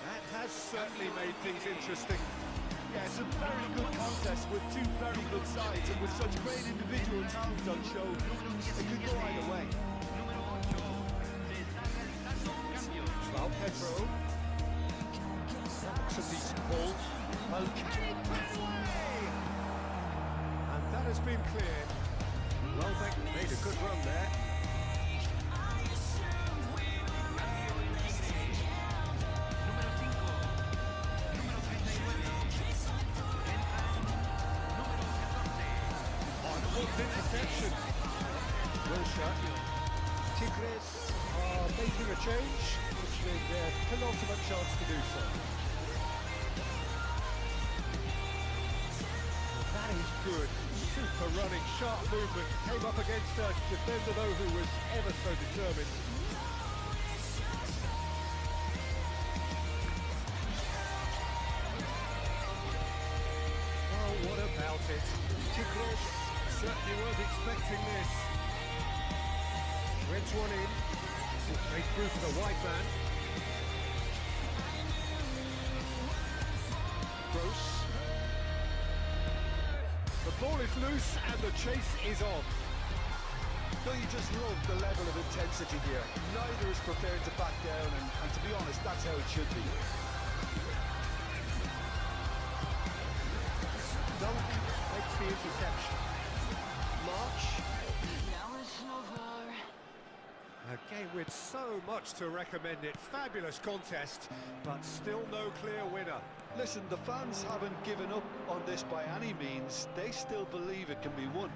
That has certainly made things interesting. Yeah, it's a very good contest with two very good sides, and with such great individual talent on show, it could go either way. João Pedro. That's a decent ball. Well, can he put it away? And that has been cleared. Welbeck made a good run there. making a change, which is their penultimate chance to do so. That is good. Super running, sharp movement. Came up against a defender, though, who was ever so determined. Well, what about it? Tigres certainly weren't expecting this. Threads one in. Made through for the wide man. Gross. The ball is loose and the chase is on. Don't you just love the level of intensity here? Neither is prepared to back down, and to be honest, that's how it should be. Dunk makes the interception. March. A game with so much to recommend it. Fabulous contest, but still no clear winner. Listen, the fans haven't given up on this by any means. They still believe it can be won.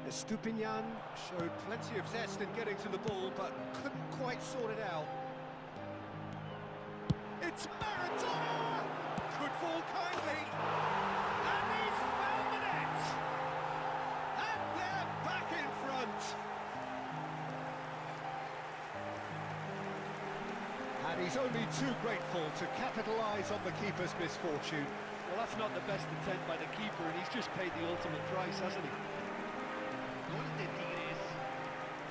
Estupinian showed plenty of zest in getting to the ball, but couldn't quite sort it out. It's Maradona! Could fall kindly. And he's found the net! And they're back in front! And he's only too grateful to capitalise on the keeper's misfortune. Well, that's not the best attempt by the keeper, and he's just paid the ultimate price, hasn't he? Gol de Tigres,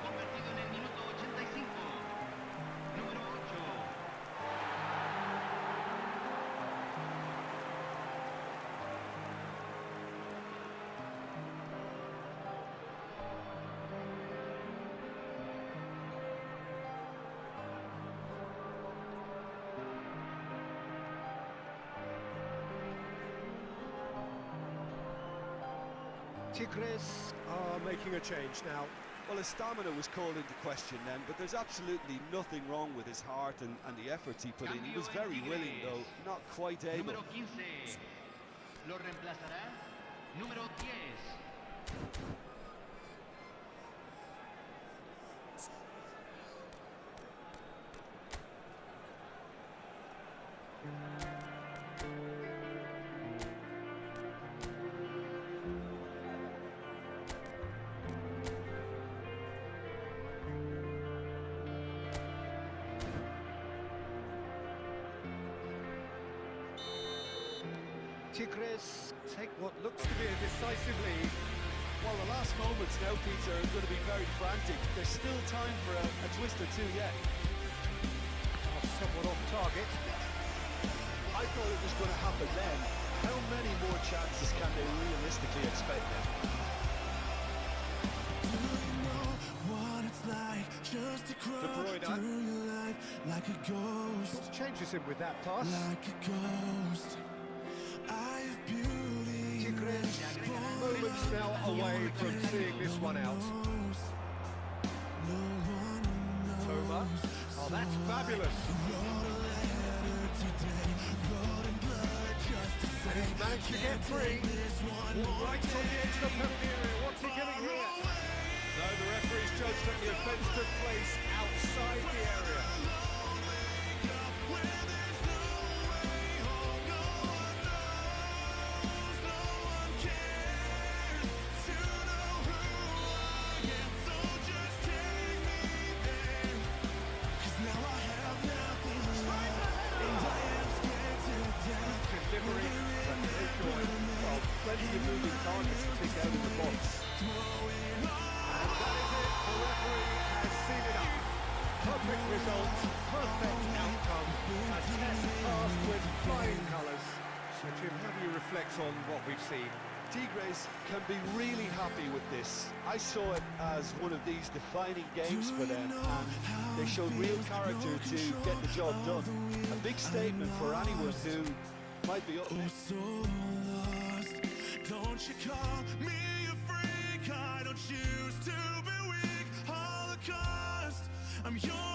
convertido en el minuto 85. Número 8. Tigres are making a change now. Well, his stamina was called into question then, but there's absolutely nothing wrong with his heart and the efforts he put in. He was very willing, though, not quite able. Número 15. Lo reemplazará. Número 10. Tigres take what looks to be a decisive lead. Well, the last moments now, Peter, are going to be very frantic. There's still time for a twist or two yet. Somewhat off target. I thought it was going to happen then. How many more chances can they realistically expect then? De Bruyne. Like a ghost, Changes him with that pass. like a ghost. I have beauty. Tigres moments now away from seeing this one out. Toma. Oh, that's fabulous. And he's managed to get free. Right on the edge of the penalty area. What's he getting here? No, the referee's judged that the offence took place outside the area. Delivery, but no joy. Well, plenty of moving targets to pick out in the box. And that is it. The referee has seen it up. Perfect result, perfect outcome. A test passed with flying colours. So Jim, how do you reflect on what we've seen? Tigres can be really happy with this. I saw it as one of these defining games for them, and they showed real character to get the job done. A big statement for anyone who might be up next. So lost. Don't you call me a freak? I don't choose to be weak. Holocaust. I'm yours.